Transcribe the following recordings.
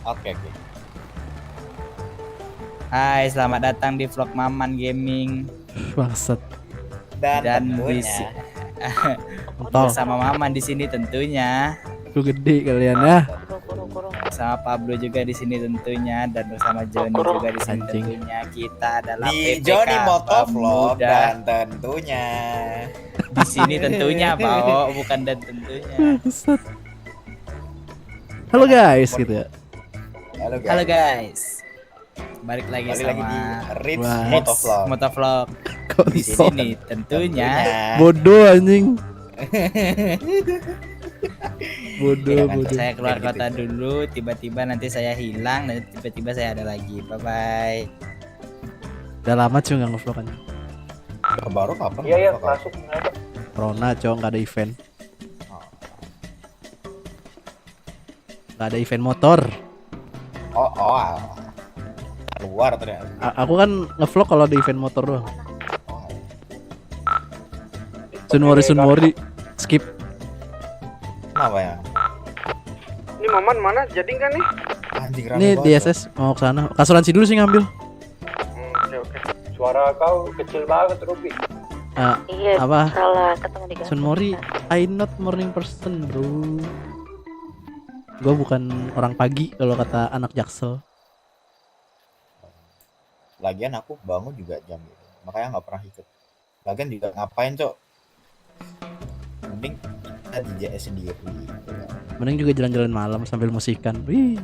Oke. Hai, selamat datang di vlog Maman Gaming. Bangsat. Dan di tentunya bersama Maman di sini tentunya. Lu gede kalian ya. Bersama Pablo juga di sini tentunya, dan bersama Johnny juga di sini Anjing. tentunya. Kita adalah di PPK Johnny Motovlog Pemuda. dan tentunya Di sini tentunya, Pak, bukan dan tentunya. Bangsat. Halo guys gitu ya. Halo guys. Balik lagi Balik sama lagi di Rich Wah. Motovlog. Motovlog. Di Konsol. sini tentunya. Bodoh anjing. Bodoh. Saya keluar Kayak kota gitu. dulu, tiba-tiba nanti saya hilang, dan tiba-tiba saya ada lagi. Bye bye. Udah lama cuy nggak ngevlog kan. Baru kapan? Iya Kapan? masuk. Corona coy nggak ada event. Nggak ada event motor. Oh. Keluar ternyata. Aku kan ngevlog kalau ada event motor doang. Oh, Sunmori skip. kenapa ya? Ini Maman mana? Jadi nggak nih? Anjing rame Ini banget. DSS mau ke sana. Kasuransi dulu sih ngambil. Oke. Suara kau kecil banget, Ruby. Iya, Apa? salah ketemu di Sunmori, I not morning person bro. Gue bukan orang pagi kalau kata anak Jaksel. Lagian aku bangun juga jam itu. Makanya nggak pernah ikut. Lagian juga ngapain, Cok? Mending kita di JS sendiri. Gitu kan. Mending juga jalan-jalan malam sambil musikan. Wih.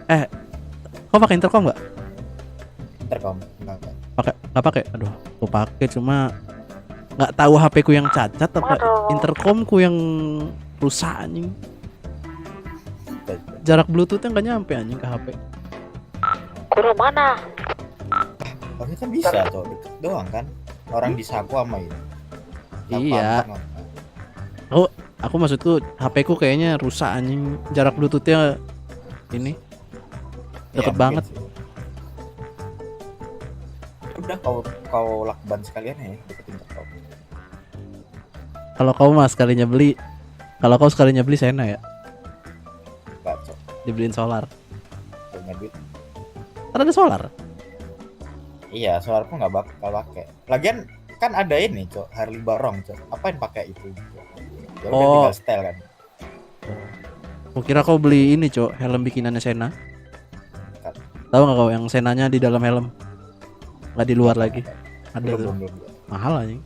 Ya, Kau pakai intercom nggak? Intercom enggak. Nggak pakai. Aduh, aku pakai cuma nggak tahu HP ku yang cacat apa Waduh. intercomku yang rusak anjing. Jarak Bluetoothnya nggak nyampe anjing ke HP. Guru mana? Tapi kan bisa, Cok. Deket doang kan. Orang di Saku sama itu. Iya. Aku maksudku HP ku kayaknya rusak anjing. Jarak Bluetoothnya ini deket banget. Udah kau lakban sekalian ya deket intercom. Kalau kau sekalinya beli Sena ya, Enggak, Cok. dibeliin solar. Punya duit. Kan ada solar. Iya, solar pun nggak bakal pakai. Lagian kan ada ini, Cok, Harley Barong, Cok. Apain pakai itu? Ya udah Oh. tinggal setel kan. Aku kira kau beli ini cok, helm bikinannya Sena. Tahu nggak kau yang Senanya di dalam helm, nggak di luar lagi? Ada tuh, Belum. mahal anjing.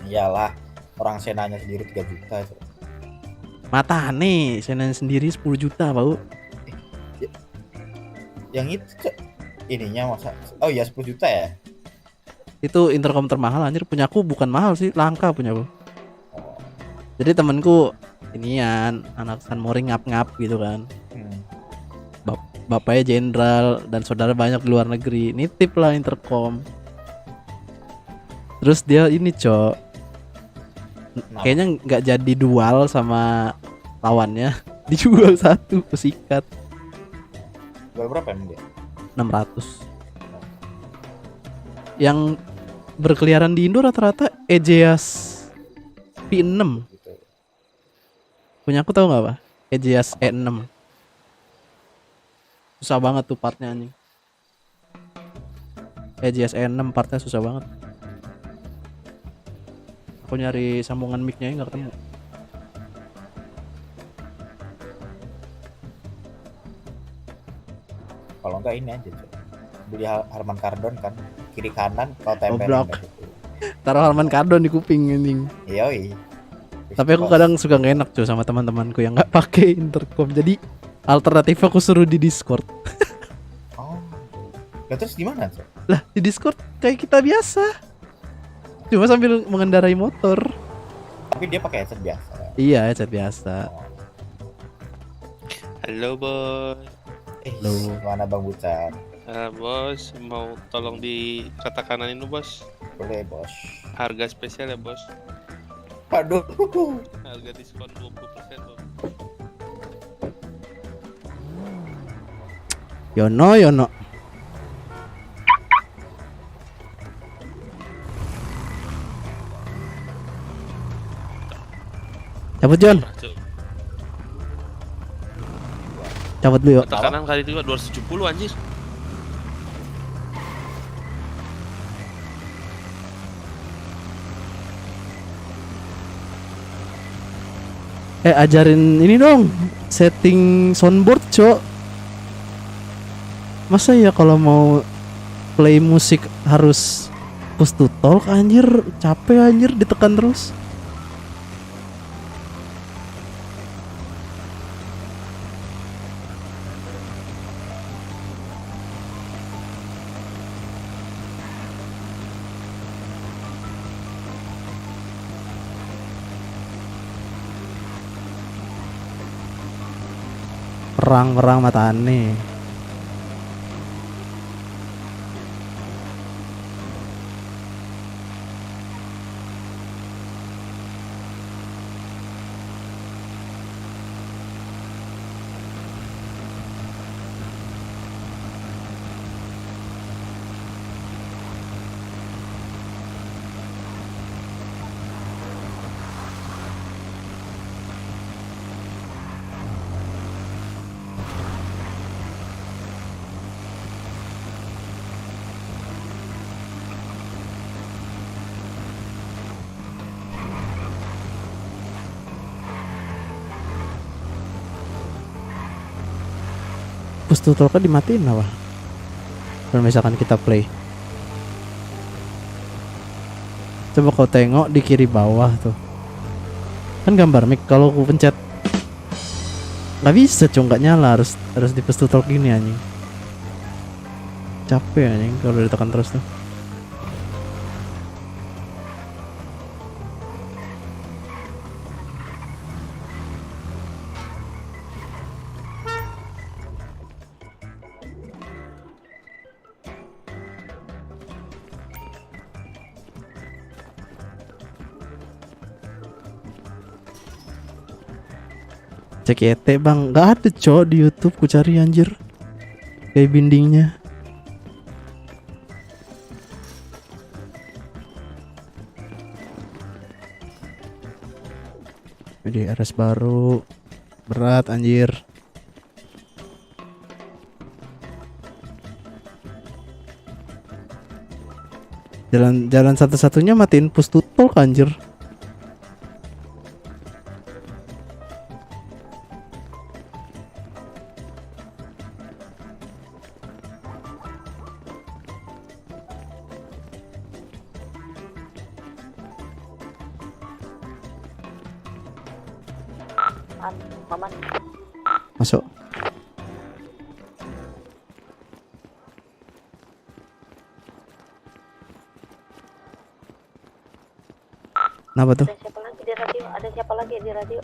Iyalah, orang Senanya sendiri 3 juta, Cok. Mata nih, Senanya sendiri 10 juta bau. Yang itu, Cok, ininya masa. Oh iya 10 juta ya? Itu intercom termahal anjir. Punyaku bukan mahal sih, langka punyaku. Jadi temanku inian anak Sunmori ngap-ngap gitu kan. Bapaknya jenderal dan saudara banyak di luar negeri, nitip lah intercom. Terus dia ini cok, kayaknya nggak jadi dual sama lawannya, dijual satu pesikat Jual berapa emang dia? 600. Yang berkeliaran di Indo rata-rata Egeas P6. Gitu. Punya aku tahu nggak apa? Egeas E6. Susah banget tuh partnya anjing. Egeas E6 partnya susah banget. Aku nyari sambungan mic-nya nggak ketemu. Kalau enggak ini aja, Cok. Beli Harman Kardon kan, kiri kanan kau tempelin Goblok. ke situ. Taruh Harman Kardon di kuping anjing. Yoi. Tapi aku kadang suka nggak enak cuy sama teman-temanku yang nggak pakai intercom. Jadi alternatif aku suruh di Discord. Oh. Lah terus gimana, Cok? Lah di Discord kayak kita biasa, cuma sambil mengendarai motor. Tapi dia pakai headset biasa. Iya headset biasa. Halo bos. Halo. Mana Bang Bucar? Bos mau tolong dikata kananin lu bos. Boleh, Bos. Harga spesial ya bos. Aduh. Harga diskon 20% bos. Yono. Cabut John. Cabut dulu yuk. Tekanan kali 2 270 anjir. Ajarin ini dong, setting soundboard, Cok. Masa ya kalau mau play musik harus push to talk, anjir, capek anjir ditekan terus. Perang matane. Push to talk dimatiin apa? Kalau misalkan kita play. Coba kau tengok di kiri bawah tuh. Kan gambar mic, kalau aku pencet nggak bisa, cuma nggak nyala, harus di push to talk gini anjing. Capek anjing kalau ditekan terus tuh. CKT bang, nggak ada cok di YouTube, ku cari anjir kayak bindingnya. Jadi RS baru berat anjir. Jalan satu-satunya matiin push to talk anjir. Maman. Masuk. Kenapa tuh? Ada siapa lagi di radio? Ada siapa lagi di radio?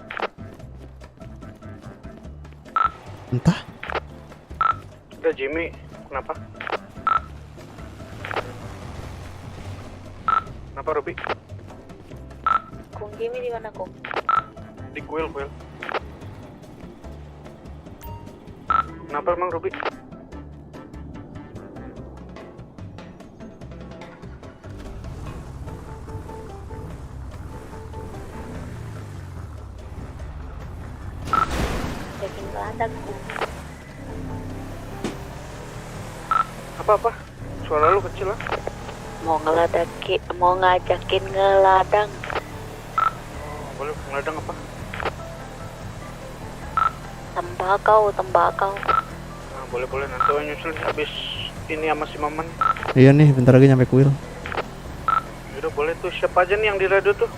Entah. Udah Jimmy, kenapa? Kenapa Ruby? Kung Jimmy di mana Kung? Di kuil. Kenapa emang Ruby? Yakin gelandak. Apa? Suara lu kecil lah. Mau ngajakin ngeladang. Boleh ngeladang apa? Tembakau. Nah, boleh nanti aku nyusul habis ini sama si Maman. Iya nih, bentar lagi nyampe kuil. Udah boleh tuh, siapa aja nih yang di radio tuh?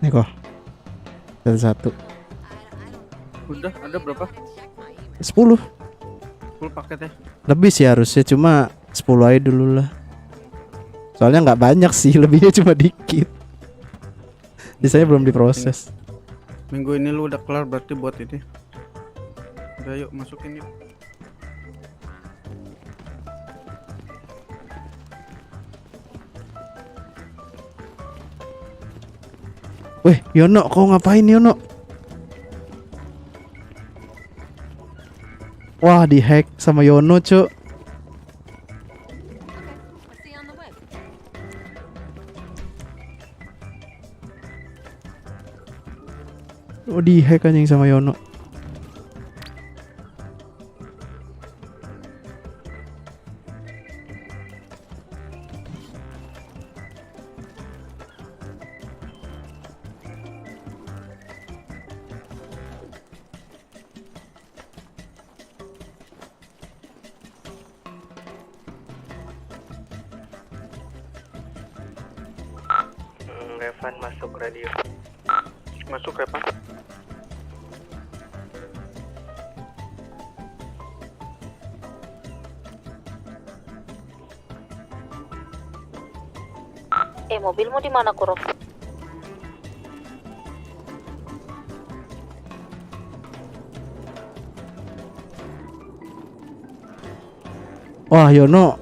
Nih kok. Satu-satu. Udah ada berapa? 10. Full paket ya? Lebih sih harusnya, cuma 10 aja dulu lah. Soalnya nggak banyak sih, lebihnya cuma dikit. Sisanya belum diproses. Minggu ini lu udah kelar berarti buat ini. Udah yuk masukin yuk. Weh, Yono, kau ngapain Yono? Wah, dihack sama Yono, Cuk. Oh, dihack anjing sama Yono. Revan masuk radio. Masuk Revan. Mobilmu di mana, Kuro? Wah, Yono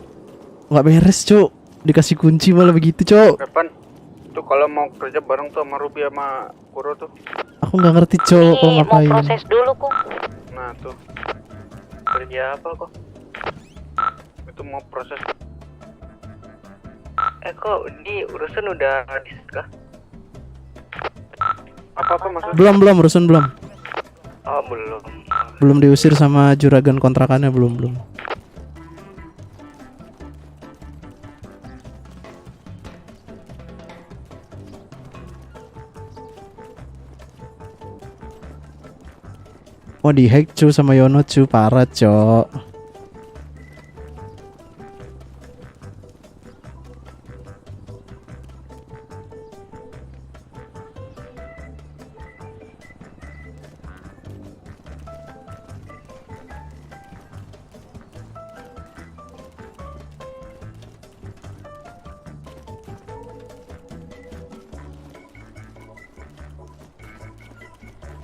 nggak beres, Cuk. Dikasih kunci malah begitu, Cuk. Revan, tuh kalau mau kerja bareng tuh sama Ruby sama Kuro tuh. Aku nggak ngerti, Cuk, kau Mau ngapain. proses dulu, Kung. Nah tuh, Kerja apa kok? itu mau proses. Kok di urusan udah diskah? Apa maksud? Belum, Rusun belum. Oh belum. Belum diusir sama juragan kontrakannya, belum. Wah, dihack cu sama Yono cu, parah cok.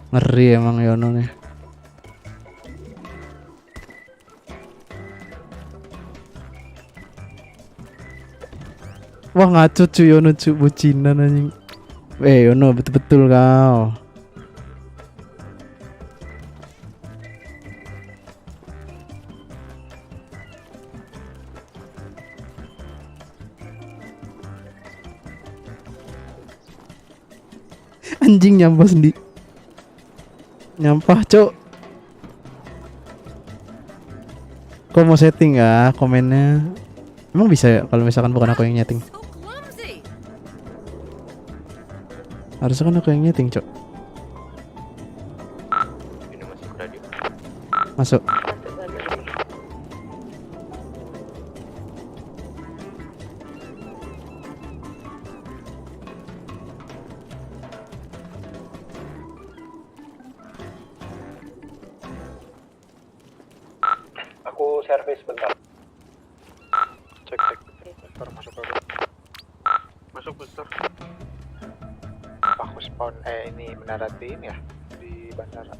Ngeri emang Yono nih. Wah, ngaco cu Yono cu, bucinan anjing. Yono betul-betul kau. Anjing nyampah sendiri. Nyampah cok. Kau mau setting ya komennya? Emang bisa ya kalau misalkan bukan aku yang nyeting? Harusnya kan aku yang nyeting cok. Ini masuk radio. Masuk. Aku servis bentar. Cek. Bentar masuk dulu. Masuk bentar. Aku spawn ini mendarat di ini ya, di bandara.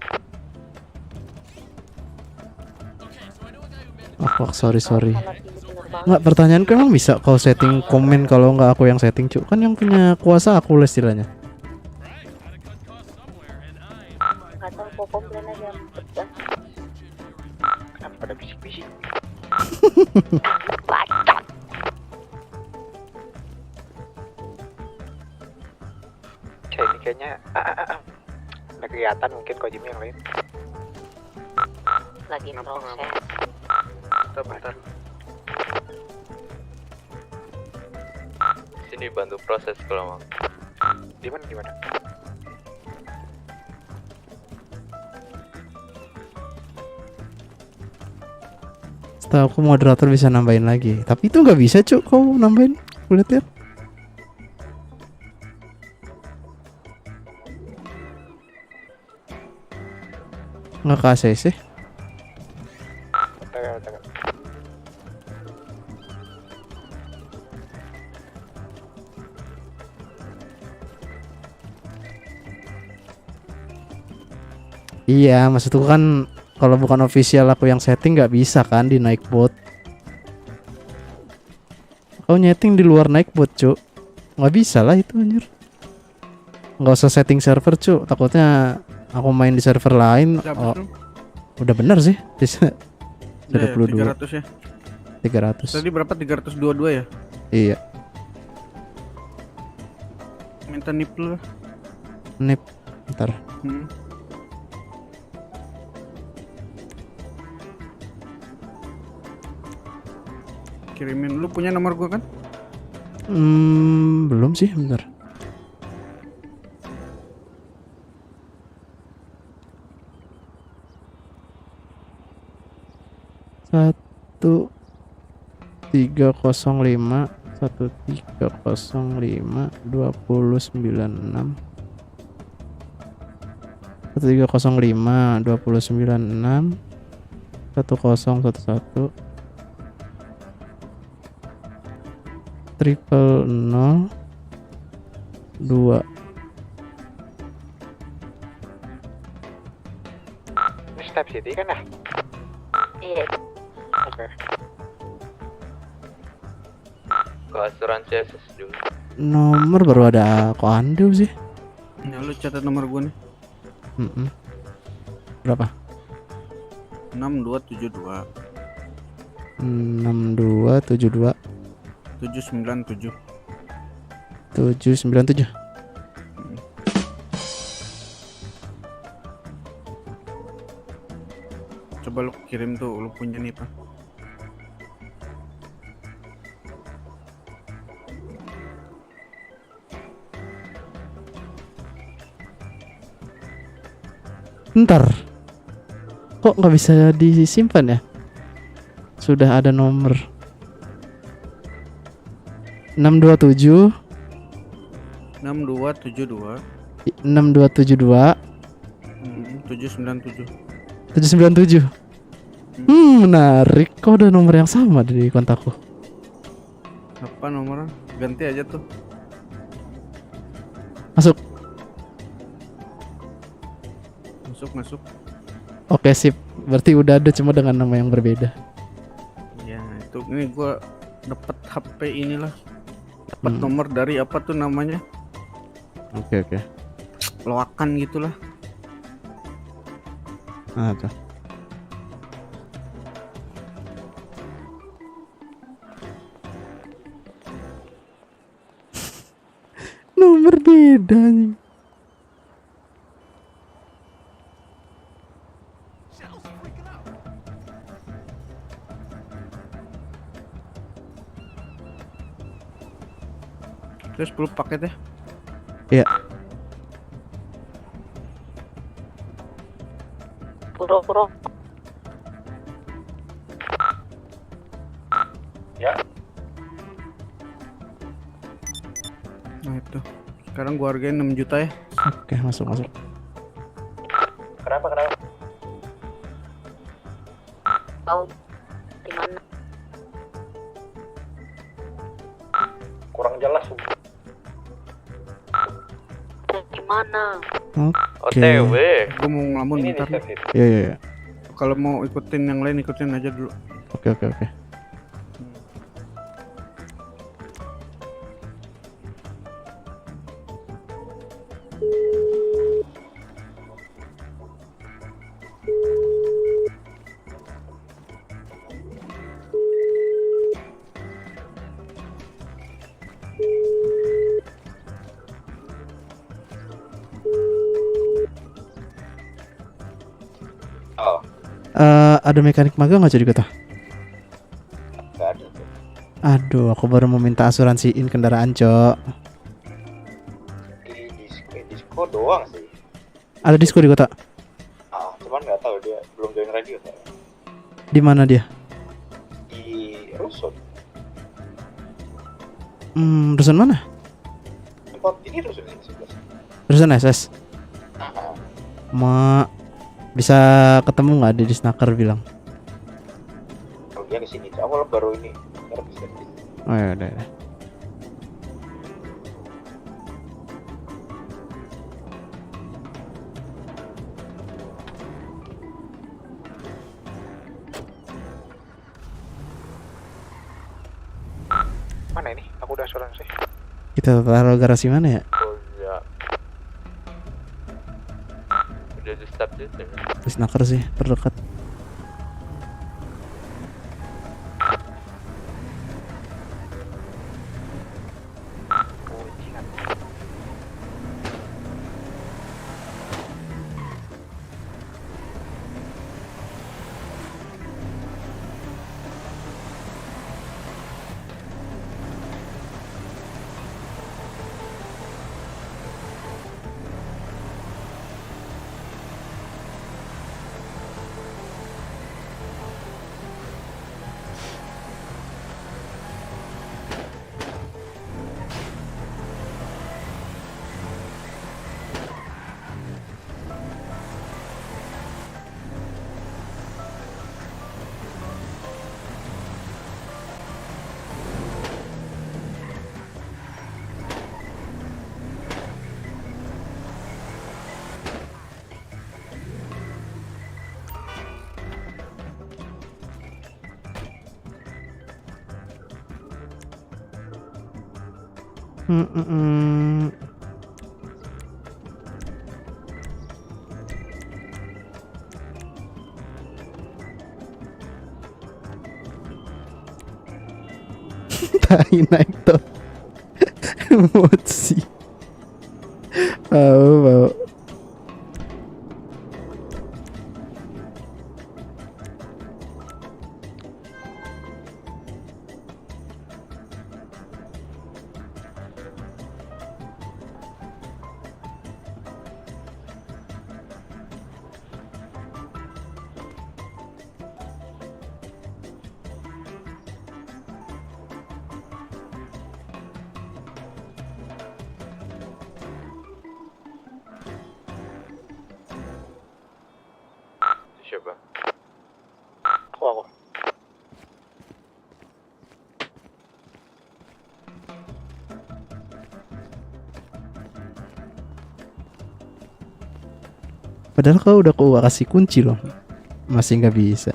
Wah, sorry. Nggak, pertanyaanku emang bisa kau setting komen kalau nggak aku yang setting cuk? Kan yang punya kuasa aku lah istilahnya. Nggak tahu, kok komplain aja. Kenapa pada bisik-bisik? Bacot. Ini kayaknya ada kegiatan mungkin Kojim yang lain. Lagi proses. Bentar. Sini bantu proses kalau mau. Di mana? Setahu aku moderator bisa nambahin lagi. Tapi itu nggak bisa cuk, kau nambahin. Lihat ya. Nggak ke ACC? Bentar. Iya, maksudku kan kalau bukan official aku yang setting nggak bisa kan di naik bot. Kau nyeting di luar naik bot, Cuk. Nggak bisa lah itu anjir. Nggak usah setting server, Cuk. Takutnya aku main di server lain. Oh, udah bener sih. Bisa 32. 300 ya. 300. Tadi berapa? 322 ya? Iya. Minta nip lu. Nip. Ntar. Kirimin. Lu punya nomor gua kan? Belum sih, bentar. Satu 305 1305 296 1305 296 1011 triple 0 2. Ini Step City kan ya? Iya. Oke. Ke asuransi SS juga. Nomor baru ada kok Ando sih. Ya lu catat nomor gua nih. Berapa? 6272 6272 797. 797. Coba lu kirim tuh, lu punya nih Pak. Ntar kok nggak bisa disimpan ya? Sudah ada nomor 627 6272 6272 797. 797. Menarik. Kok ada nomor yang sama di kontakku? Apa nomornya? Ganti aja tuh. Masuk. Masuk. Oke, sip. Berarti udah ada cuma dengan nama yang berbeda. Ya, itu ini gua dapat HP inilah. Dapat nomor dari apa tuh namanya? Oke. Loakan gitulah. Nah, tuh. Nomor beda nih. Terus 10 paket ya? Iya. Puro-puro. Ya, Nah itu. Sekarang gua hargain 6 juta ya. Oke, masuk. kenapa? Tahu di mana? Kurang jelas. Gimana? Oke. Gua mau ngelamun Ini bentar nih nih. Step City. Iya. Kalau mau ikutin yang lain ikutin aja dulu. Oke. Oh, Ada mekanik magang nggak jadi kota? nggak ada tuh. Aduh, aku baru mau minta asuransiin kendaraan, Cok. Di disco doang sih. Ada disko di kota? Cuman nggak tahu dia belum join radio kayaknya. Di mana dia? Di Rusun. Rusun mana? Tempat ini Rusun ini 11. Rusun SS. Ah, Ma Bisa ketemu nggak di snacker bilang? Oh dia kesini, awal baru ini. Servis. Oh ya udah. Mana ini? Aku udah asuransi. Kita taruh garasi mana ya? Oh ya. Udah di start itu. Di snacker sih terdekat. Tai naik tuh. Emosi. Bau. Siapa? Aku. Padahal kau udah kau kasih kunci loh. Masih nggak bisa.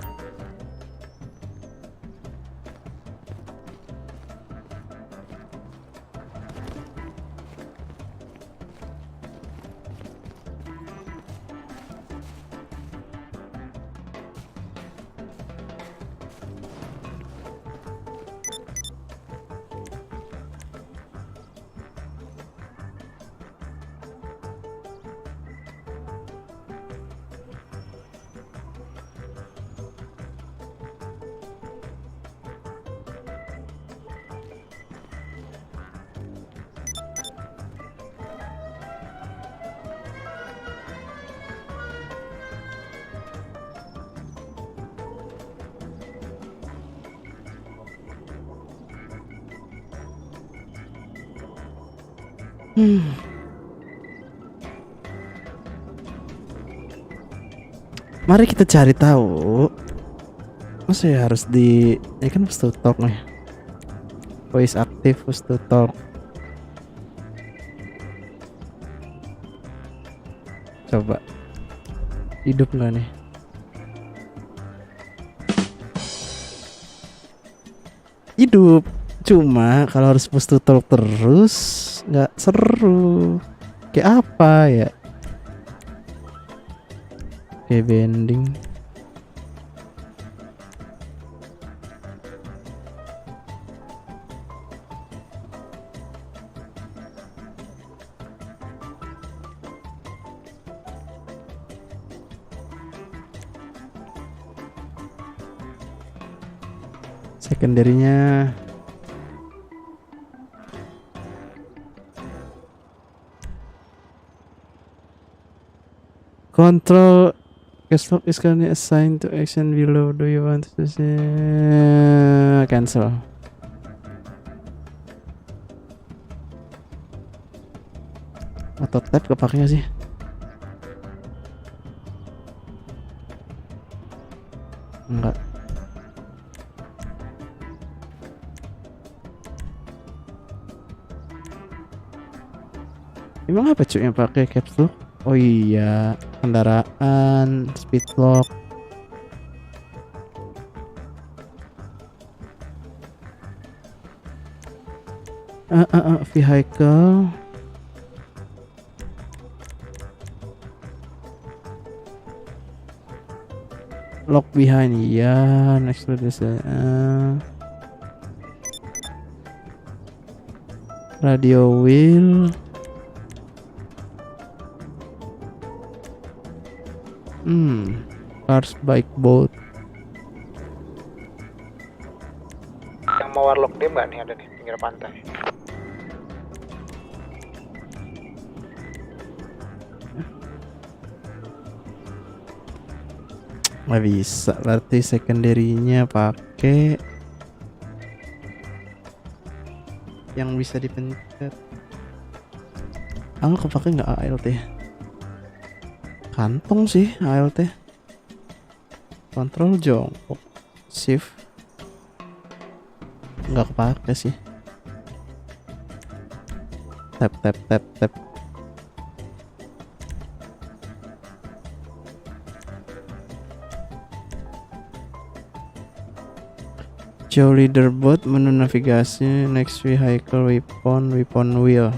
Mari kita cari tahu. Masa ya harus di ya kan push to talk nih. Voice aktif push to talk. Coba hidup nggak nih? Hidup. Cuma kalau harus push to talk terus nggak seru. Kayak apa ya? Kayak bending. Secondary-nya control Caslog is currently assigned to action below. Do you want to say cancel? Auto tab kepake gak sih? Enggak. Emang apa cuy yang pakai caps lock? Oh iya, kendaraan, speed lock. Vehicle. Lock behind, iya. Next to this. Radio wheel. Cars, bike, boat. Yang mau warlock dia nggak nih, ada nih pinggir pantai. Nggak bisa, berarti secondary-nya pakai yang bisa dipencet. Kepake nggak ALT? Kantong sih ALT. Kontrol jongkok, shift nggak kepake sih. Tap. Show leaderboard, menu navigasi, next vehicle, weapon wheel.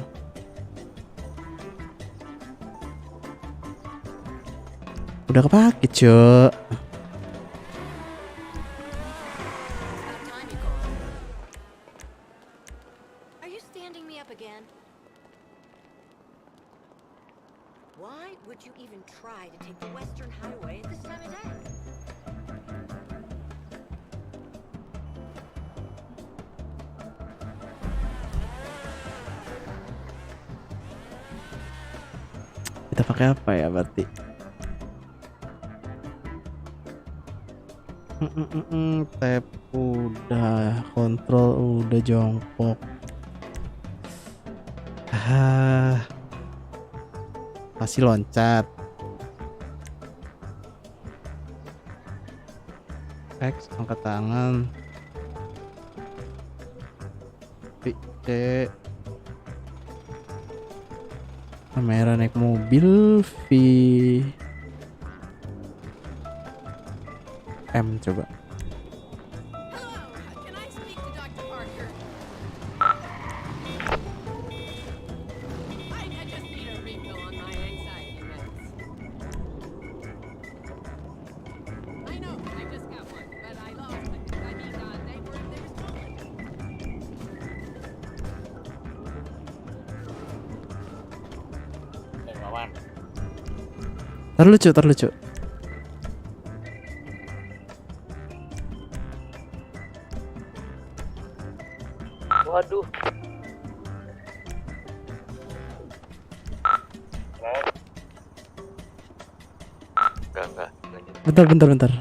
Udah kepake, Cok. Are you standing me up again? Why would you even try to take the Western Highway at this time of day? Kita pakai apa ya berarti? Tab udah, kontrol udah, jongkok. Masih loncat. X angkat tangan. C. Kamera naik mobil. V. M coba. Terlucu. Waduh. Enggak. Bentar.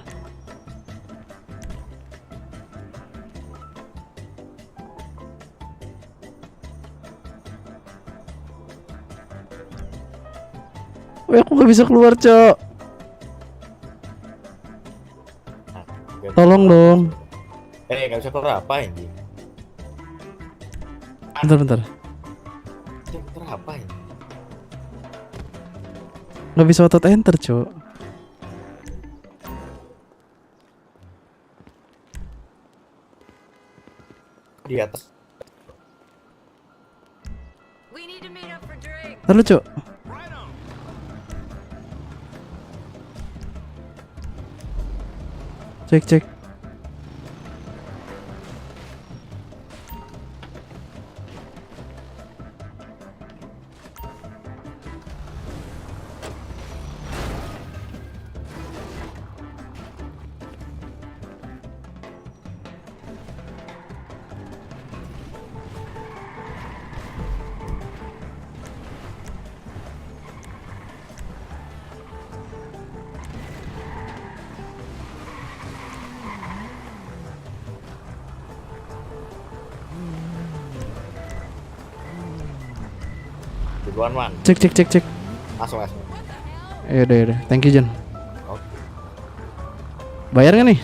Wih, aku gak bisa keluar, Cok. Tolong dong. Gak bisa keluar apa ini? Bentar. Keluar apa ini? Gak bisa auto enter, Cok. Di atas. Terlucu. Cek. Duluan, Man. Cek. Masuk. Yaudah. Thank you, Jen. Oke. Bayar nggak nih?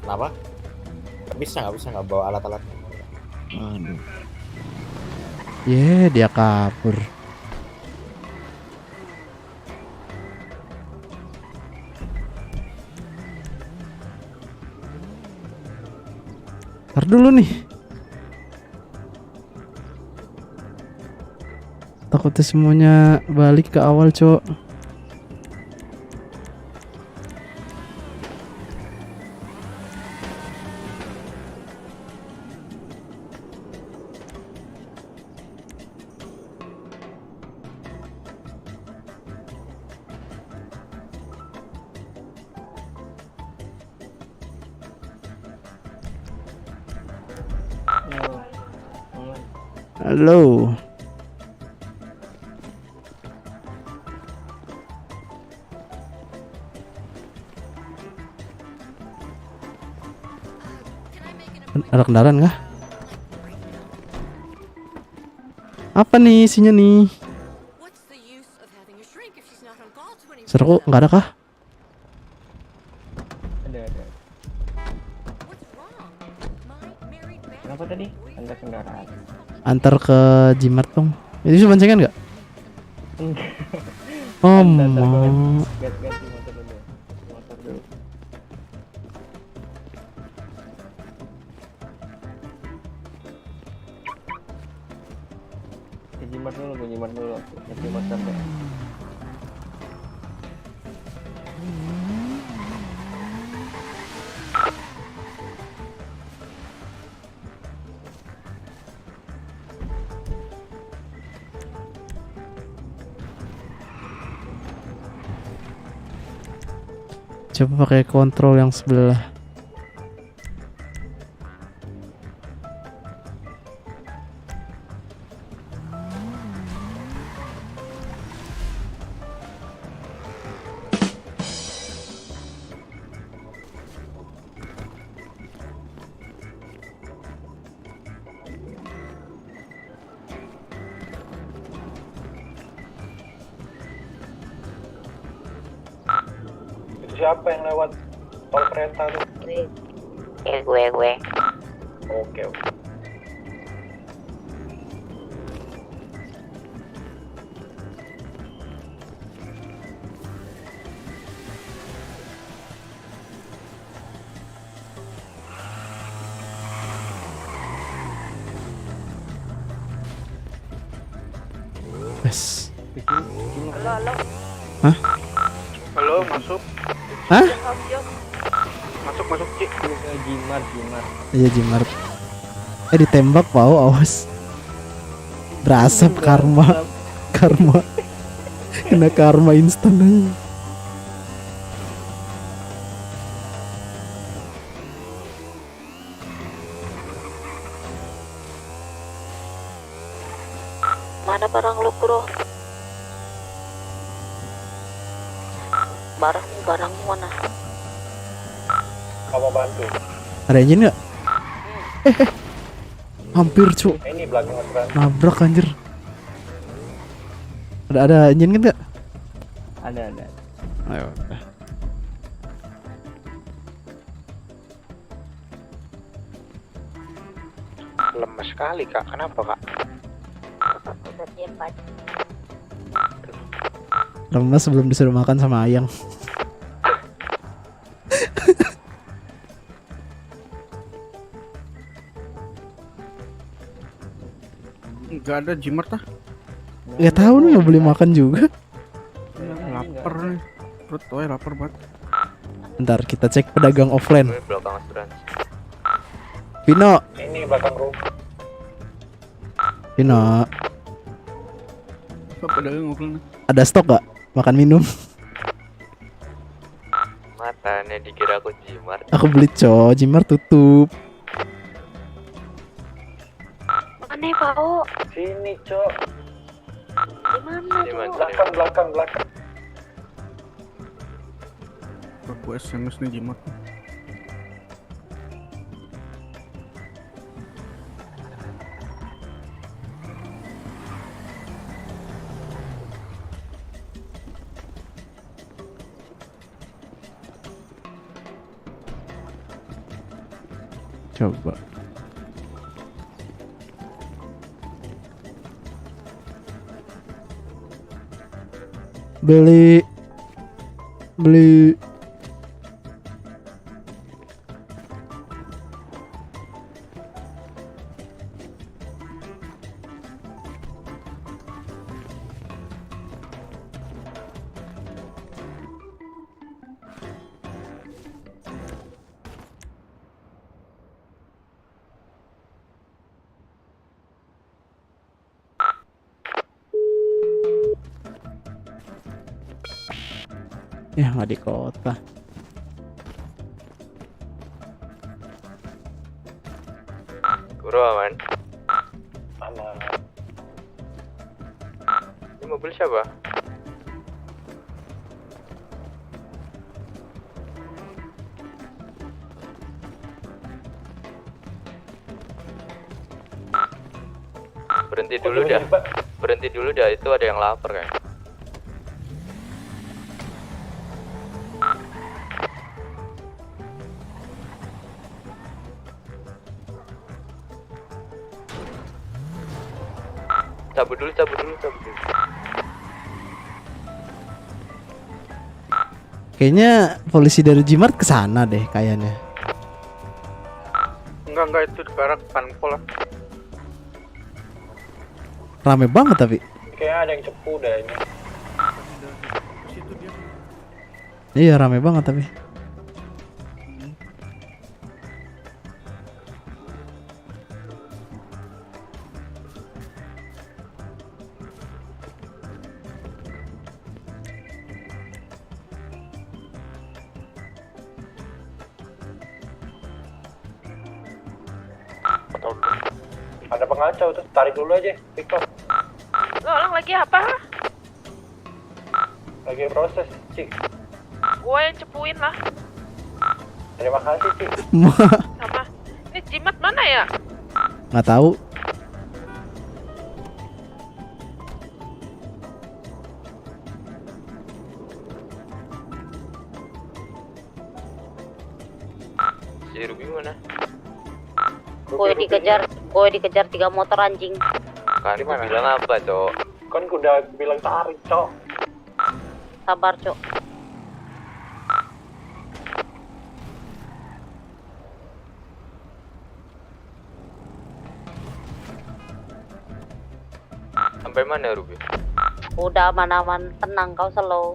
Kenapa? Nggak bisa nggak bawa alat-alat. Aduh. Dia kabur. Ntar dulu nih. Takutnya semuanya balik ke awal, Cok. Halo. Ada kendaraan nggak? Apa nih isinya nih? What's the use of having a shrink if she's not on call 24/7? Serku nggak ada kah? Ada. What's wrong? My married man. Kenapa tadi? Anda kendaraan. Antar ke Jimart dong. Itu cuma boncengan nggak? Enggak. Oh, Antar ke mau. ganti motor dulu. Motor dulu. Ke Jimat dulu. Ganti motor deh. Coba pakai kontrol yang sebelah. Siapa yang lewat tol kereta tuh? Gue. Oke. Yes. Halo, masuk. Hah? Masuk, Cik. Jimat. Iya Jimart. Ditembak Pau, awas. Berasap karma. Kena karma instan aja. Mana barang lu, bro? Barangmu mana? Kamu bantu. Ada engine nggak? Hampir cu. Ini belakang orderan. Nabrak anjir. Ada engine kan nggak? Ada. Ayo. Udah. Lemes sekali kak, kenapa kak? Udah diam aja. Lemas sebelum disuruh makan sama ayang. Enggak ada Jimat ah. Gak tahu nih, nggak beli makan juga. Lapar nih. Perut gue lapar banget. Bentar kita cek pedagang offline. Gue belakang asuransi. Vino, Ini belakang rumah. Vino, Apa pedagang ngobrol nih? ada stok gak? Makan minum. Matanya dikira aku Jimart. Aku beli Jimart tutup. Mana Pak? Sini, Cok. Di mana? Belakang. Aku SMS nih Jimat. Coba. Beli. Ya nggak di kota. Guru aman. Aman. Ini mobil siapa? Berhenti dulu dah. Berhenti dulu dah, itu ada yang lapar kan. Cabut dulu. Kayaknya polisi dari Jimart kesana deh kayaknya. Enggak itu ke arah Panpol lah. Rame banget tapi. Kayaknya ada yang cepu dah ini. Situ dia. Iya rame banget tapi. Ada pengacau tuh, tarik dulu aja, Victor. Lo orang lagi apa? Lagi proses, Cik. Gue yang cepuin lah. Terima kasih, Cik. Sama. Ini jimat mana ya? Nggak tahu. Si Ruby mana? Gue dikejar 3 motor anjing. Kan gua bilang apa, Cok? Kan gue udah bilang tarik, Cok. Sabar, Cok. Sampai mana Ruby? Udah aman-aman, tenang kau slow.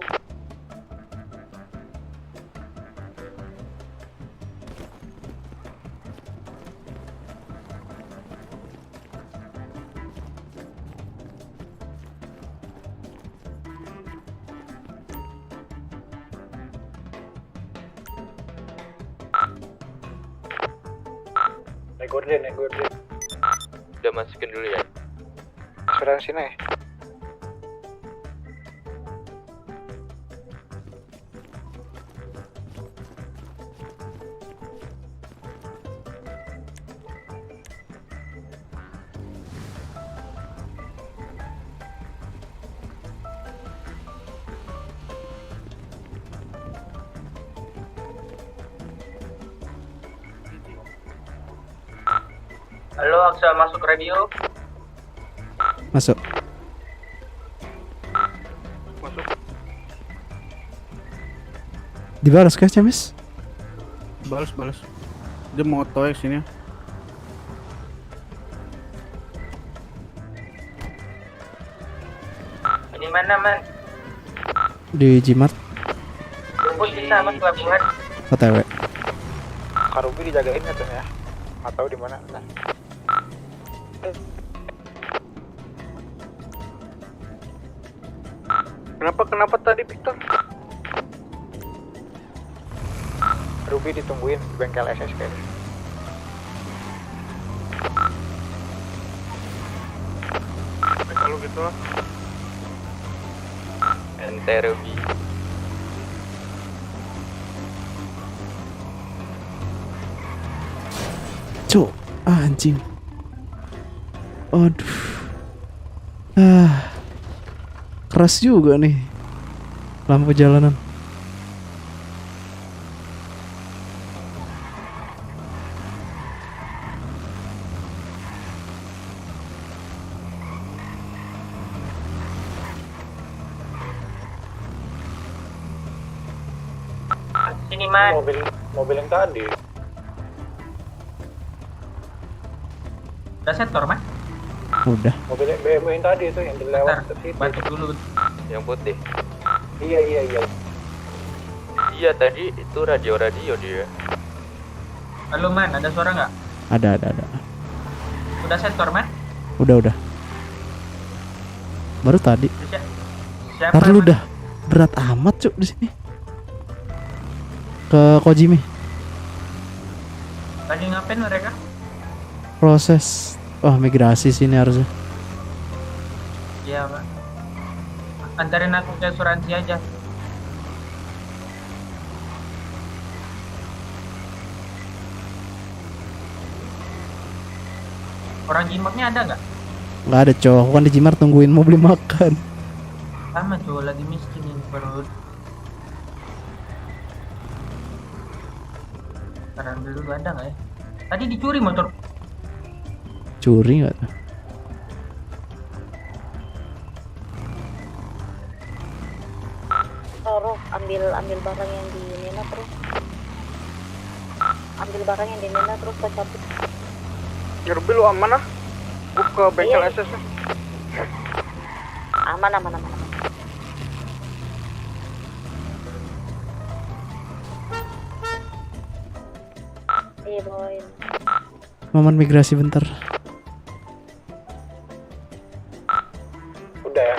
Naik gorden. Udah masukin dulu ya. Asuransi nih. Halo, Aksel masuk radio. Masuk. Dibalas kah, Camis? Balas. Dia mau toek sini. Di mana, Man? Di Jimart. Jemput bisa, Mas, pelabuhan. OTW. Karubi dijagain katanya. Atau di mana? Nah. Kenapa tadi Victor? Ruby ditungguin di bengkel SSK. Kalau gitu lah. Ente Ruby. Cuk, anjing. Aduh. Keras juga nih lampu jalanan. Ini man. Mobil yang tadi. Udah setor man? Udah. Mobil BMW yang tadi itu yang dilewat ke situ. Bantu dulu. Yang putih. Iya. Iya tadi itu radio dia. Halo man, ada suara nggak? Ada. Udah setor man? Udah. Baru tadi. Siapa? Ntar lu udah berat amat cuk di sini. Ke Kojime. Lagi ngapain mereka? Proses. Wah, migrasi sini harusnya. Iya pak. Antarin aku ke asuransi aja. Orang jimatnya ada nggak? Nggak ada cowok, aku kan di Jimar tungguin mau beli makan. Sama cowok lagi miskin ini perut. Sekarang dulu ada nggak ya? Tadi dicuri motor. Curi nggak tuh? Terus ambil barang yang di Nena terus. Ambil barang yang di Nena terus ke cabut. Ngerbi lu aman ah? Gue ke bengkel Iya. SS nih. Aman. Iya bawain. Momen migrasi bentar. Udah ya.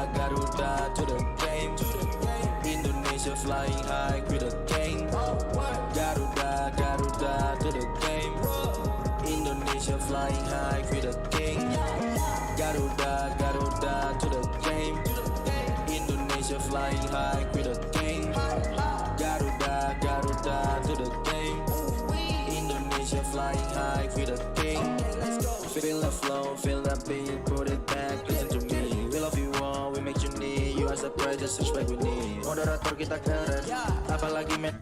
Garuda to the game. Indonesia flying high with a king. Garuda to the game. Indonesia flying high with a king. Garuda to the game. Indonesia flying high with a king. Garuda to the game. Indonesia flying high with a king. Feel the flow, feel the beat, put it back, listen to me. We love you all, we make you need. You are surprised, just respect we need. Moderator kita keren, apalagi men.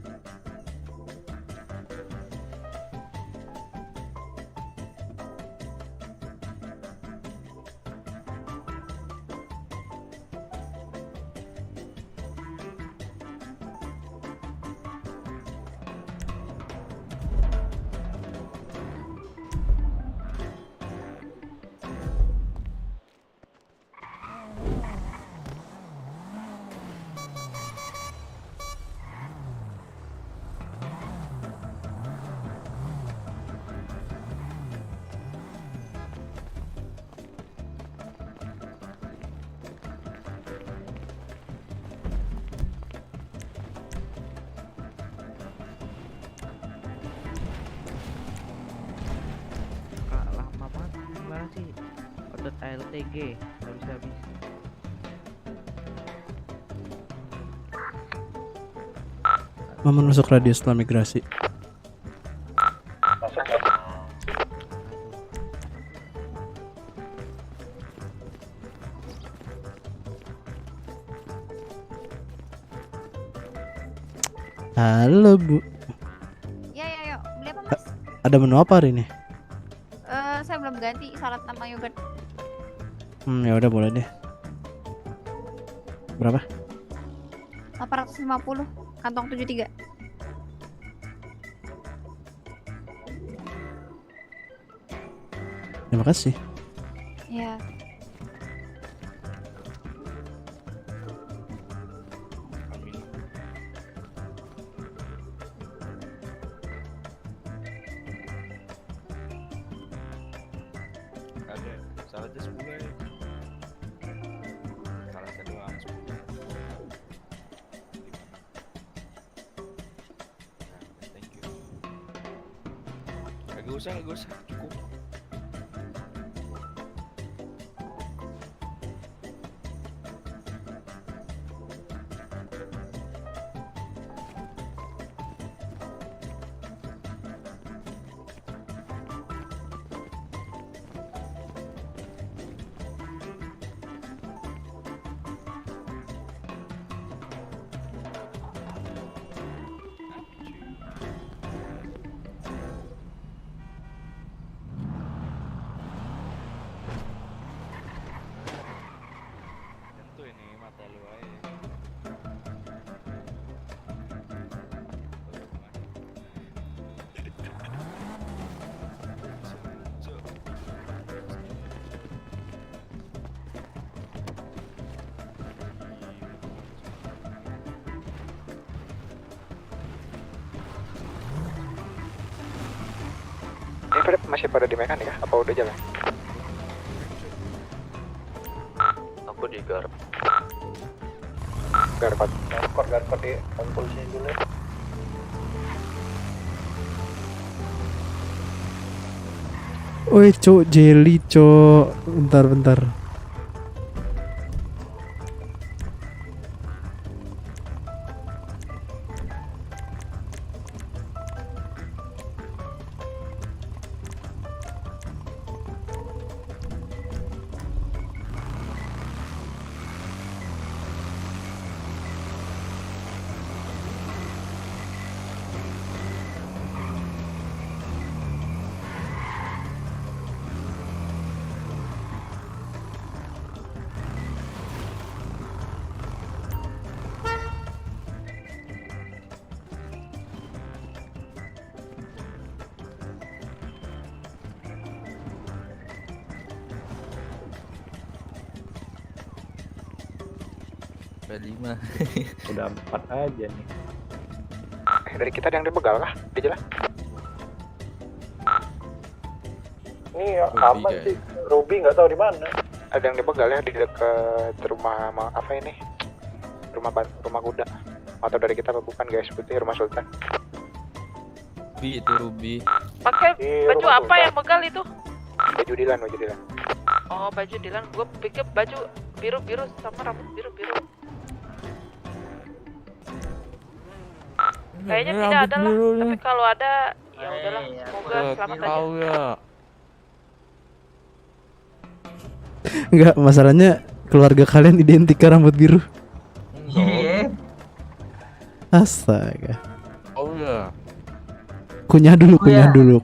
Lama banget gimana sih? Otot ALTG habis. Momen masuk radio setelah migrasi. Halo Bu. Ya, beli apa Mas? Ada menu apa hari ini? Saya belum ganti salad sama yogurt. Ya udah boleh deh. Berapa? 850 kantong 73. Terima kasih. Ya. Ada salah aja 10 ya. Salah saya doang 10. Thank you. Gak usah, cukup. Tentu ini mata lu aja. Ini masih pada di mekanik ya? Apa udah jalan? Aku di garp. Garpat. Garkot di polisi dulu. Woi cok, jelly cok. Bentar. P5. Udah 4 aja nih. Dari kita ada yang dibegal kah? Di jalan? Ini aman sih. Ruby nggak tahu di mana. Ada yang dibegal ya di dekat rumah apa ini? Rumah kuda. Atau dari kita bukan guys, putih rumah Sultan. Ruby itu Ruby. Pakai baju apa yang begal itu? Baju Dilan. Oh, baju Dilan. Gue pikir baju biru-biru sama rambut biru-biru. Kayaknya tidak ada lah. Tapi kalau ada, ya udahlah. Semoga selamat aja. Ya. Enggak, masalahnya keluarga kalian identik rambut biru. Iya. Astaga. Oh ya. Kunyah dulu. Kunyah dulu,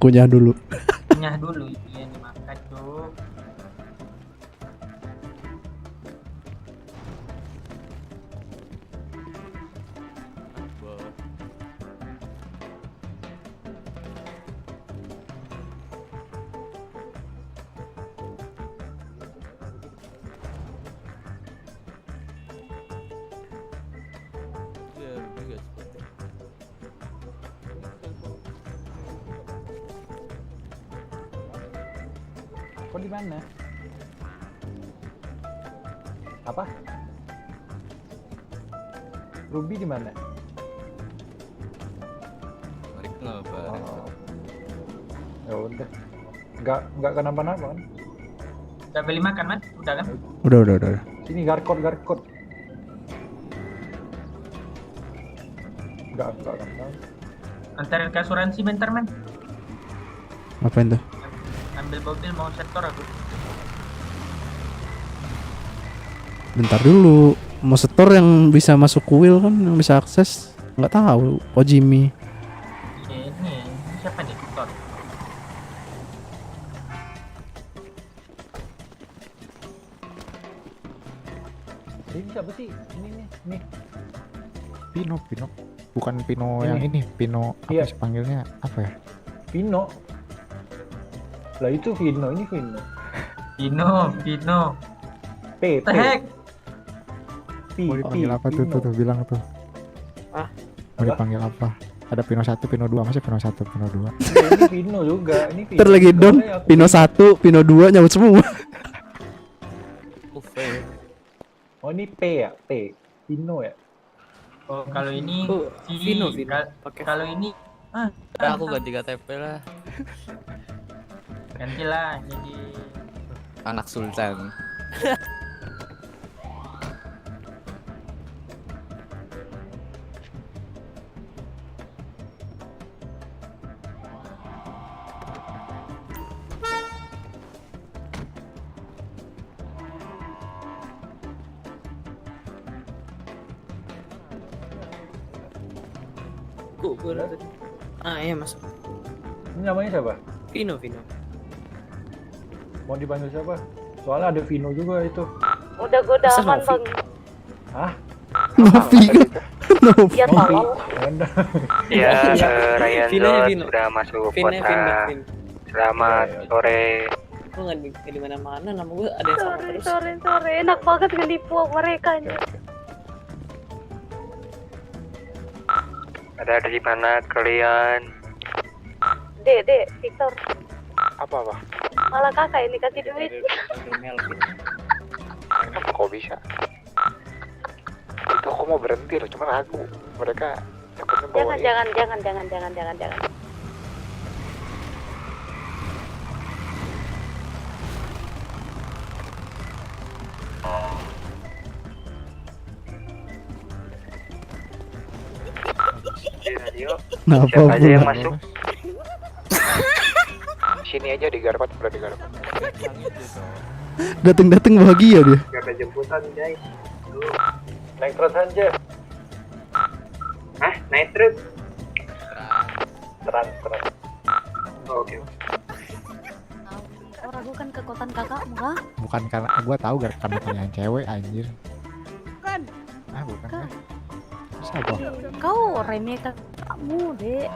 iya dimakan tuh. Kok di mana? Apa? Ruby di mana? Mereka kenapa? Oh. Ya udah. Enggak kenapa-napa kan? Udah beli makan, Man? Udah kan? Udah. Sini garkot. Enggak. Antarin ke asuransi bentar, Man. Ngapain tuh? Ambil mobil mau setor aku. Bentar dulu. Mau setor yang bisa masuk kuil kan, yang bisa akses. Nggak tahu. Jimmy. Ini siapa nih? Setor. siapa sih? Ini nih. Pino. Bukan Pino Ini. yang ini, Pino apa Iya. sih panggilnya apa ya? Vino. Lah itu Vino, ini Vino. Pino. P. Tehek. Mau dipanggil apa tuh bilang tuh. Ah. Mau dipanggil apa? Ada Pino 1, Pino 2, masa Pino 1, Pino 2? Ini Vino juga, ini Vino. Ntar lagi dong, Pino 1, Pino 2 nyaut semua. Oh ini P ya, P. Vino ya. Oh, kalau ini si Vino. Kalau ini Aku ganti KTP lah. gantilah jadi Anak Sultan. Iya mas. Ini namanya siapa? Vino. Mau dipanggil siapa? Soalnya ada Vino juga itu. Udah gue udah aman bang. Hah? Novi kan? Novi. Ya tolong. Ya, Ryan Zod udah masuk Vin. Selamat sore. Gue nggak di mana-mana, nama gue ada yang sama terus. Sorry. Enak banget ngenipu mereka nih. Ada di mana kalian? Dek, Victor. Apa? Malah kakak ini kasih duit. Kenapa kok bisa? Itu aku mau berhenti loh, cuma ragu. Mereka takutnya bawa Jangan. di radio. Kenapa Siapa aja yang pula? masuk? Sini aja di Garkot, udah di Garkot. Dateng bahagia dia. Gak ada jemputan, guys. Naik terus aja. Hah? Naik truk? Trans. Oh, oke. Kau ragukan kekuatan kakakmu kah? Bukan karena gua tahu karena punya cewek anjir. Bukan. Bukan kan? Siapa? Kau remeh kakakmu, Dek.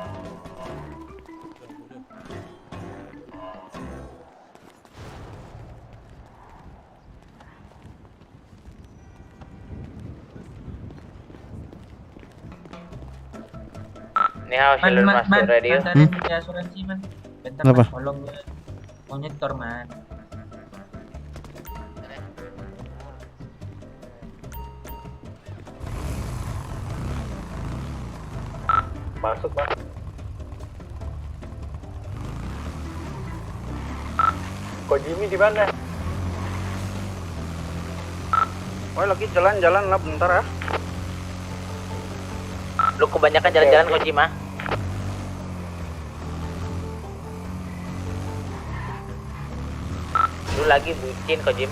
Ini harus Man, masuk radio. Antarin di asuransi man. Bentar Kenapa? man, tolong mau nyetor man. Masuk, Mas. Kok Jimmy di mana? Oh lagi jalan-jalan lah bentar ya. Lu kebanyakan jalan-jalan Kojima. Lu lagi bucin Kojim.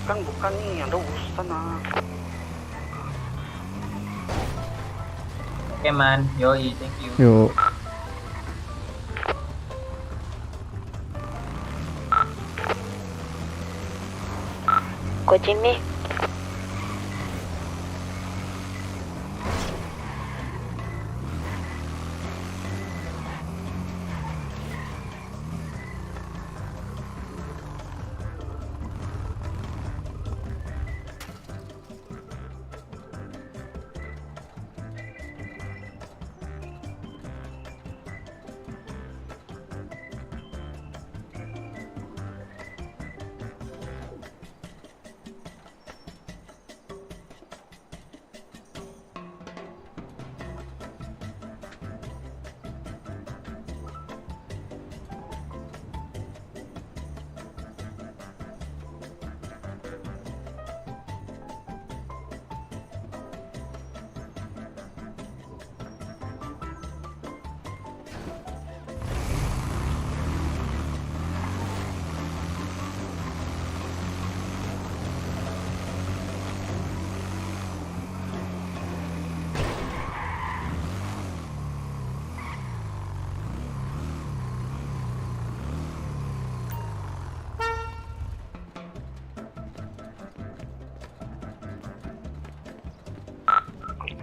Kan bukan nih, ada urusan ah. Oke man, yoi, thank you. Yuk. Kok Jimmy?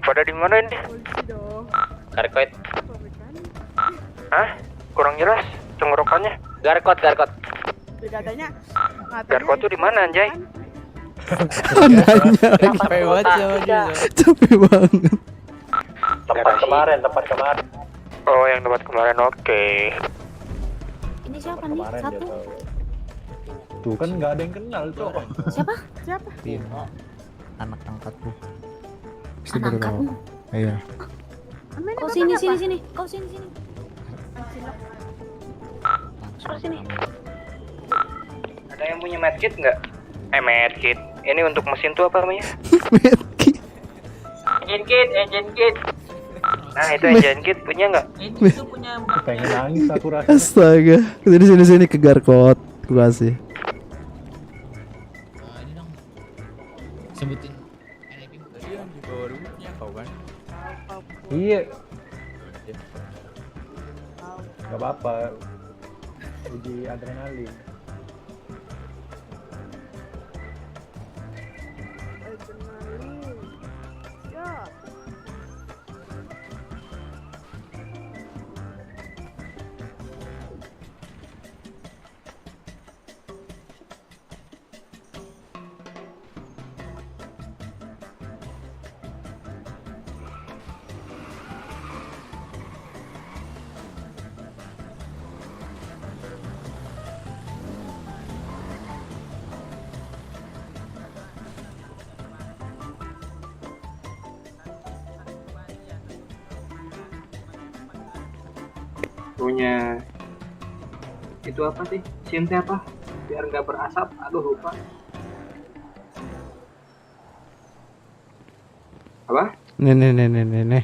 Pada di mana ini? Garkot. Hah? Kurang jelas tenggorokannya. Garkot. Bedanya. Garkot tuh di mana anjay? Nanya. Capek banget sama dia. Capek banget. Tempat kemarin. Oh, yang tempat kemarin, oke. Ini siapa nih? Satu. Tuh kan nggak ada yang kenal, Cok. Siapa? Anak angkatku. Anak angkatmu. Iya. Kau sini. Kau sini. Kau sini. Ada yang punya medkit nggak? Medkit. Ini untuk mesin tuh apa namanya? Engine kit. Nah, itu engine kit punya nggak? Ini tuh punya Pengen nangis aku rasa. Astaga. Sini ke Garkot. Gue kasih. Ini dong. Sebutin NIP tadi yang di bawah rumahnya kau kan? Iya. Gak apa-apa. Uji adrenalin. Punya itu apa sih? Sinte apa? Biar nggak berasap. Aduh lupa. Apa? Nih.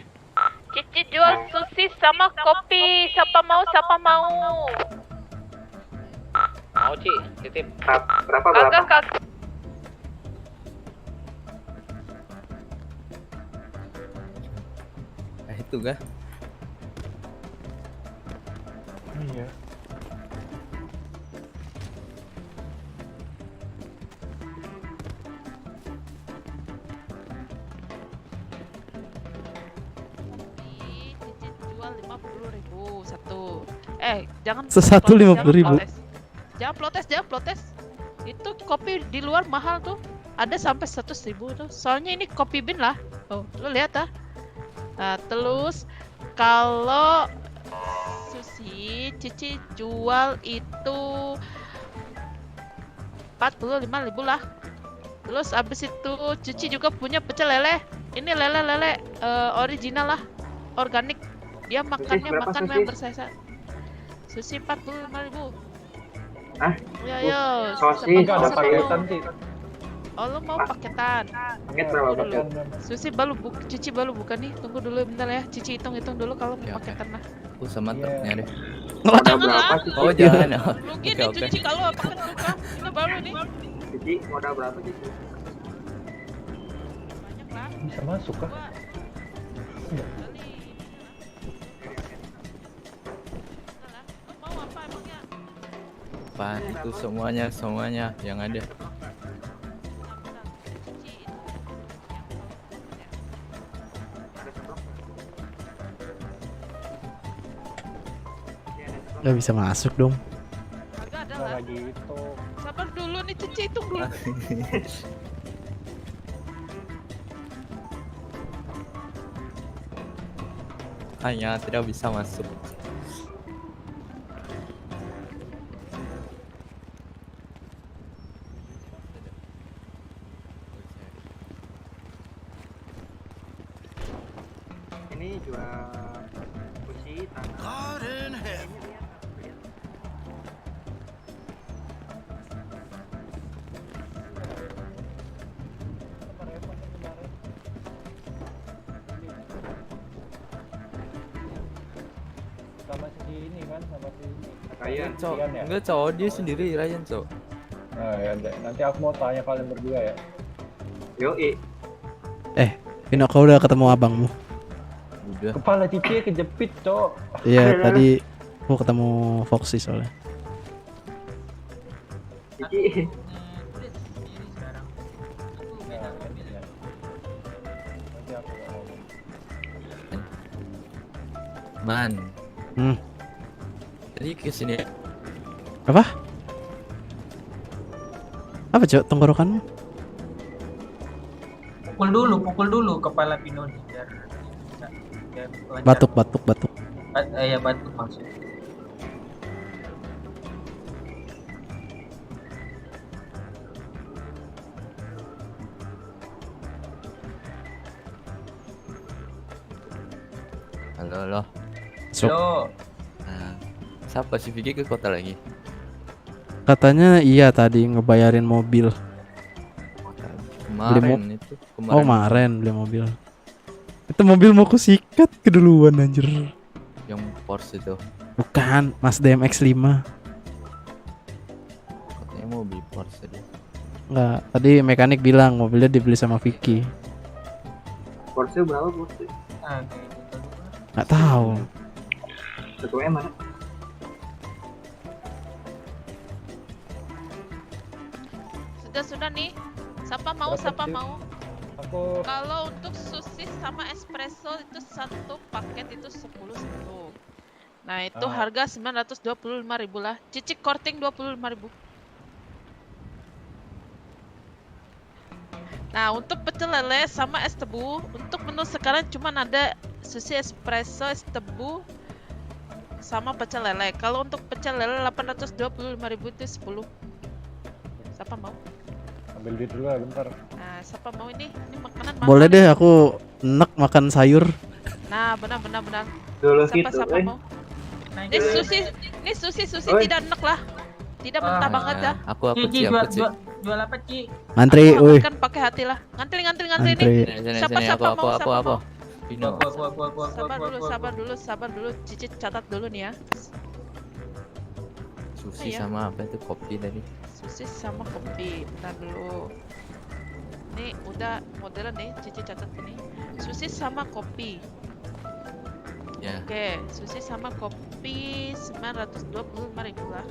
Cici jual sushi sama kopi. Siapa mau? Mau Ci, titip. Berapa? Kagak. Itu kah? Iya. Cici jual 50.000 satu. Jangan. Sesatu 50.000. Jangan protes. Itu kopi di luar mahal tuh. Ada sampai 100.000 tuh. Soalnya ini kopi bean lah. Oh, lu lihat ah. Nah, terus kalau sushi Cici jual itu 45.000 lah. Terus abis itu Cici juga punya pecel lele. Ini lele original lah, organik. Dia makannya yang bersisa. Sushi 45.000. Hah? Yo. Sosis ada paketan sih. Oh, lu mau paketan? Paket berapa paket? Susi Cici baru buka nih. Tunggu dulu bentar ya. Cici hitung dulu kalau mau paketan lah. Aku sama truknya deh. Modal berapa sih? Oh jangan. Rugi nih Cici kalau paket buka. Ini baru nih. Cici modal berapa Cici? Banyak lah. Bisa masuk kah? Lu mau apa emangnya? Apaan itu semuanya yang ada. Gak bisa masuk dong. Agak ada lah. Lagi itu. Sabar dulu nih Cici hitung dulu. Hanya tidak bisa masuk. Ini jual kursi tanah. Sama si ini kan, sama si ini. Ryan. Enggak cowok dia sendiri Ryan cowok. Nah, ya, nanti aku mau tanya kalian berdua ya. Yoi. Vino, kau udah ketemu abangmu? Udah. Kepala Cici kejepit, Cok. Iya, tadi aku ketemu Foxy soalnya. Cici. Nanti aku ngomong. Man. Hmm. Tadi kesini ya. Apa? Apa Cok tenggorokanmu? Pukul dulu kepala Pinoni biar lancar. Batuk. Ya batuk maksudnya. Halo. Halo. Nah, siapa si Vicky ke kota lagi? Katanya iya tadi ngebayarin mobil. Kemarin itu. Oh kemarin beli mobil. Itu mobil mau kusikat keduluan anjir. Yang Porsche itu. Bukan, Mazda MX-5. Katanya mau beli Porsche dia. Enggak, tadi mekanik bilang mobilnya dibeli sama Vicky. Porsche berapa Porsche? Nggak tahu. Satu M mana? Sudah nih. Siapa mau? Aku Kalau untuk sosis sama espresso itu satu paket itu 10. Nah, itu harga 925.000 lah. Cicik korting 25.000. Nah, untuk pecel lele sama es tebu, untuk menu sekarang cuma ada sushi espresso, es tebu, sama pecel lele. Kalau untuk pecel lele 825.000 itu 10. Siapa mau? ambil duit dulu lah bentar. Nah, siapa mau ini? Ini makanan mahal Boleh nih. deh aku enek makan sayur. Nah, benar. Dulu Siapa mau? Ini sushi tidak enak lah. Tidak mentah banget dah. Aku Ci. Jual apa Ci? Ngantri, Aku woi. kan pakai hati lah. Ngantri Ngantri. nih. Siapa mau? Aku. Pino. Sabar dulu. Cici catat dulu nih ya. Sushi Iya. sama apa itu kopi tadi? Sushi sama kopi. Bentar dulu. Nih udah modern nih, Cici catat ini. Sushi sama kopi. Ya. Oke, sushi sama kopi 925.000 lah.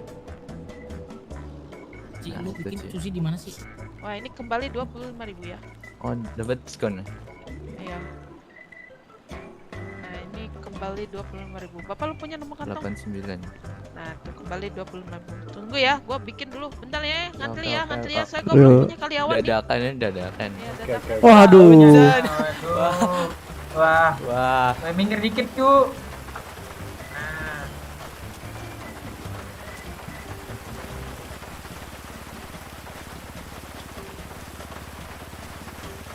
Ci, lu bikin sushi di mana sih? Wah, ini kembali 25.000 ya. Oh, dapat diskon. Iya. Nah, ini kembali 25.000. Bapak lu punya nomor kantong? 89. Nah, tuh kembali 25.000. Tunggu ya, gua bikin dulu. Bentar ya, ngantri ya. Saya gua Aduh. belum punya karyawan nih. Dadakan. Iya, dadakan. Waduh. Wah. Minggir dikit cu.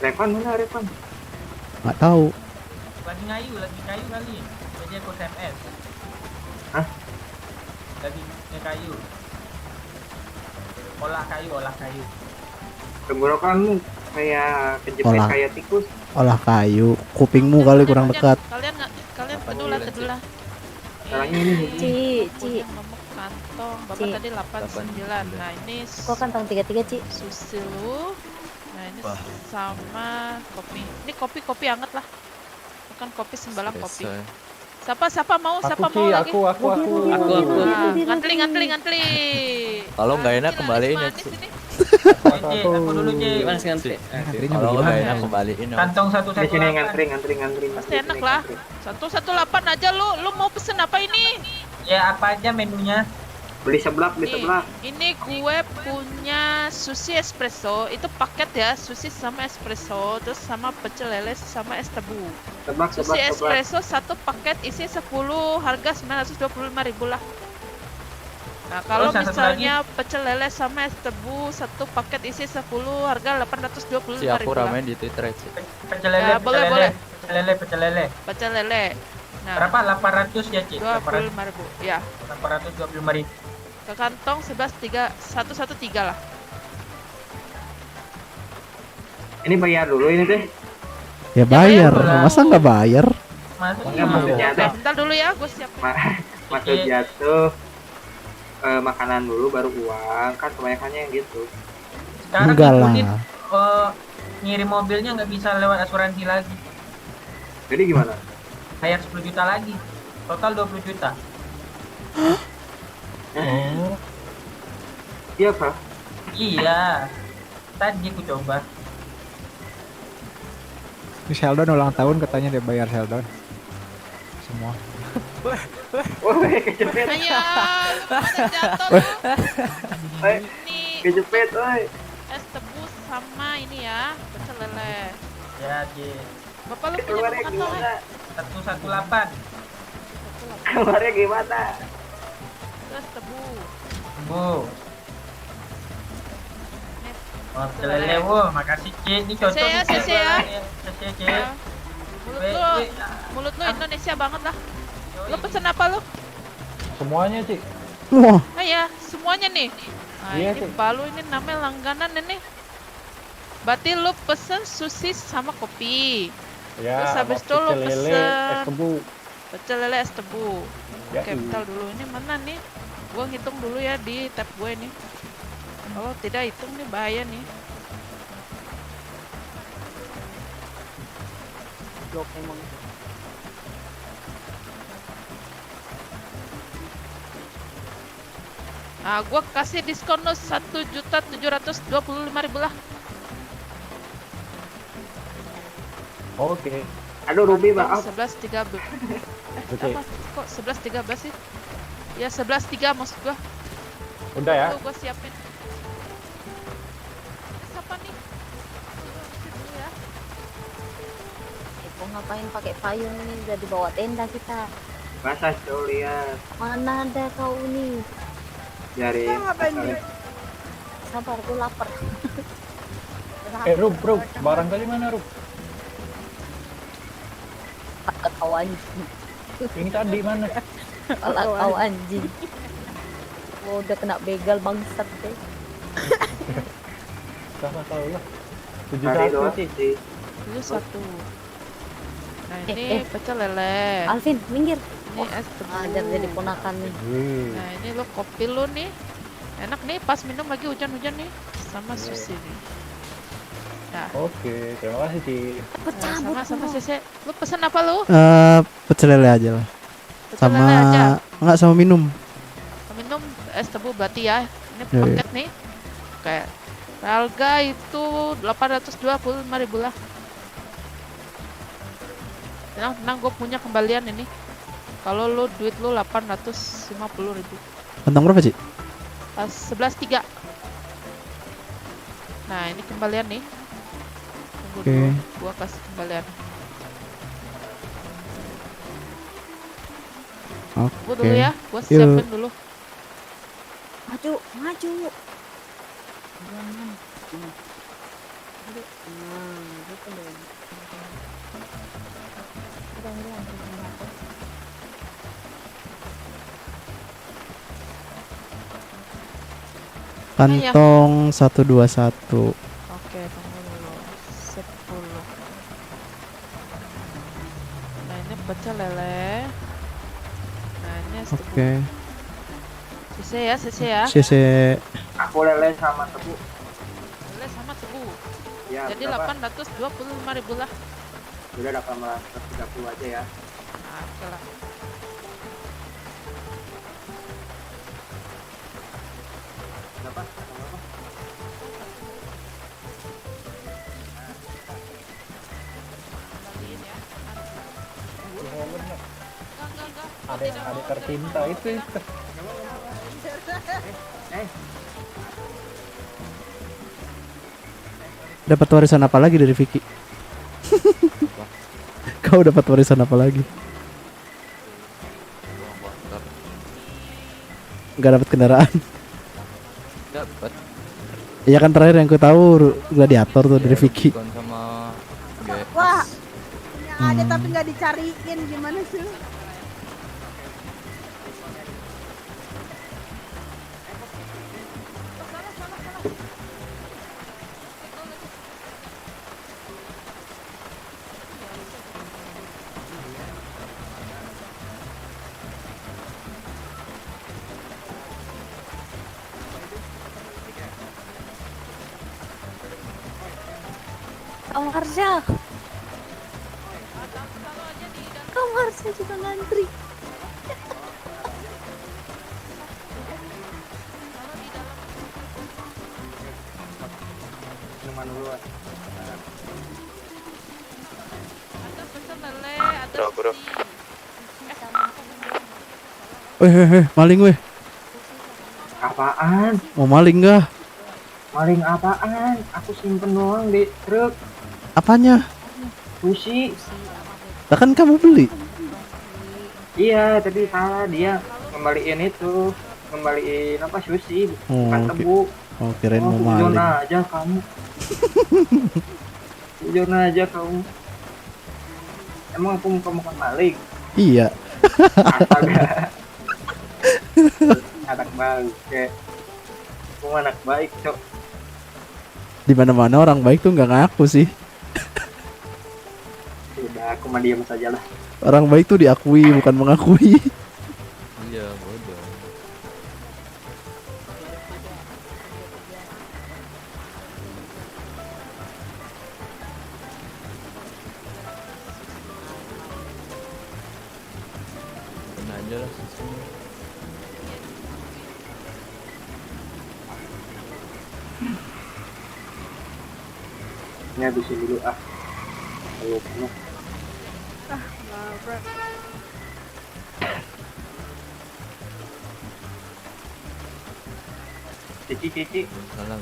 Revan mana Revan? Nggak tahu. Lagi ngayu kali. Jadi aku SMS. Hah? Lagi kayu. Olah kayu. Tenggorokanmu kayak kejepit Olah. kayak tikus. Olah kayu. Kupingmu kali kurang dekat. Kalian teduh lah. Salahnya ini Ci. Nomor kantong. Bapak Ci. tadi 89. Nah, ini Kok kantong 33, Ci? sushi lu. Nah, ini sama kopi. Ini kopi hangat lah. Bukan kopi sembarang kopi. Siapa mau lagi? Aku. Ngantri. Kalau nggak enak kembaliin ya. Ci. Aku dulu Ci. Gimana sih ngantri? Kalau nggak enak kembaliin. Kantong di sini 118. ngantri. Pasti enak lah. 118 aja lu mau pesen apa ini? Ya apa aja menunya? Beli seblak. Ini gue punya sushi espresso, itu paket ya, sushi sama espresso, terus sama pecel lele sama es tebu. Sushi espresso satu paket isi 10, harga 925.000 lah. Nah, kalau Terus satu misalnya pecel lele sama es tebu satu paket isi 10, harga 825.000 Si aku lah. ramen di Twitter aja. Pecel lele. Ya, boleh. Pecel lele. Pecel lele. Nah, Berapa? 800 ya Ci? 25.000. Ya. 825.000. Ke kantong 113 lah. Ini bayar dulu ini teh. Ya bayar. Masa nggak bayar? Maksudnya teh. Bentar dulu ya, gue siapin. Maksudnya tuh makanan dulu baru uang, kan kebanyakannya yang gitu. Sekarang Enggak lah. unit ngirim mobilnya nggak bisa lewat asuransi lagi. Jadi gimana? Bayar 10 juta lagi. Total 20 juta. Iya Pak. Iya. Tadi aku coba. Sheldon ulang tahun katanya dia bayar Sheldon semua. Woi, kecepet. Ayo, lu pada jatuh lu. Woi, Ini kecepet, woi. es tebu sama ini ya, pecel lele. Ya, Ci. Bapak lu punya Keluarnya makan gimana? 118. Keluarnya gimana? Es tebu. Bu. Oh, pecel lele, Bu. Makasih, Ci. Ini cocok Saya, nih, Ci. saya. Saya, Ci. Ya. Mulut lu Indonesia banget lah. Lu pesen apa lu? Semuanya, Cik. Wah, Ah ya, semuanya nih. Nah, Iya, ini Cik. balu ini namanya langganan ini. Berarti lu pesen sosis sama kopi. Ya, Terus habis sama itu lu pecel lele, pesen es tebu. pecel lele es tebu. Ya, Oke, iya. bentar dulu. Ini mana nih? Gua hitung dulu ya di tab gue nih. Kalau tidak hitung nih bahaya nih. Blok emang. Nah, gua kasih diskon lu 1.725.000 lah. Oke. Aduh, Ruby, maaf. 11.13. Oke. Apa? Kok 11.13 sih? Ya 11.3 maksud gua. Udah ya. Tuh, gua siapin. Siapa nih? Dulu ya. Kok ngapain pakai payung nih? Udah dibawa tenda kita. Masa cow lihat. Mana ada kau nih? Jari. Sabar, gue lapar. Rub, barangkali mana, Rub? Ketawa anjing. Ini tadi mana? Kepala kau anjing. Oh, udah kena begal bangsat deh. Sama tahu lah. Hari 71, doang Cik. sih. Dulu satu. Nah, ini pecel lele. Alvin, minggir. Ini es tebu. Ajar jadi ponakan nih. Nah, ini lo kopi lu nih. Enak nih pas minum lagi hujan-hujan nih. Sama sushi nih. Nah, Oke, terima kasih, Cik. sama Sese. Lu pesen apa lu? pecel lele aja lah. Pecel Sama lele aja. enggak sama minum. Minum es tebu berarti ya. Ini Iya, iya. paket nih. Kayak harga itu 825.000 lah. Tenang, gue punya kembalian ini. Kalau lu duit lu 850.000. Kantong berapa, Cik? 11.3. Nah, ini kembalian nih. Tunggu Oke. dulu, gua kasih kembalian. Tunggu Oke. dulu ya, gua Yuk. siapin dulu. Maju. Jangan. Gitu dong. Kantong 121. Oke, tunggu dulu. 10. Nah, ini pecel lele. Nah, ini es tebu. Oke. Sese ya. CC. Aku lele sama tebu. Lele sama tebu. Ya, Jadi berapa? 825.000 lah. Udah 830 aja ya. Nah, oke lah. Berapa? Berapa? Kembaliin ya. Enggak. Ada tercinta itu. Dapat warisan apa lagi dari Vicky? Kau dapat warisan apa lagi? Gak dapat kendaraan. Dapat. Iya kan terakhir yang ku tahu gladiator tuh dari Vicky. Sama Wah, yang ada tapi nggak dicariin gimana sih? Kamu harusnya. Kamu harusnya juga ngantri. Minuman dulu. Ada pecel lele, ada sushi. Maling weh. Apaan? Mau maling gak? Maling apaan? Aku simpen doang di truk. Apanya? Sushi. Lah kan kamu beli. Iya, tapi salah dia ngembaliin itu. Ngembaliin apa sushi, Oh, bukan tebu. Oh, kirain mau Sujud maling. aja kamu. Sujud aja kamu. Emang aku muka maling? Iya. Astaga. Anak baik, kayak aku anak baik, cok. Di mana-mana orang baik tuh nggak ngaku sih. Udah, aku mah diam saja lah. Orang baik tuh diakui bukan mengakui. Iya, bodoh. Kena aja lah susunya. Ini habisin dulu ah. Ayo penuh. Labrak. Cici. Salam.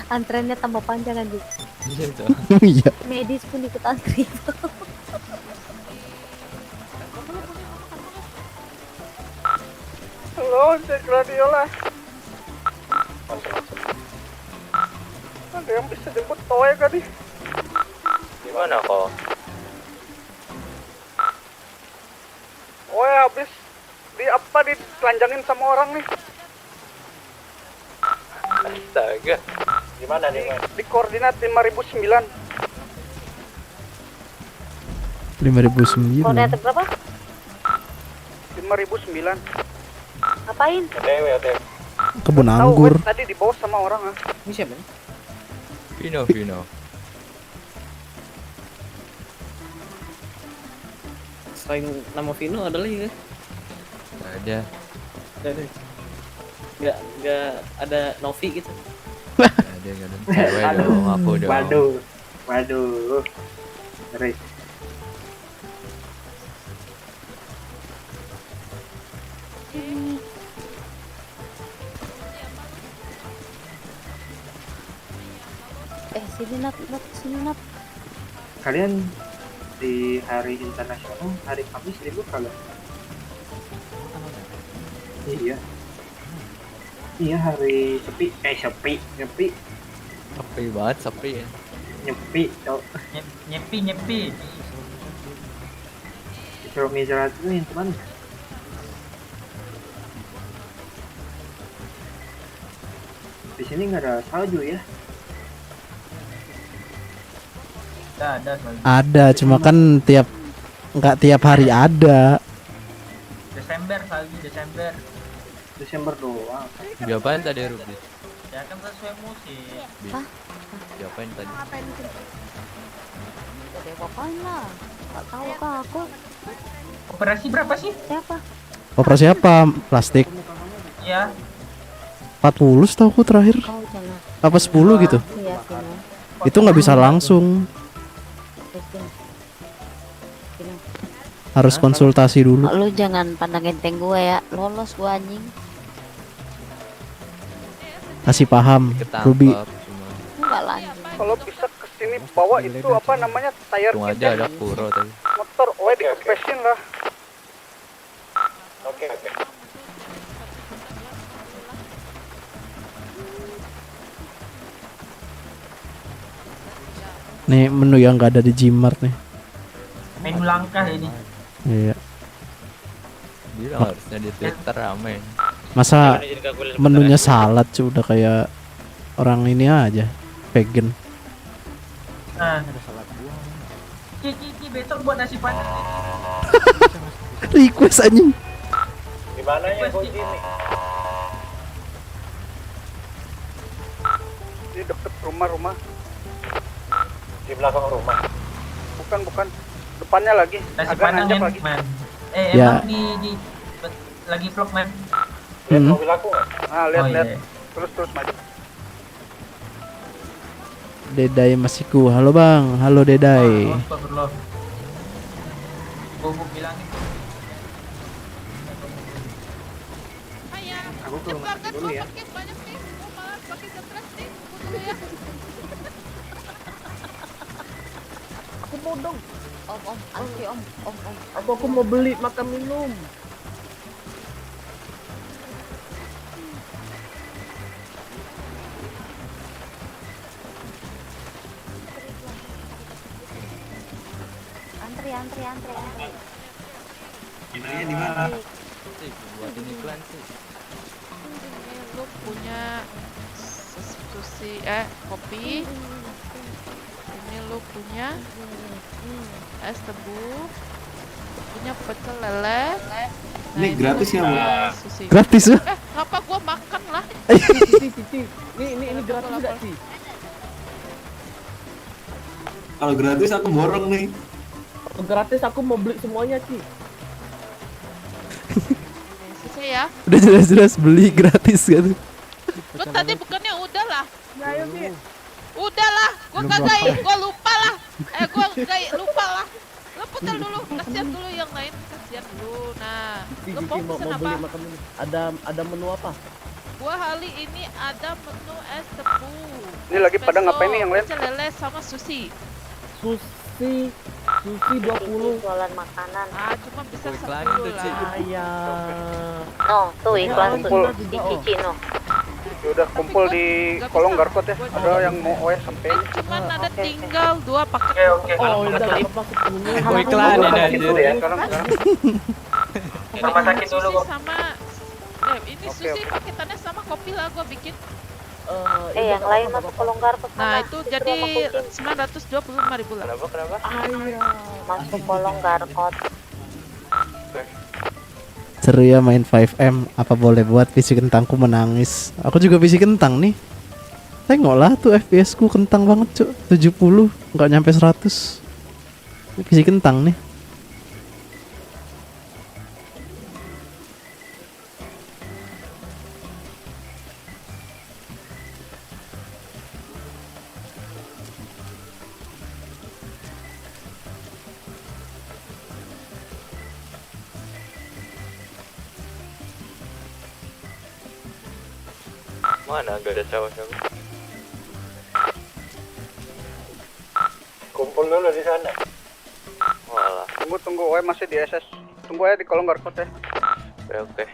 Antreannya tambah panjang anjing. Iya tuh. Iya. Medis pun ikut antri. Halo, cek radio lah. Ada yang bisa jemput Toy gak nih? Gimana kok? Toy habis ditelanjangin sama orang nih. Astaga. Gimana nih, Mas? Di koordinat 5009. 5.009. Koordinat berapa? 5009. Ngapain? OTW. Kebun Tahu, anggur. weh, tadi dibawa sama orang ah. Ini siapa? Vino. Selain nama Vino ada lagi kan? Gak ada. Nggak ada Novi gitu. Gak ada. Cewek dong, aku dong. Waduh. Ngeri. Sini Nat. Kalian di hari internasional, hari Kamis libur kagak? Iya. Iya, hari sepi. Nyepi Banget, sepi ya. Nyepi, cok. Nyepi. Disuruh mizarat itu yang kemana? Di sini nggak ada salju ya? Ada soalnya. Ada, cuma kan nggak tiap hari ada. Desember salju Desember doang. Diapain tadi Ruby? ya kan sesuai musik. Hah? Diapain tadi? Ngapain di sini? Udah apa-apain lah. Gak tahu kah aku. Operasi berapa sih? Siapa? Operasi apa? Plastik. Ya 40 setahu aku terakhir. Kau jangan. Apa 10 gitu? Iya, Vino. Itu nggak bisa langsung. Harus konsultasi dulu. Lu jangan pandang enteng gue ya. Lolos gue anjing. Kasih paham, Ruby. Enggak lah anjing. Kalau bisa kesini bawa itu apa namanya tayar Untung aja ada Kuro tadi. motor, dikepesin lah. Oke. Nih menu yang nggak ada di Gmart nih. menu langkah ini. Iya. Bilang harusnya di Twitter rame. Masa menunya salad cuy, udah kayak orang ini aja, vegan. Nah, Cici besok buat nasi padang. Request anjing. Gimana ya Boji nih? Ini deket rumah-rumah. Di belakang rumah. Bukan. Depannya lagi. Kasih Agak nanjak pandangan, lagi. man. Ya. Emang di lagi vlog, man. Lihat Hmm. mobil aku nggak? Lihat. iya. Terus maju. Dedai Masiku. Halo Bang. Halo Dedai. Oh, astagfirullah. Gua bilangin. Aku ke rumah sakit dulu ya. Banyak nih, gua malah pakai stres nih. Gua dulu ya. Aku mau dong. Om, antri om. Aku mau beli makan minum. Antri. Gimana di mana? Buatin iklan sih. Ini lu punya kopi. Ini lu punya es tebu. Punya pecel lele. Ini gratis ya, Bu? Sushi. Gratis ya? Ngapa gua makan lah? Cici. Ini gratis enggak sih? Kalau gratis aku borong nih. Kalau gratis aku mau beli semuanya, Ci. Sushi ya. Udah jelas-jelas beli gratis kan. Lu tadi bukannya udah lah. Ya, ayo, Bi. Udah lah, gua Belum kagak, lapar. gua lupa lah. Gua kayak lupa lah. Lu putar dulu, kasihan dulu yang lain, kasihan dulu. Nah, lu mau mau pesen apa? beli makan minum. Ada menu apa? Gua kali ini ada menu es tebu. Ini lagi pada ngapain nih yang lain? Pecel lele sama sushi. Sushi 20. Jualan makanan. Cuma bisa iklan 10 tuh, Ci. lah. Ayah. No, tuh iklan Kumpul. di Cici no. Udah kumpul di kolong garkot ya. Ada yang mau OS sampai. Cuman ada tinggal 2 paket. Oke. Oh, udah dapat masuk menu. Gua iklanin aja. Sekarang. Rumah sakit dulu, Sushi kok. sama ini sushi paketannya sama kopi lah gua bikin. Yang lain masuk kolong garpet. Nah, itu jadi 925.000 lah. Kenapa? Masuk kolong garpet. Seru ya main 5M. Apa boleh buat PC kentangku menangis. Aku juga PC kentang nih. Tengoklah tuh FPS ku kentang banget cuk. 70 nggak nyampe 100. Ini PC kentang nih. Mana gak ada cowok-cowok? Kumpul dulu di sana. Walah. Tunggu, OE masih di SS. Tunggu aja di kolong garkot ya. Oke.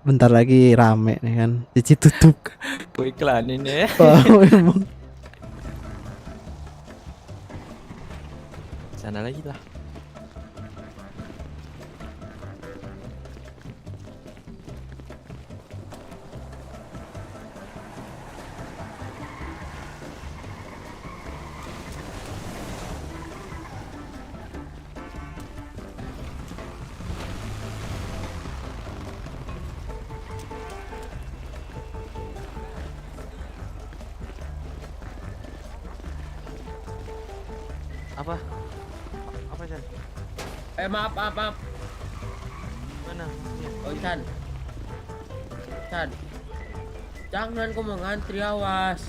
Bentar lagi rame nih kan. Cici tutup. Gua iklanin ya. Wow, emang. Sana lagi lah. Apa? Apa Chan? Maaf. Mana? Oh, Chan. Jangan kau mengantri, awas.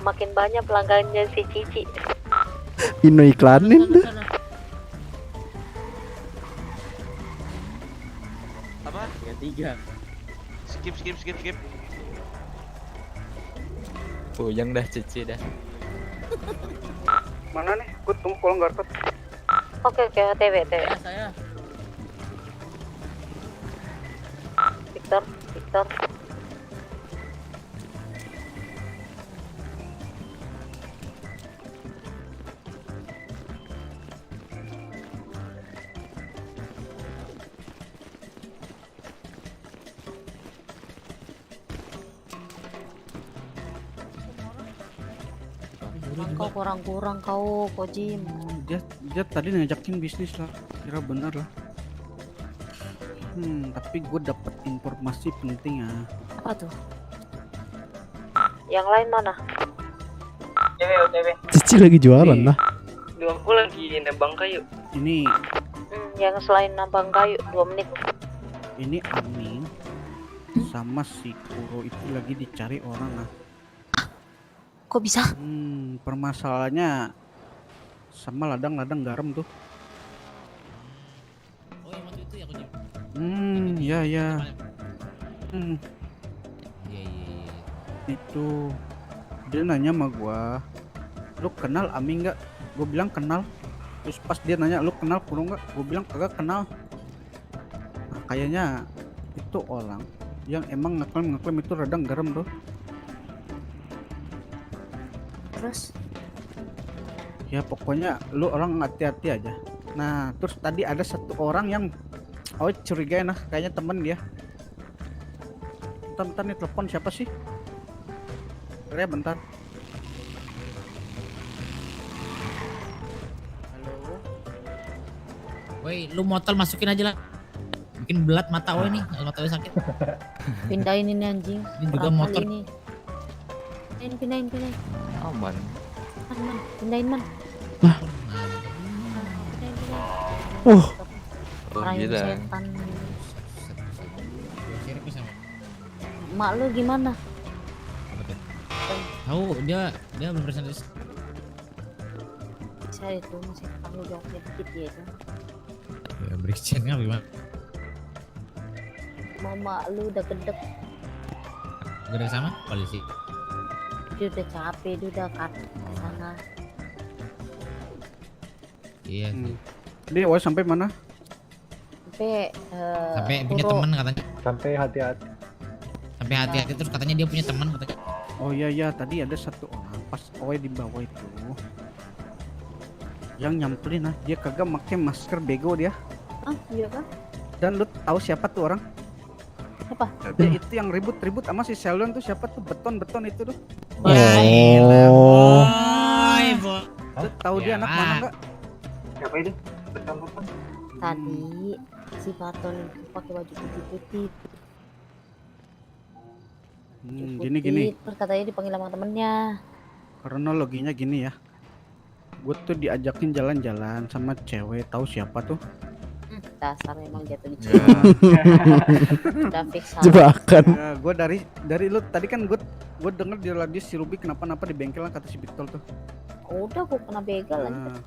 Makin banyak pelanggannya si Cici. Ino iklanin tuh. Apa? 3. Skip. Puyeng dah Cici dah. Mana nih? Gue tunggu kolong garkot. Oke, OTW. Saya. Victor. Kau kurang-kurang kau Jim. Dia tadi ngajakin bisnis lah, kira bener lah. Tapi gue dapet informasi penting ya. Apa tuh? Yang lain mana? OTW. Cici lagi jualan lah. Aku lagi nebang kayu. Ini Yang selain nambang kayu 2 menit. ini Amin sama si Kuro itu lagi dicari orang lah. Kok bisa? Permasalahannya sama ladang-ladang garam tuh. Oh yang waktu itu ya aku Ya. Iya. Itu dia nanya sama gua, lu kenal Amin nggak? Gue bilang kenal. Terus pas dia nanya lu kenal Kuro nggak? Gue bilang kagak kenal. Nah, kayaknya itu orang yang emang ngeklaim itu ladang garam tuh. Terus? Ya pokoknya lu orang hati-hati aja. Nah terus tadi ada satu orang yang curiga nah kayaknya temen dia. Bentar nih telepon siapa sih? Bentar. Halo. Woi, lu motor masukin aja lah. Bikin belat mata gue nih, mata gue sakit. Pindahin ini anjing. Ini juga motor. Ini. Pindahin. Aman. Pindahin man. Rayu gila. setan. Mak lu gimana? Tahu dia belum pernah Saya itu masih tanggung jawabnya dikit ya itu. ya berikutnya gimana? Mama lu udah gedek. Gede sama polisi. Dia udah capek, dia udah kat sana. Iya sih. Dia sampai mana? Sampai punya teman katanya. Sampai hati-hati. Sampai hati-hati terus katanya dia punya teman katanya. Oh iya tadi ada satu orang pas Owe di bawah itu yang nyamperin dia kagak pakai masker bego dia. Iya kan? Dan lu tahu siapa tuh orang? Apa? Dia itu yang ribut sama si Sheldon tuh siapa tuh beton itu tuh. Oh. Lu tahu dia anak mana enggak? Siapa itu? Beton. Tadi si Baton itu pakai baju putih. Gini. Terus katanya dipanggil sama temennya. Kronologinya gini ya. Gue tuh diajakin jalan-jalan sama cewek, tahu siapa tuh? Dasar memang jatuh di Ya. Udah fix. Jebakan. Ya, gue dari lu tadi kan gue denger dia lagi si Ruby kenapa-napa di bengkel lah kata si Victor tuh. Udah gue kena begal aja.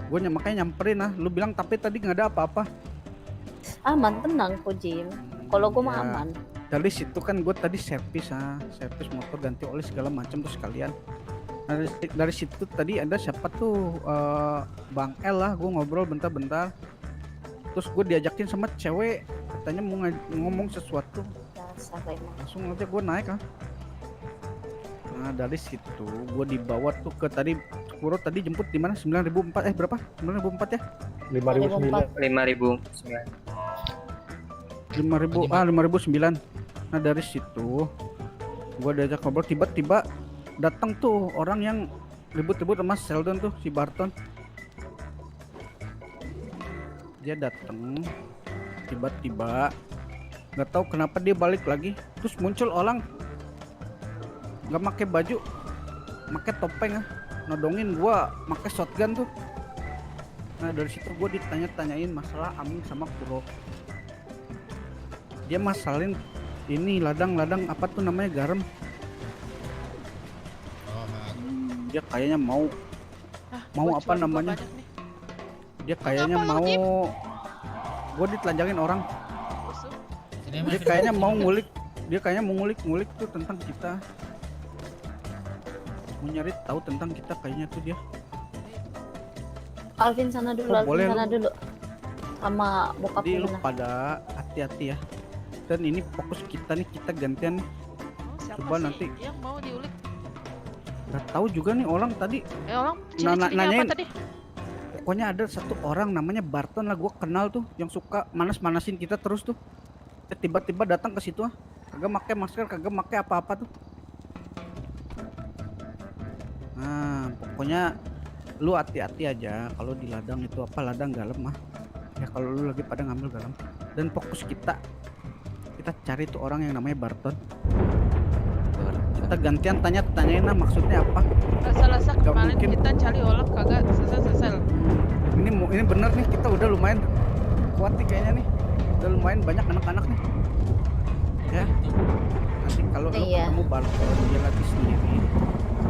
Gue makanya nyamperin lu bilang tapi tadi nggak ada apa-apa. Aman, tenang kok Jim. Kalau gue mah aman. Dari situ kan gue tadi servis motor ganti oli segala macam tuh sekalian. Dari situ tadi ada siapa tuh Bang El lah, gue ngobrol bentar-bentar. Terus gue diajakin sama cewek katanya mau ngomong sesuatu. Langsung aja gue naik lah. Nah dari situ gue dibawa tuh ke tadi Kuro tadi jemput di mana 9.004 berapa? 9.004 ya? 5.009. 5.009. Nah dari situ gua diajak ngobrol tiba-tiba datang tuh orang yang ribut-ribut sama Sheldon tuh si Barton. Dia datang tiba-tiba nggak tahu kenapa dia balik lagi terus muncul orang nggak pakai baju pakai topeng nodongin gua pakai shotgun tuh. Nah dari situ gua ditanya-tanyain masalah Amin sama Kuro. Dia masalin ini ladang-ladang apa tuh namanya garam. Dia kayaknya mau apa namanya? Dia kayaknya mau gue ditelanjangin orang. Dia kayaknya mau ngulik tuh tentang kita. Mau nyari tahu tentang kita kayaknya tuh dia. Alvin sana dulu, Oh, boleh sana lu. dulu. Sama bokap Jadi lu mana? pada hati-hati ya. Dan ini fokus kita nih, kita gantian nih. Siapa Coba sih nanti yang mau diulik? nggak tahu juga nih orang tadi. Orang ciri-cirinya apa nanyain. tadi? Pokoknya ada satu orang namanya Barton lah, gua kenal tuh, yang suka manas-manasin kita terus tuh. Dia tiba-tiba datang ke situ ah. Kagak pakai masker, kagak pakai apa-apa tuh. Nah, pokoknya lu hati-hati aja kalau di ladang itu, apa ladang galam mah. Ya kalau lu lagi pada ngambil galam. Dan fokus kita cari tuh orang yang namanya Barton. Kita gantian tanyain lah maksudnya apa. Rasa-rasa Gak kemarin mungkin. kita cari orang kagak sesel-sesel. Ini bener nih, kita udah lumayan kuat nih kayaknya nih. Udah lumayan banyak anak-anak nih. Ya. Nanti kalau lu Iya. ketemu Barton dia lagi sendiri,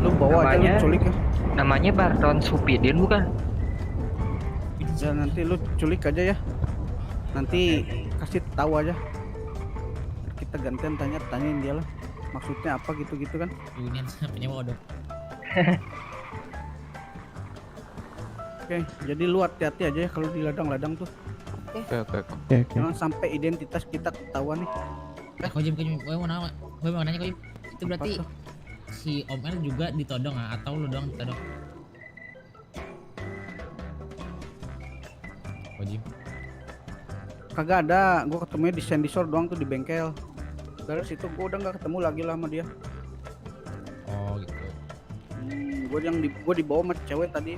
lu bawa aja, lu Namanya- culik ya. Namanya Barton Supidin bukan? Ya nanti lu culik aja ya. Nanti kasih tahu aja. Kita gantian tanyain dia lah. Maksudnya apa gitu-gitu kan. Union penyewa dong. Oke, jadi lu hati-hati aja ya kalau di ladang-ladang tuh. Oke. Jangan sampai identitas kita ketahuan nih. Kojim, gue mau nanya, Kojim. Itu berarti si Om El juga ditodong atau lu doang ditodong? Kojim. Kagak ada, gua ketemunya di Sandysor doang tuh di bengkel. Dari situ gua udah nggak ketemu lagi lah sama dia. Oh gitu. Gua dibawa sama cewek tadi.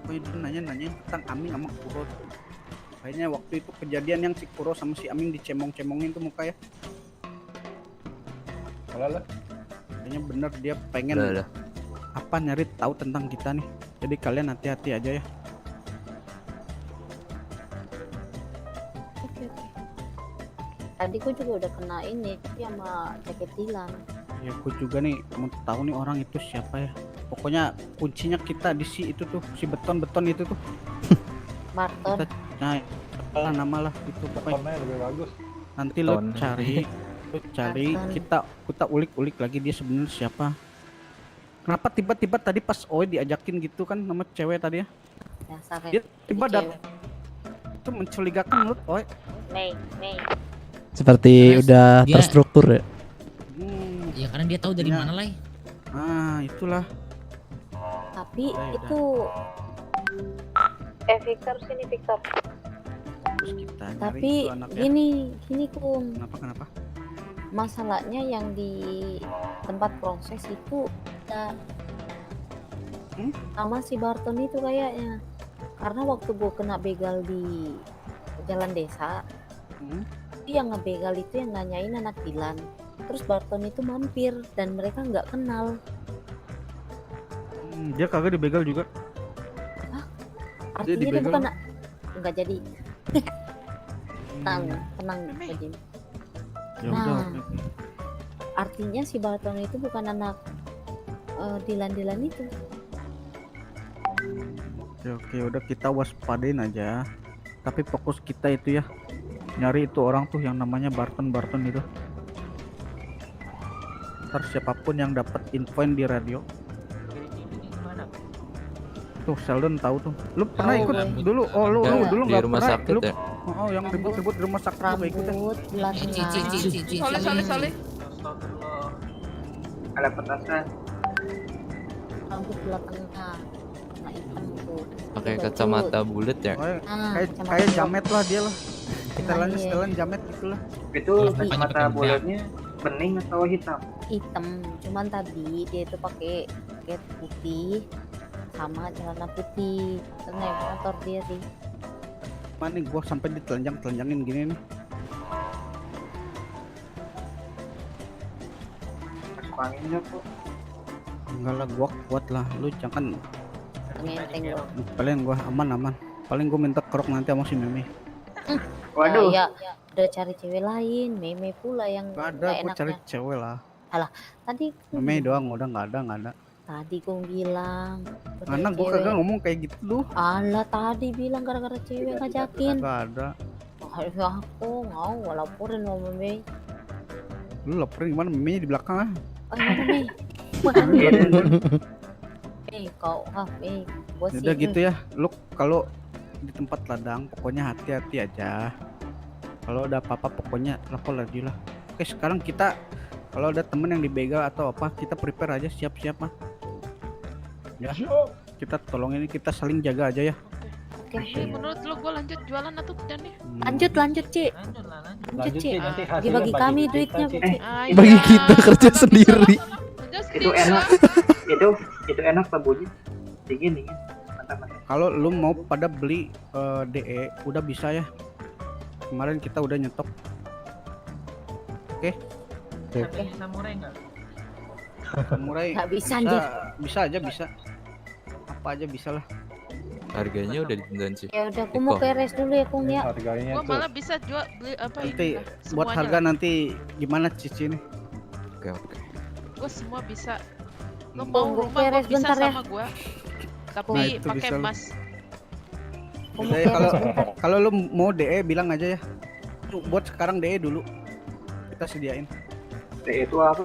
Pokoknya dia nanya tentang Aming sama Kuro. Kayaknya waktu itu kejadian yang si Kuro sama si Aming dicemong-cemongin tuh muka ya. Alah. Kayaknya bener dia pengen Udah. apa nyari tahu tentang kita nih. Jadi kalian hati-hati aja ya. Oke. Tadi gue juga udah kena ini tapi sama jaket Dilan. Ya aku juga nih mau tahu nih orang itu siapa ya. Pokoknya kuncinya kita di si itu tuh, si beton itu tuh. Barton. Nah, apalah nama lah itu pokoknya. Lebih bagus. Nanti lo cari, Barton. kita ulik-ulik lagi dia sebenarnya siapa. Kenapa tiba-tiba tadi pas Oi diajakin gitu kan nama cewek tadi ya? Dasar Dia tiba datang itu mencurigakan menurut Oi. Mei. Seperti Terus udah dia- terstruktur ya. Ya karena dia tahu dari Ya. mana lah. Ah, itulah. Tapi Udah. itu Victor sini Victor. Terus kita nyari Tapi itu anaknya. gini Kum. Kenapa? Masalahnya yang di tempat proses itu ada sama si Barton itu kayaknya. Karena waktu gue kena begal di jalan desa, yang ngebegal itu yang nanyain anak Dilan. Terus Barton itu mampir dan mereka nggak kenal. Dia kagak dibegal juga. Artinya dia dibegal? bukan nggak jadi. tenang Kojim. Ya Nah, udah. artinya si Barton itu bukan anak Dilan itu. Oke, udah kita waspadain aja. Tapi fokus kita itu ya nyari itu orang tuh yang namanya Barton itu. Ntar siapapun yang dapat info di radio. Tuh Sheldon tahu tuh. Lu pernah ikut dulu? Oh lu dulu Di nggak rumah pernah. sakit Lu, ya? oh yang ribut-ribut di rumah sakit lu nggak ikut ya? Rambut belah tengah. Soleh. Ada petasan. Rambut belah tengah. Warna hitam tuh. Pakai Baju. kacamata bulat ya? Kayak jamet lah dia lah. Iya. Setelan jamet gitu lah. Itu kacamata bulatnya bening atau hitam? Hitam. Cuman tadi dia itu pakai jaket putih sama celana putih. Terus naik motor dia sih. Mana nih gua sampai ditelanjangin gini nih. Masuk anginnya kok. Enggak lah, gua kuat lah. Lu jangan Ngenteng loh. paling gua aman. Paling gua minta kerok nanti sama si Meme. Waduh. Ya, udah cari cewek lain. Meme pula yang Gak ada, nggak gua cari enaknya. cewek lah. Alah, tadi Meme doang, udah nggak ada. Tadi gue bilang. Mana gua kagak ngomong kayak gitu lu. Alah, tadi bilang gara-gara cewek ngajakin. Gak ada. Aku mau laporin sama Meme. Lu laporin gimana? Meme di belakang ah. Oh, Meme. Kau Meme. Bos Udah gitu ya. Lu kalau di tempat ladang, pokoknya hati-hati aja. Kalau ada apa-apa pokoknya lapor lagi lah. Oke, sekarang kita kalau ada temen yang dibegal atau apa, kita prepare aja, siap-siap mah. Ya, kita tolong ini, kita saling jaga aja ya. Oke, menurut lu gue lanjut jualan atau tidak nih? Lanjut Ci. Lanjut Ci. Bagi kami duitnya Bu Ci. Bagi kita kerja sendiri. Itu enak. itu enak sabunnya. Dingin. Kalau lu mau pada beli DE udah bisa ya. Kemarin kita udah nyetok. Oke. Samurai enggak? Samurai Nggak bisa, anjir. Bisa. Apa aja bisa lah. Harganya udah ditentuin sih. Ya udah, aku mau beres dulu ya Kung ya. Gua malah bisa jual beli apa Nanti ini? buat harga nanti gimana Cici nih? Oke. Gue semua bisa. Lo Kung, mau gua rumah gue beres bisa bentar ya. sama gue, tapi Nah, itu pakai bisa lo. emas. Udah ya, kalau lu mau DE bilang aja ya. Tuh, buat sekarang DE dulu. Kita sediain. DE itu apa?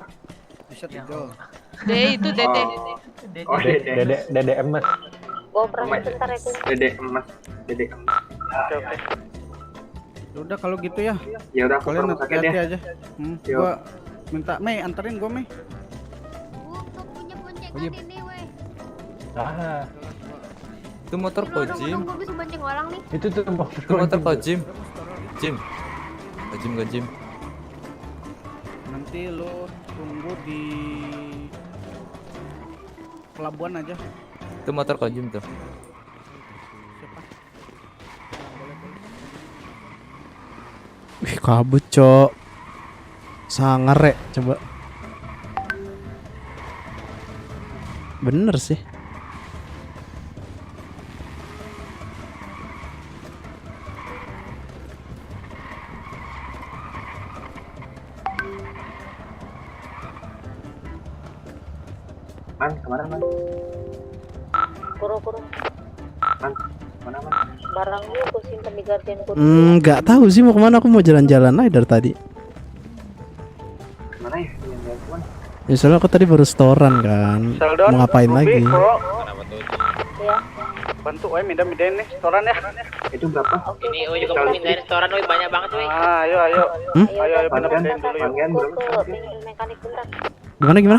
Bisa tinggal. Itu Dede. Oh, Dede emas. Gua operasi bentar ya Kung. Dede emas. Oke. Udah kalau gitu ya. Ya udah, aku kalian ke rumah sakit hati-hati ya. aja. Yuk. Gua minta Mei anterin gua Mei. Itu motor Kojim. Gue bisa bonceng orang nih. Itu motor Kojim. Jim. Nanti lo tunggu di pelabuhan aja. Itu motor Kojim tuh. Wih, kabut, Cok. Sangar rek, coba. Bener sih. Man, kemana man? Kuro. Man, mana man? Barang lu aku simpen di Guardian Code. Nggak tahu sih mau kemana. Aku mau jalan-jalan aja dari tadi. Kemana ya? Yang kemana? Ya soalnya aku tadi baru storan kan. Sheldon, Mau ngapain Ruby, lagi? Kuro. Ya. Bantu mindahin nih setoran ya. Itu berapa? Ini juga mau mindahin setoran banyak banget woi. Ayo. Ayo mindahin dulu yuk. Tanggian berapa? Bengkel mekanik bentar. Gimana?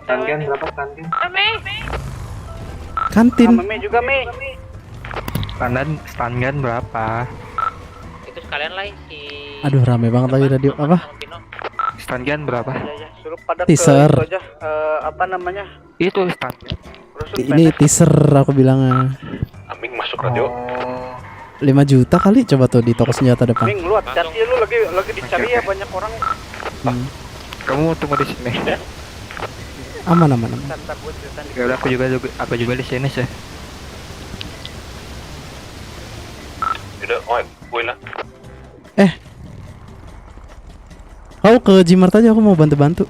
Tanggian berapa tanggian? Kantin. Mei juga Mei. Standan berapa? Itu sekalian lah si. Aduh, rame banget lagi radio apa? Standan berapa? Suruh pada Teaser. ke itu aja. Apa namanya? Itu stand. Ini teaser aku bilangnya. Aming masuk radio. 5 juta kali coba tuh di toko senjata depan. Ming, lu hati-hati ya, lu lagi dicari ya banyak orang. Kamu tunggu di sini. Aman. Ya udah, aku juga di sini sih. Udah, gue lah. Kau ke Gmart aja, aku mau bantu-bantu.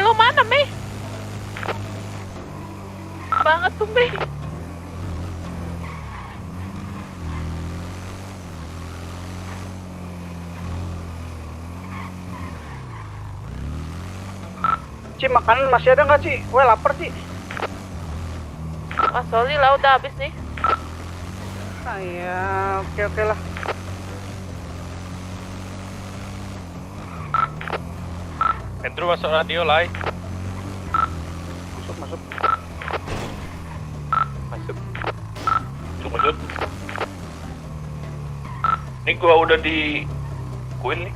Lo mana, Mei? Banget tuh, Mei. Ci, makanan masih ada nggak Ci? Gue lapar Ci. Ah, sorry lah, udah habis nih. Ya, oke lah. Pedro masuk radio lah. Masuk. Masuk. Ini gua udah di kuil nih.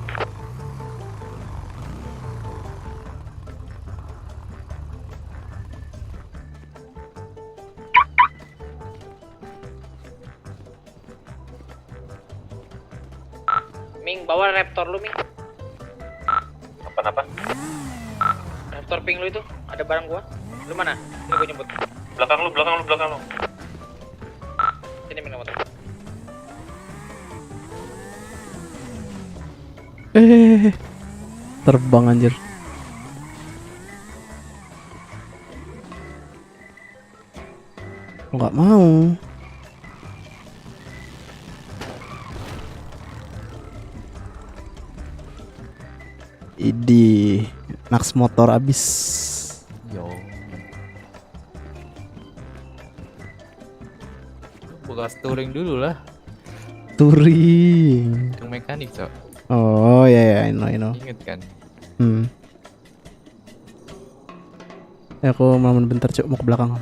Ming, bawa Raptor lu Ming. Apa? Raptor pink lu itu, ada barang gua. Lu mana? Ini gua nyebut. Belakang lu. Sini Ming motor. Eh, terbang anjir. Nggak mau. Idi, naks motor abis. Yo. Bekas touring dulu lah. Touring. Yang mekanik, Cok. Oh ya ya, I know. Ingat kan? Ya, aku mau bentar Cuk, mau ke belakang.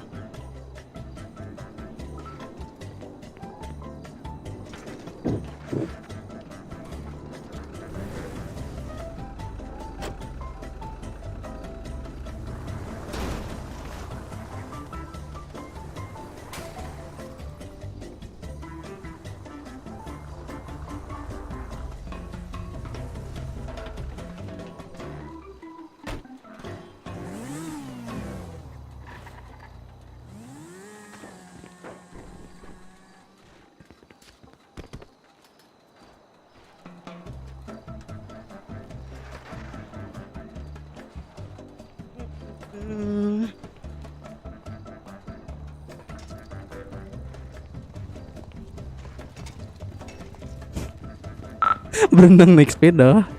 Berenang naik sepeda.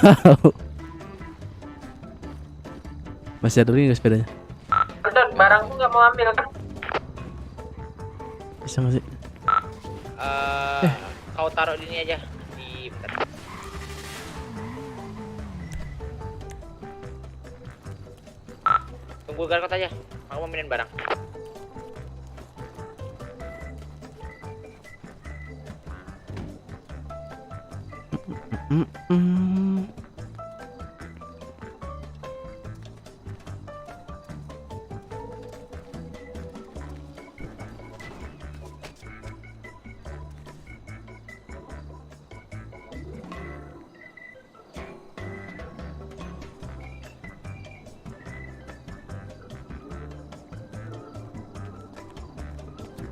Wow. Masih ada lagi nggak sepedanya? Don, barangmu nggak mau ambil kan? Bisa nggak sih? Kau taruh di sini aja. Di bentar. Tunggu garkot aja. Aku mau minin barang.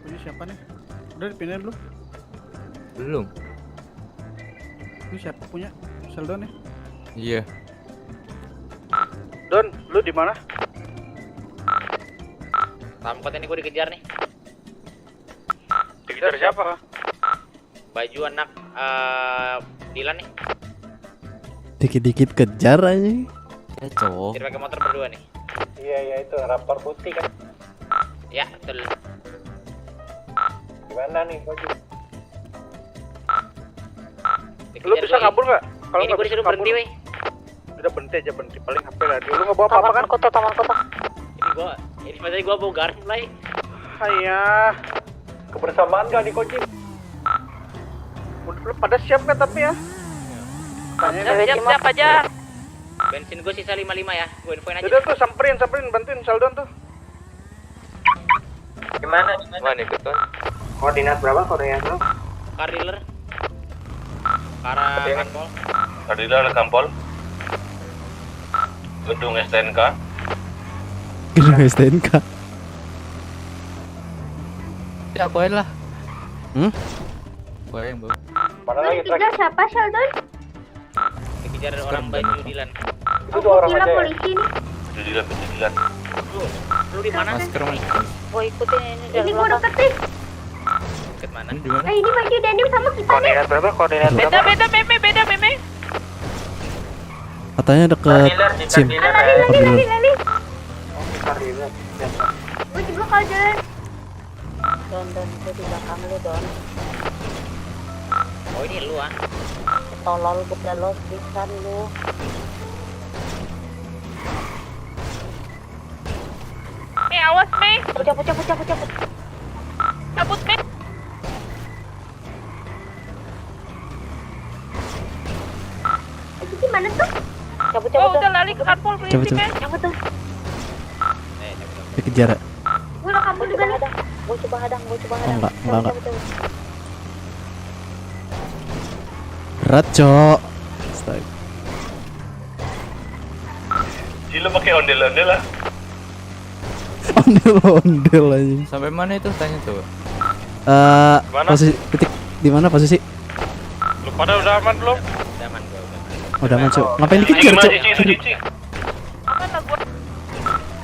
Punya siapa nih? Udah dipindahin belum? Belum. Ini siapa punya? Sheldon nih. Iya. Don, lu di mana? Tamkot ini gue dikejar nih. Dikejar siapa? Baju anak Dilan nih. Dikit-dikit kejar aja. Ya cowok. Jadi pakai motor berdua nih. Iya itu raptor putih kan. Ya, betul. Gimana nih Koji? Lu bisa kabur nggak? Kalau nggak bisa berhenti, weh. Udah berhenti aja berhenti. Paling HP radio. Lu nggak bawa apa-apa kan? Taman kota. Ini sebenarnya gua bawa garis mulai. Ayah. Kebersamaan gak nih Koji? Lu pada siap kan tapi ya? Siap aja. Bensin gua sisa 55 ya. Gua infoin aja. Udah tuh samperin bantuin Sheldon tuh. Gimana? Mana ikut tuh? Koordinat berapa koordinat? Car dealer. Arah Kampol. Car dealer Kampol. Gedung STNK. Gedung STNK. Ya aku lah. Aku yang bawa. Mana lagi Dikejar siapa Sheldon? Dikejar orang baju Dilan. Itu orang Gila aja. polisi nih. Dilan. Lu di mana? Masker mas. Gua ikutin ini Ini gua deket nih. Deket mana? Di mana? Ini baju denim sama kita nih. Koordinat berapa? Koordinat berapa? Beda meme. Katanya deket SIM. Lali. Gua juga aja. Don gua di belakang lu Don. Oh ini lu ah. Tolol bukan lo pisan lu. Awas Mei. Cabut. Cabut Mei. Itu gimana tuh? Cabut. Oh udah lari ke kanpol Cabut. berisik kan. Cabut tuh. Dikejar. Gua udah kabur juga nih. Gua coba hadang. Oh enggak. Berat, Cok. Astaga. Lu pakai ondel-ondel lah. Ondel aja. Sampai mana itu tanya tuh? Mana? Posisi titik di mana posisi? Lu pada udah aman belum? Udah aman, Cuk. Ngapain dikejar, Cuk?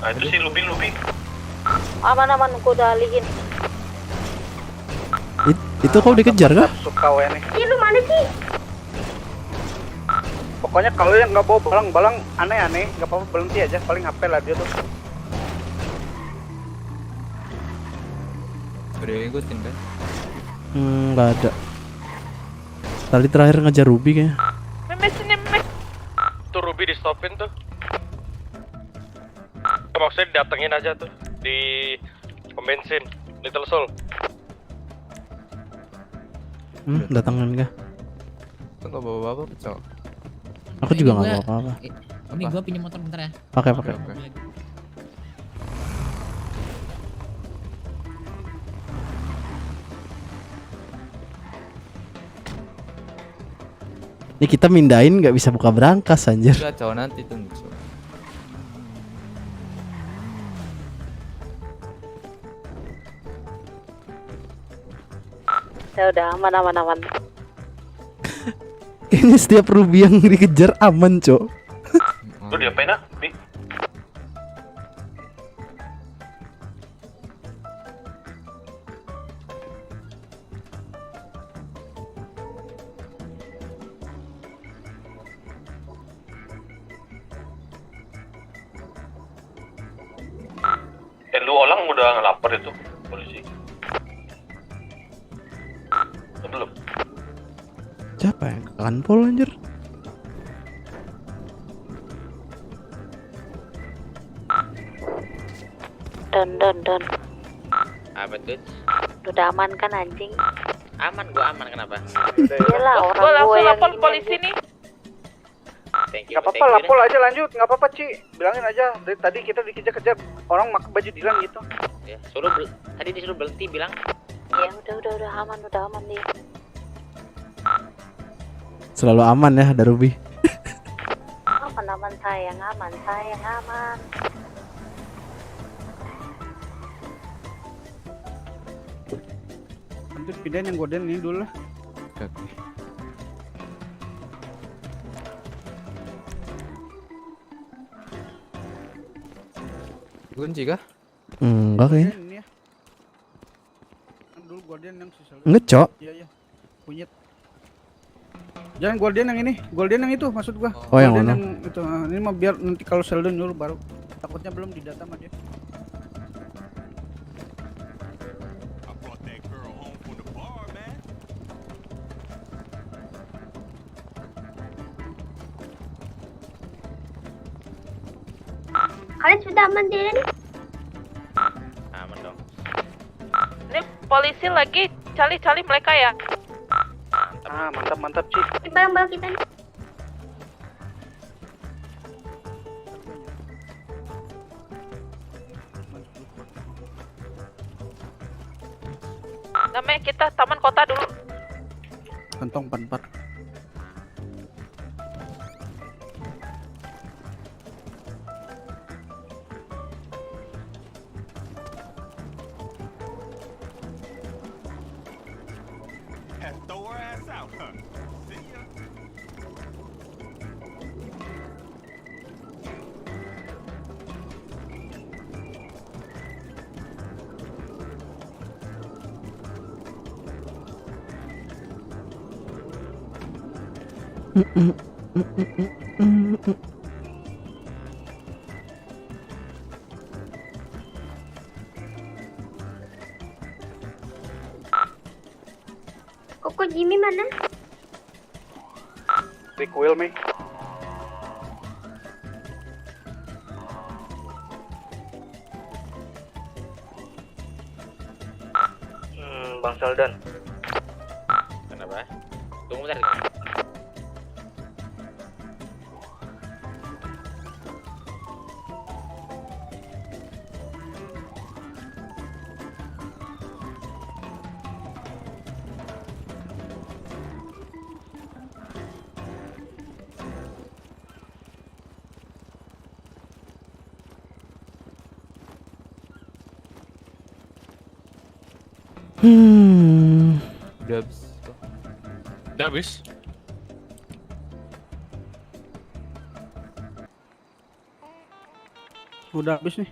Nah itu si Lubi. Aman, gua udah alihin. Itu kau dikejar kah? Suka nih. Ih, lu mana sih? Pokoknya kalau yang nggak bawa balang aneh-aneh, nggak apa-apa berhenti aja. Paling HP lah dia tuh. Udah ngikutin kan? Nggak ada. Tadi terakhir ngejar Ruby kayaknya. Memes. Tuh Ruby di stopin tuh. Maksudnya datengin aja tuh di pom bensin Little Soul. Datangin kah? Itu nggak bawa apa-apa, Cok. Aku juga nggak bawa apa-apa. Ini gua pinjam motor bentar ya. Pakai. Ini kita mindahin nggak bisa buka berangkas anjir. Enggak, Cok, nanti tunggu, Cok. Ya udah aman. Ini setiap Ruby yang dikejar aman, Cok. Lu diapain ah, Bi? Lu orang udah ngelapor itu polisi? Belum? Siapa yang ke kanpol anjir? Don. Apa tuh? Udah aman kan anjing? Aman, gua aman kenapa? Iyalah orang Gua langsung yang lapor ini polisi aja. nih. Thank you. Nggak apa-apa, lapor aja lanjut. Nggak apa-apa, Ci. Bilangin aja. Dari tadi kita dikejar-kejar orang pakai baju Dilan gitu. Ya, tadi disuruh berhenti bilang. Ya udah aman dia. Selalu aman ya, ada Ruby. Aman sayang aman. Nanti pindahin yang goden ini dulu lah. Oke. Kunci kah? Enggak kayaknya. Ini ya. Kan dulu Guardian yang sisa. Ngecok. Iya. Kunyit. Jangan Guardian yang ini, Guardian yang itu maksud gua. Oh, yang Guardian mana? yang itu. Ini mah biar nanti kalau Sheldon nyuruh baru. Takutnya belum didata sama dia. Kalian sudah aman Dilan? Aman dong. Ini polisi lagi cari mereka ya. Mantap Ci. Di barang-barang kita nih. Namanya kita taman kota dulu. Kantong 44. Koko Jimmy mana? Recoil me. Bang Sheldon. Kenapa? Tunggu bentar. Udah habis. Udah habis. Udah habis nih.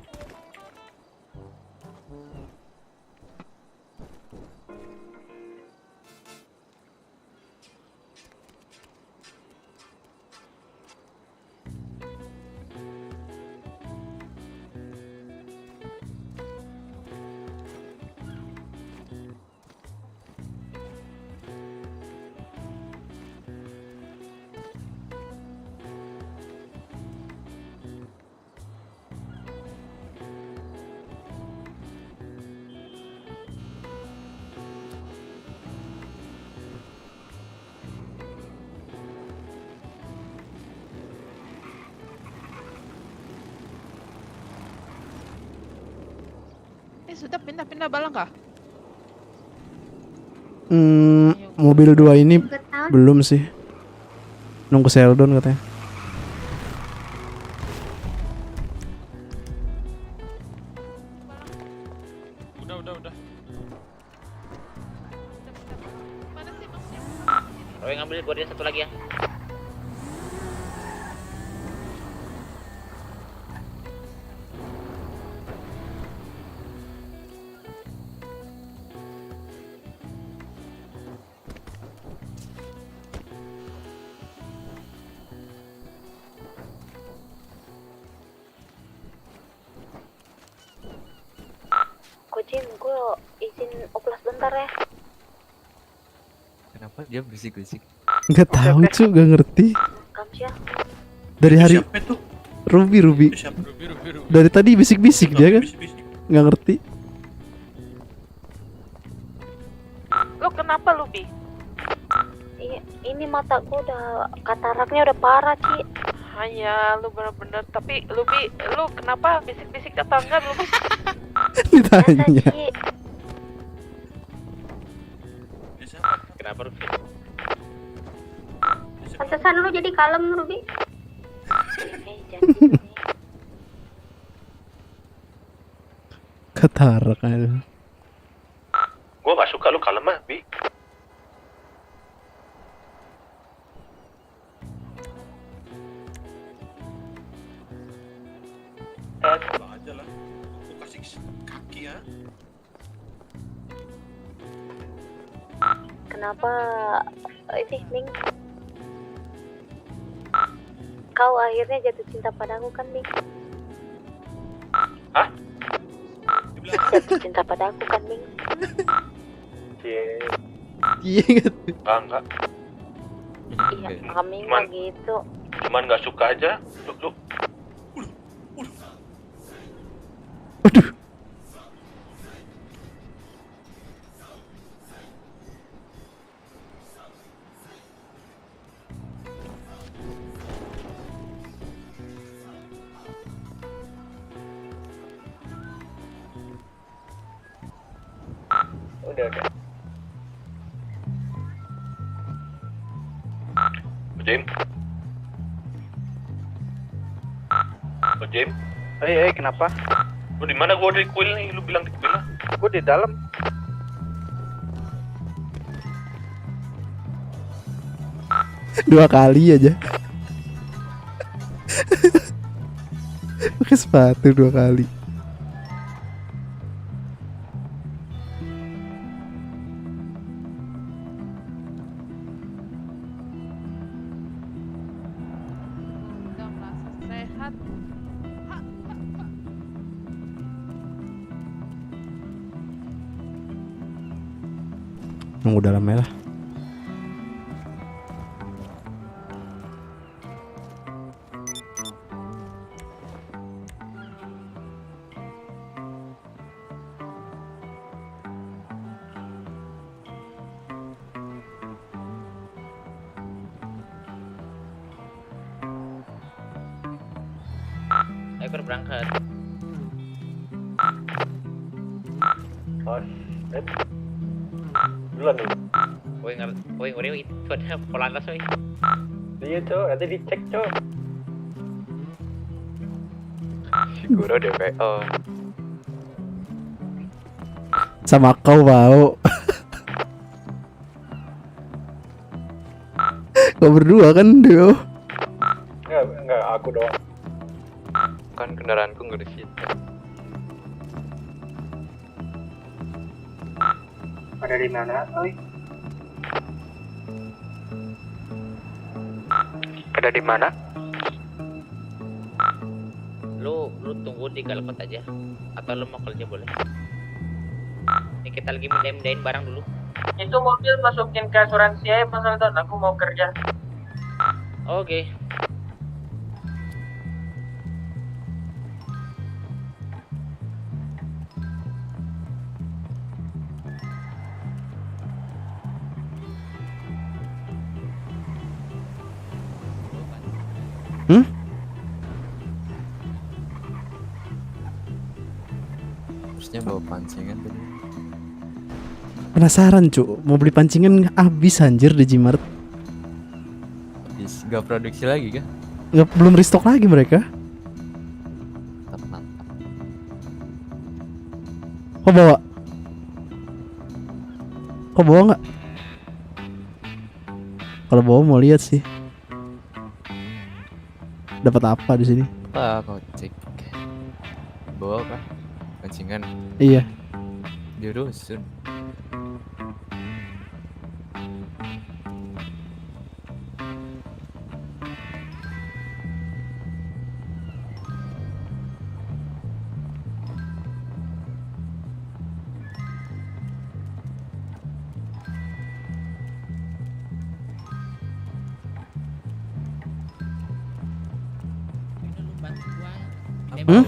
Sudah pindah-pindah balang kah? Mobil 2 ini belum sih. Nunggu Sheldon katanya. Udah. Roy ngambil gua dia satu lagi ya. Jin, gue izin oplas bentar ya. Kenapa dia berisik-berisik? Nggak tahu cu, nggak ngerti. Kamsia. Dari hari Ruby. Dari tadi bisik-bisik dia kan? Nggak ngerti. Lo kenapa lu, Bi? Ini mata gue udah kataraknya udah parah, Ci. Hanya lu bener-bener, tapi lu, Bi, lu kenapa bisik-bisik atau enggak lu, Bi? Ditanya. Kenapa Ruby? Pantesan lu jadi kalem, Ruby. Katarak aja. Gua gak suka lu kalem ah, Bi. Aja lah. Aku kasih kaki ya. Kenapa ini Ming? Kau akhirnya jatuh cinta padaku kan, Ming? Hah? Jatuh cinta padaku kan, Ming? Iya enggak. Iya, kami mah gitu. Cuman gak suka aja. Lu. Udah. Jim. Jim. Kenapa? Lu di mana? Gua di kuil nih, lu bilang di kuil lah. Gua di dalam. Dua kali aja. Pakai sepatu 2 kali. Udah merasa sehat. Nunggu dalamnya lah. Ayo berangkat. Duluan dulu. Woi, itu ada polantas woi. Iya, Cok. Nanti dicek, Cok. Si Guru DPO. Sama kau mau. Kau berdua kan, Dio? Enggak, aku doang. Kan kendaraanku nggak di situ. Ada di mana, Oi? Ada di mana? Lu tunggu di galkot aja. Atau lu mau kerja boleh. Ini kita lagi mindahin barang dulu. Itu mobil masukin ke asuransi ya, Mas Alton. Aku mau kerja. Oke. Harusnya bawa pancingan tadi. Penasaran Cuk, mau beli pancingan habis anjir di Gmart. Habis nggak produksi lagi kan? Belum restock lagi mereka. Mantap. Kok bawa? Kok bawa nggak? Kalau bawa mau lihat sih. Dapat apa di sini? Apa kau cek? Bawa apa? Pancingan. Iya. Di rusun. Ya.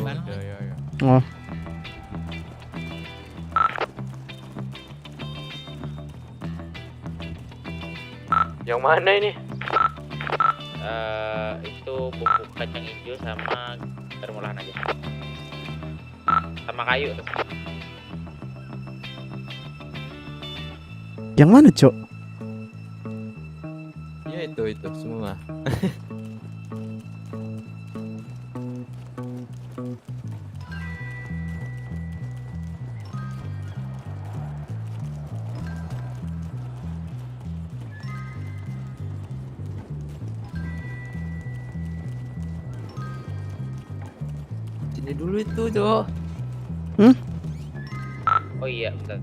Oh. Yang mana ini? Itu bumbu kacang hijau sama termolahan aja. Sama kayu tuh. Yang mana, Cok? Ya itu semua. Sini dulu itu, Cok. Oh iya, bentar.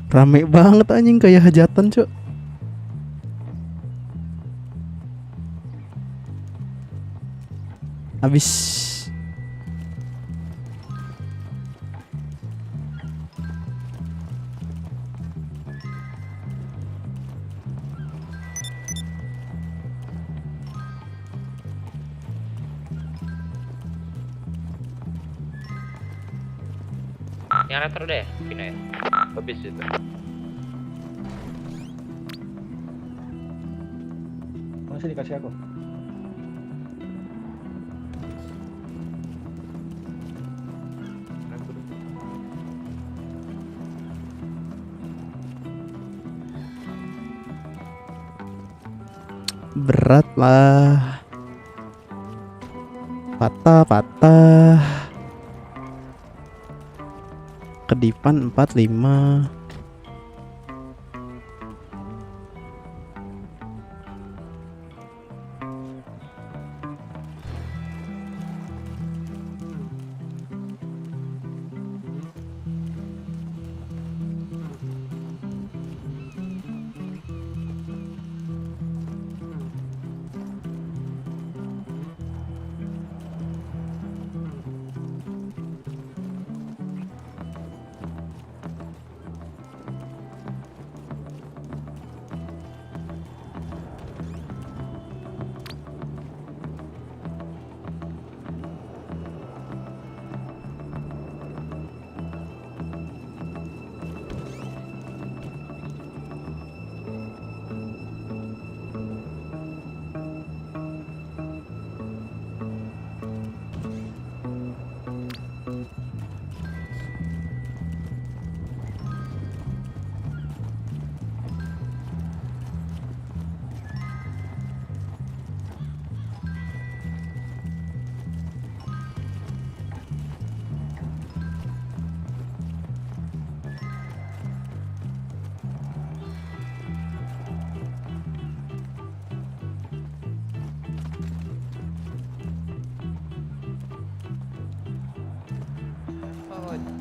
Rame banget anjing kayak hajatan, Cok. Habis. Yang retro deh, Vino ya. Habis itu. Masih dikasih aku. Berat lah. Patah. Kedipan 45.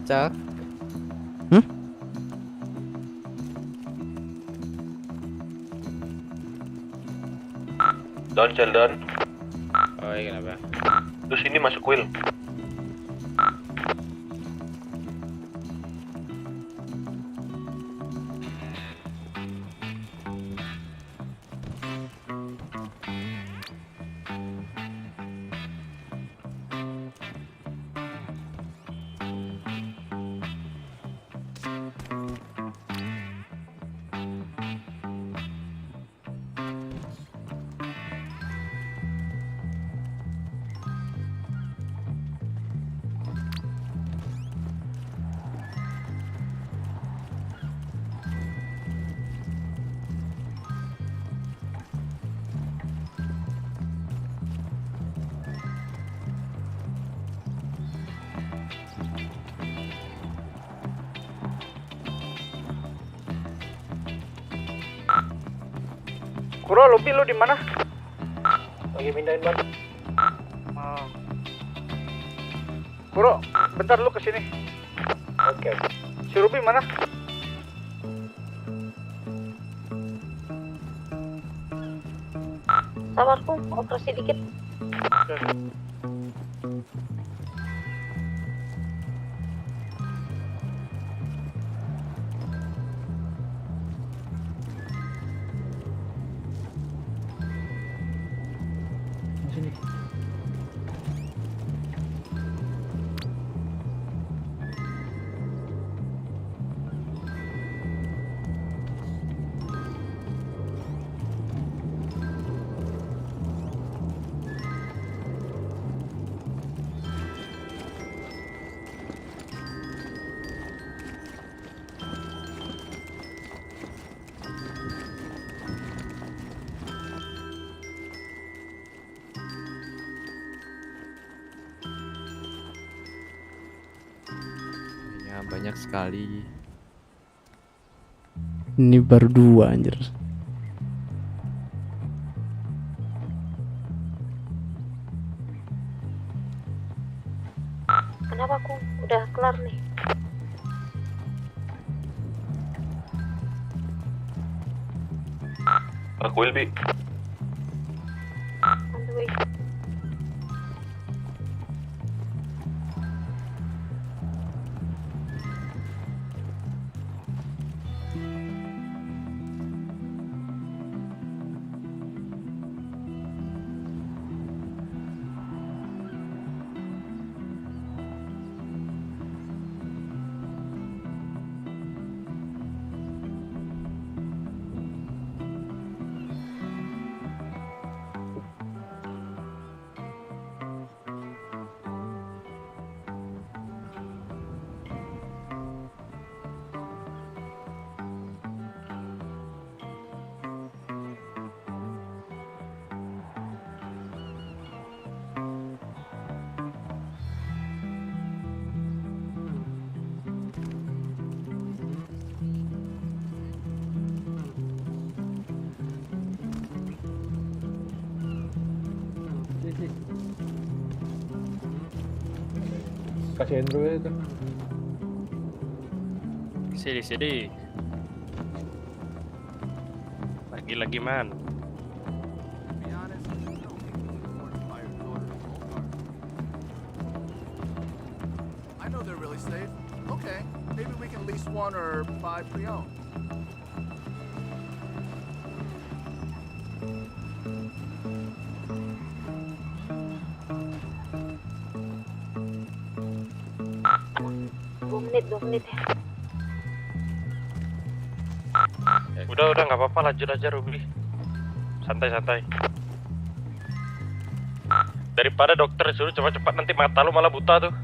Cak. Don, Sheldon. Oh iya kenapa? Terus ini masuk Will. Kuro, Lubi lu di mana? Lagi pindahin ban. Oh. Kuro, bentar lu kesini. Oke. Si Ruby mana? Sabar Kum, operasi dikit. Sini. Ya banyak sekali. Ini baru 2 anjir. Kenapa Kum? Udah kelar nih. Aku Will, Bi. On the way. Kasih Andrew itu. Sini. Lagi man. I know they're really safe. Okay, maybe we can lease one or buy pre-owned. Dua menit ya. Udah nggak apa-apa, lanjut aja Ruby. Santai. Daripada dokter suruh cepat-cepat nanti mata lu malah buta tuh.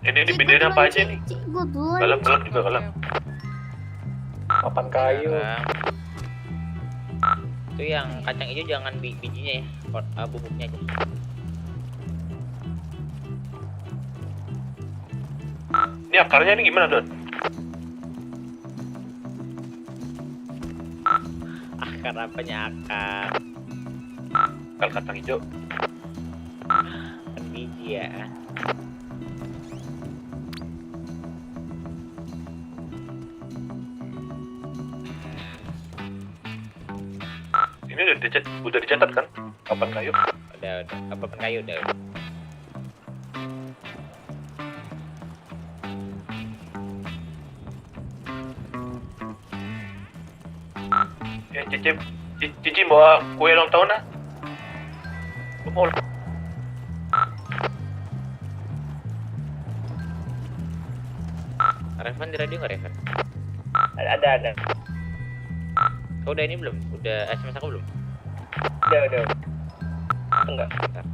Ini dipindahin apa aja nih? Galem juga galem. Papan kayu. Itu yang kacang hijau jangan bijinya ya, bubuknya aja. Ini akarnya ini gimana, Don? Akar apanya akar? Akar kacang hijau. Kan biji ya. udah dicatat kan? Papan kayu? Udah. Papan kayu udah. Ya, Cici bawa kue ulang tahun ah. Mau Revan di radio nggak Revan? Ada. Kau udah ini belum? Udah SMS aku belum? Udah. Enggak, bentar.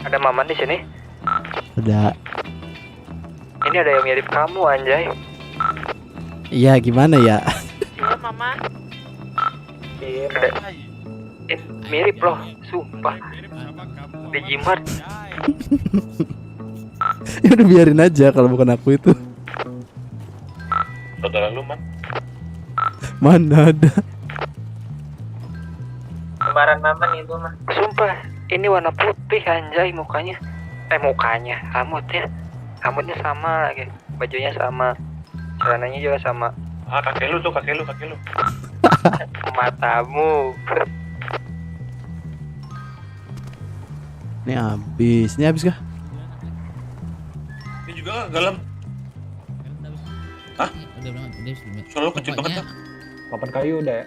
Ada Maman di sini. Udah. Ini ada yang mirip kamu, anjay. Iya, gimana ya? Iya, Mama. Ada. Mirip loh, sumpah. Di Gmart. Ya udah biarin aja kalau bukan aku itu. saudara lu, Man. Mana ada. Kembaran Maman itu mah. Sumpah, ini warna putih anjay mukanya. Mukanya, rambutnya sama lagi, bajunya sama, celananya juga sama. Ah, kakek lu. Matamu. Ini habis kah? Ini juga galam. Hah? Udah habis. Suara lu kecil banget kan? Papan kayu udah ya?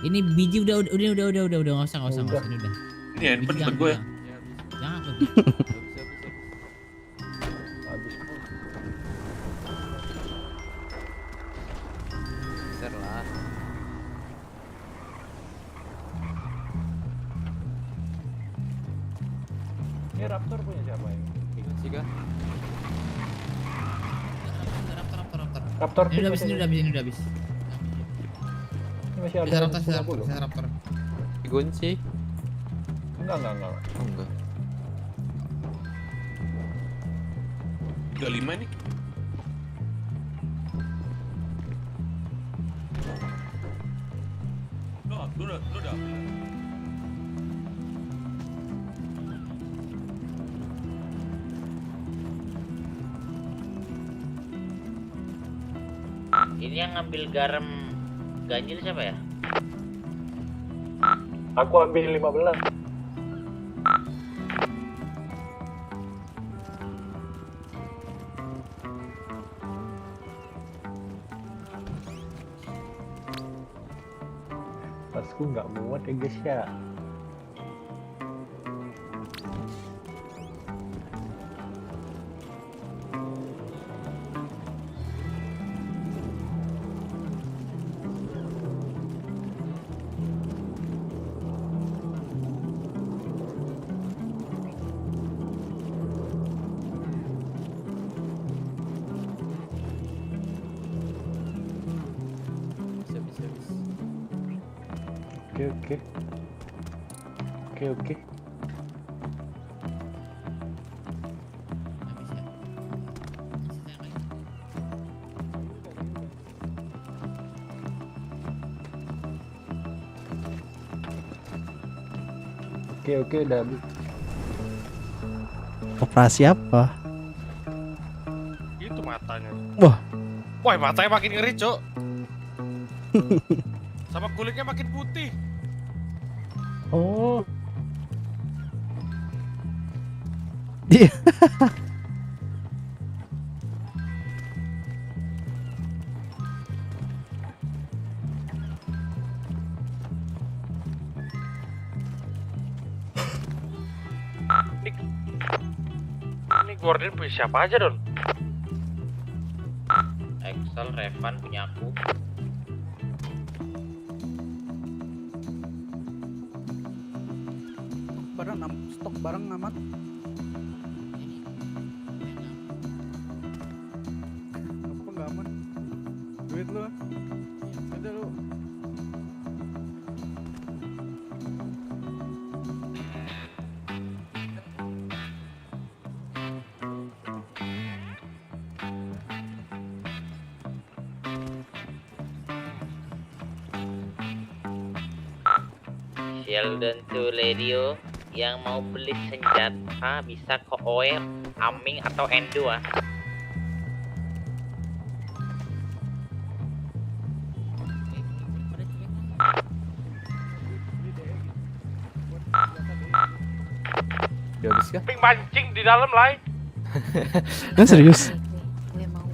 Ini biji udah nggak usah ini udah. Ini handphone buat gue ya. Jangan tuh. Besar lah. Ini Raptor punya siapa ini? Sih kah? Raptor Ini udah habis. ini masih Bisa ada Raptor. Dikunci. Enggak. Oh, enggak. 35 nih. Lu udah. Ini yang ngambil garam ganjil siapa ya? Aku ambil 15. Tasku nggak muat ya guys ya. Oke. Oke, udah habis. Operasi apa? Itu matanya. Wah. Wah, matanya makin ngeri, Cok. Sama kulitnya makin putih. Oh. Dia. Ini Gordon punya siapa aja, Don? Excel, Revan punya aku. Stok barang aman. Apa nggak aman? Duit lu? Ada lu? Sheldon to radio. yang mau beli senjata bisa ke OE, Aming atau Endo ah. Udah habis kah? Ping mancing di dalam lai. Nah, serius? Gue mau.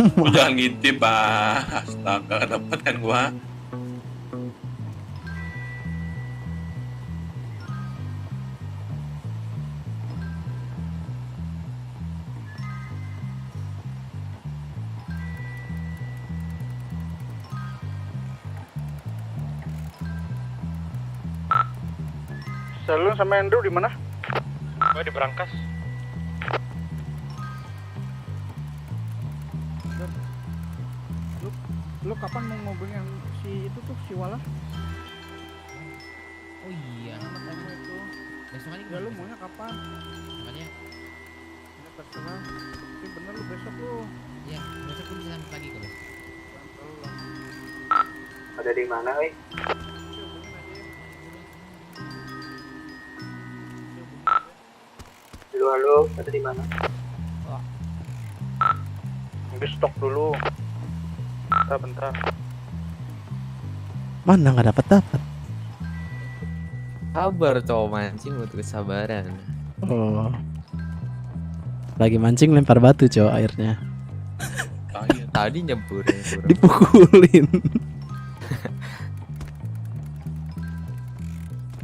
Lu jangan ngintip, Pak. Astaga, dapat kan gua. Salon sama Andrew di mana? Gue di Berangkas. Lu kapan mau ngobeng yang si itu tuh si Wala? Oh iya. Kamu itu. Besok aja. Ya lu maunya kapan? Makanya. Ya terserah. Tapi bener lu besok lu. Ya besok pun bisa sampai pagi kok. Ada di mana, oi? Halo, ada di mana? Di stok dulu. Bentar. Mana nggak dapat. Sabar cowok mancing butuh kesabaran. Oh. Lagi mancing lempar batu cowok airnya. Tadi nyebur. Dipukulin.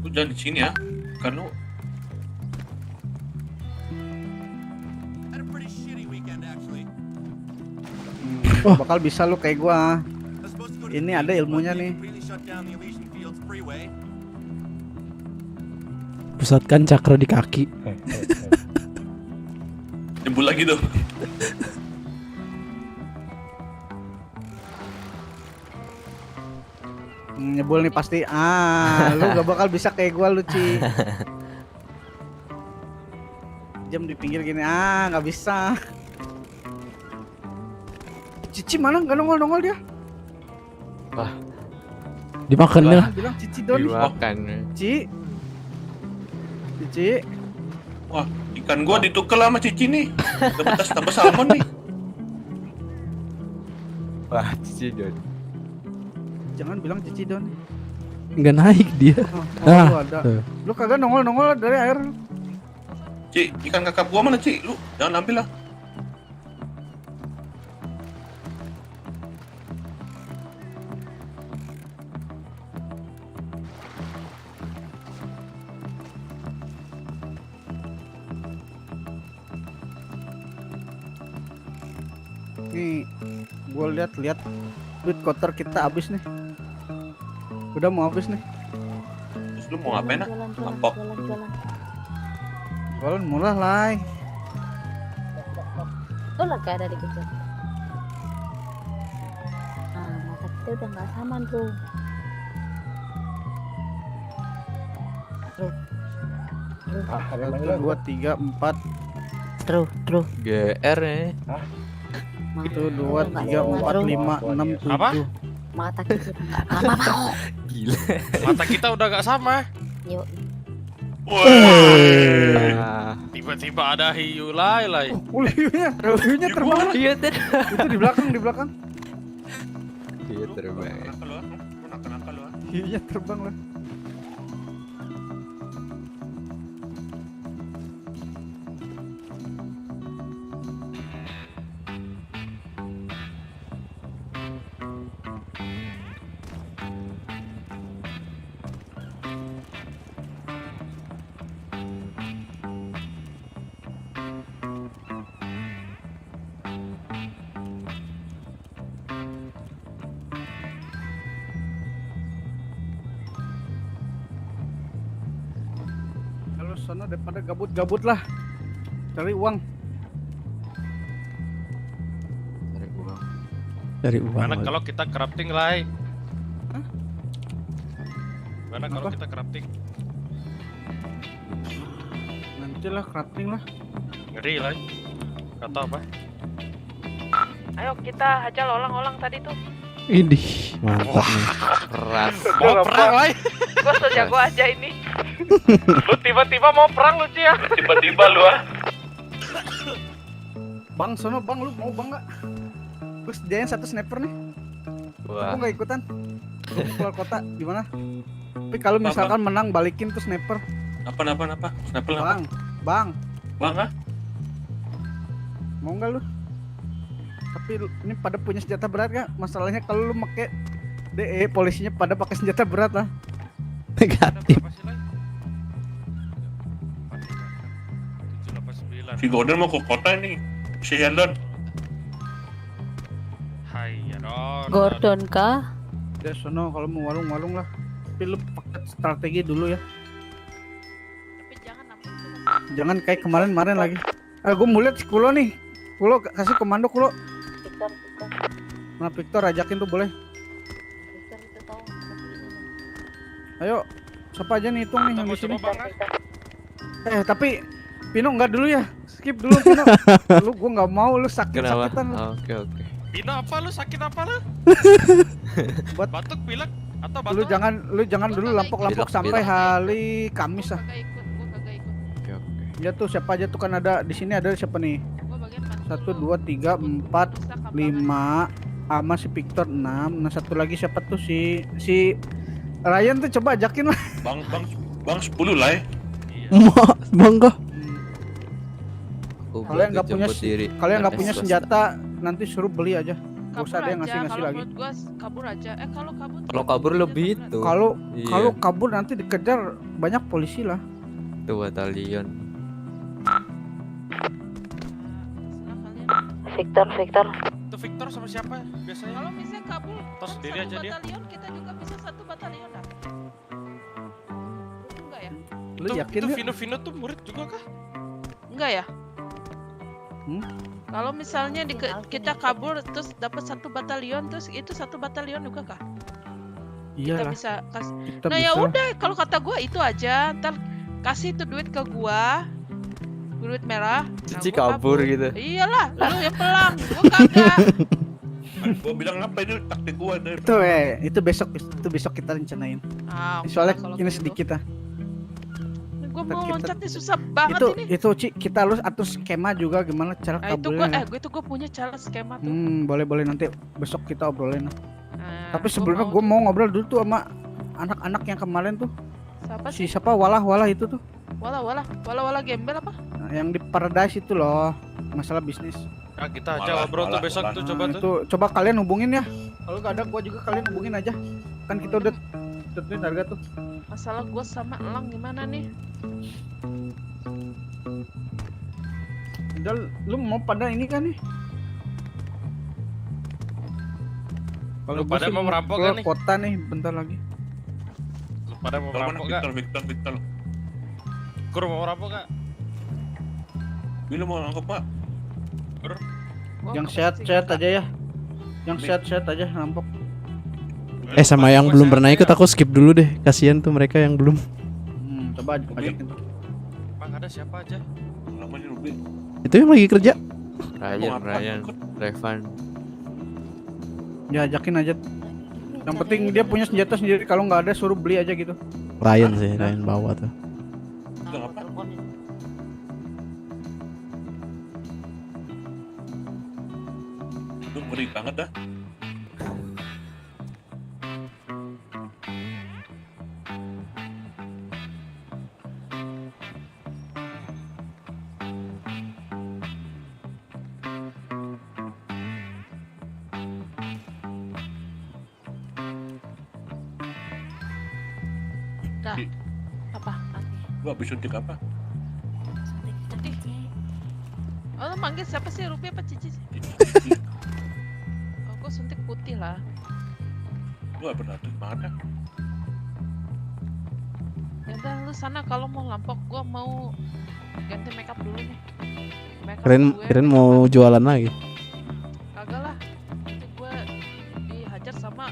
Lu jangan di sini ya. Kan lu Bakal bisa lu kayak gua. Ini ada ilmunya nih. Pusatkan cakra di kaki. jebul lagi tuh. Nyebul nih pasti. Lu gak bakal bisa kayak gua lu, Ci. Jam di pinggir gini. Gak bisa. Cici mana nggak nongol dia? Wah, dimakan ya? Bilang Cici dong. Dimakan. Cici. Wah, ikan gua ditukel sama Cici nih. Dapat tambah salmon nih. Wah, Cici Don. Jangan bilang Cici Don. Nggak naik dia. Lu ada. Lu kagak nongol dari air. Ci, ikan kakap gua mana, Ci? Lu jangan ambil lah. Nih, gue lihat duit kotor kita habis nih. Udah mau habis nih. Terus lu mau ngapain ah? Lampok. Jualan murah lah. Tuh lah gak ada dikejar. Mata kita udah nggak sama tuh. Satu, dua, tiga, empat. Terus. GR ya. 1, 2, 3, 4, 5, 6, 7. Apa? Mata kita udah nggak sama. Gila. Mata kita udah gak sama. Yuk. Tiba-tiba ada hiu lai. Hiunya terbang. Iya Itu di belakang. Iya terbang. Hiunya terbang lah. Sana daripada gabut lah. Cari uang. Dari uang. Mana kalau kita crafting Lai? Mana kalau Apa? kita crafting? Nanti lah crafting lah. Ngeri Lai. Kata apa? Ayo kita hajar orang-orang tadi tuh. Ini mantap nih. Keras. Mau perang Lai? Gua sejago aja ini. Lu tiba-tiba mau perang lu Ci ya? Tiba-tiba lu ah. Bang, sono bang, lu mau bang nggak? Gue sediain 1 sniper nih. Wah. Aku nggak ikutan. Gua keluar kota gimana? Tapi kalau misalkan menang balikin tuh sniper. Apa? Sniper apa? Bang, bang. Bang ah? Mau nggak lu? Tapi ini pada punya senjata berat kan? Masalahnya kalau lu make DE, polisinya pada pakai senjata berat lah. Negatif. Si Gordon mau ke kota nih. Si Hendon. Hai ya Don. Gordon kah? Ya sono kalau mau walung-walung lah. Tapi lu pakai strategi dulu ya. Jangan kayak kemarin-kemarin lagi. Gue mau lihat si Kulo nih. Kulo kasih komando Kulo. Nah Victor ajakin tuh boleh. Ayo, siapa aja nih hitung nih yang di sini. Tapi Pino nggak dulu ya. Skip dulu Pino. Lu gua nggak mau lu sakit-sakitan lu. Oke. Pino apa lu? Sakit apa lu? Batuk, pilek atau batuk? Lu jangan dulu lampok-lampok sampai hari Kamis ah. Ya tuh siapa aja tuh kan ada di sini ada siapa nih? 1 2 3 4 5 sama si Victor 6. Nah satu lagi siapa tuh si Ryan tuh coba ajakin lah. Bang 10 lah ya. Bangga. Kalian nggak punya senjata nanti suruh beli aja. Gak usah ada yang ngasih lagi. Menurut gua kabur aja. Kalau kabur lebih itu. Kalau kabur nanti dikejar banyak polisi lah. Itu batalion. Victor. Itu Victor sama siapa biasanya? Kalau misalnya kabur, Tos sendiri aja dia. batalion kita juga bisa 1 batalion dah. Enggak ya? Lu yakin Itu ya? Vino tuh murid juga kah? Enggak ya? Kalau misalnya kita kabur terus dapat 1 batalion terus itu 1 batalion juga kah? Iya Kita lah. bisa kasih. Kita Nah ya bisa. udah kalau kata gua itu aja. Ntar kasih itu duit ke gua. Duit merah. Nah, Cici gua kabur gitu. Iyalah, lu yang pelang, gua kagak. Gua bilang apa itu taktik gua deh. Itu besok kita rencanain. Ah, Soalnya kalau ini gitu. sedikit lah. Gua mau loncatnya susah banget ini. Itu Ci, kita harus atur skema juga gimana cara Itu gua kabulnya. gua punya cara skema tuh. Boleh nanti besok kita obrolin. Nah, Tapi sebelumnya gue mau ngobrol dulu tuh sama anak-anak yang kemarin tuh. Siapa Si sih? siapa Walah itu tuh. Wala gembel apa? Nah, yang di Paradise itu loh, masalah bisnis. Nah, kita aja ngobrol tuh besok tuh coba tuh. Itu coba kalian hubungin ya. Kalau nggak ada gua juga kalian hubungin aja. Kan kita udah tentuin harga tuh. Masalah gua sama Elang gimana nih? Udah lu mau pada ini kan nih? Lu gua pada sih mau merampok keluar kan nih? kota nih bentar lagi. Lu pada mau merampok gak? Victor. Kur mau merampok gak? Bila mau nangkep Pak. Yang sehat-sehat aja ya. Yang sehat-sehat aja rampok. Sama yang belum pernah ikut aku skip dulu deh. Kasihan tuh mereka yang belum. Coba ajakin. Bang ada siapa aja? Namanya Ruby. Itu yang lagi kerja. Ryan, Revan. Ya ajakin aja. Yang penting dia punya senjata sendiri. Kalau nggak ada suruh beli aja gitu. Ryan bawa tuh. Itu ngeri banget dah. Dah. Apa? Gua habis suntik apa? Oh, lu manggil siapa sih? Rupiah apa Cici sih? Oh, gua suntik putih lah. Gua pernah tuh mana? Ya udah lu sana kalau mau lampok, gua mau ganti makeup dulu nih. Makeup Kirain mau jualan lagi. Kagak lah. Nanti gue dihajar sama,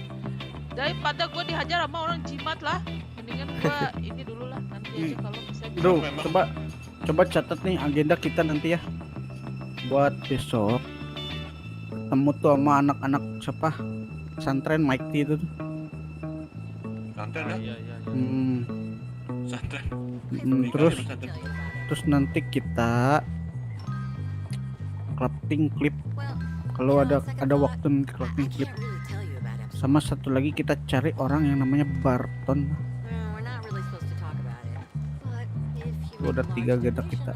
daripada gue dihajar sama orang jimat lah. Mendingan gue ini dulu lah. Nanti aja kalau bisa. Bro, coba catat nih agenda kita nanti ya. Buat besok ketemu tuh sama anak-anak siapa? Pesantren Mike T itu tuh. Santai dah. Santai. Terus nanti kita crafting clip. Kalau ada waktu nanti crafting clip. Sama satu lagi kita cari orang yang namanya Barton. Itu udah 3 agenda kita.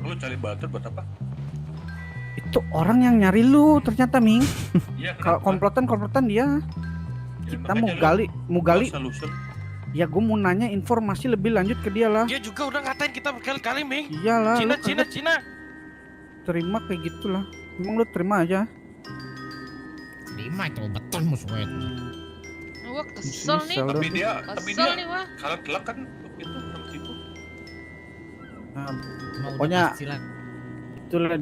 Lu cari Barton buat apa? Itu orang yang nyari lu ternyata, Ming. Iya, Kalau komplotan dia. Kita mau gali. Ya gue mau nanya informasi lebih lanjut ke dia lah. Dia juga udah ngatain kita berkali-kali, Ming. Iyalah. Cina. Terima kayak gitulah. Emang lu terima aja. Terima itu betul musuhnya itu. Gua kesel nih. Tapi dia nih wah. kalau telak kan itu sama situ. Nah, pokoknya itulah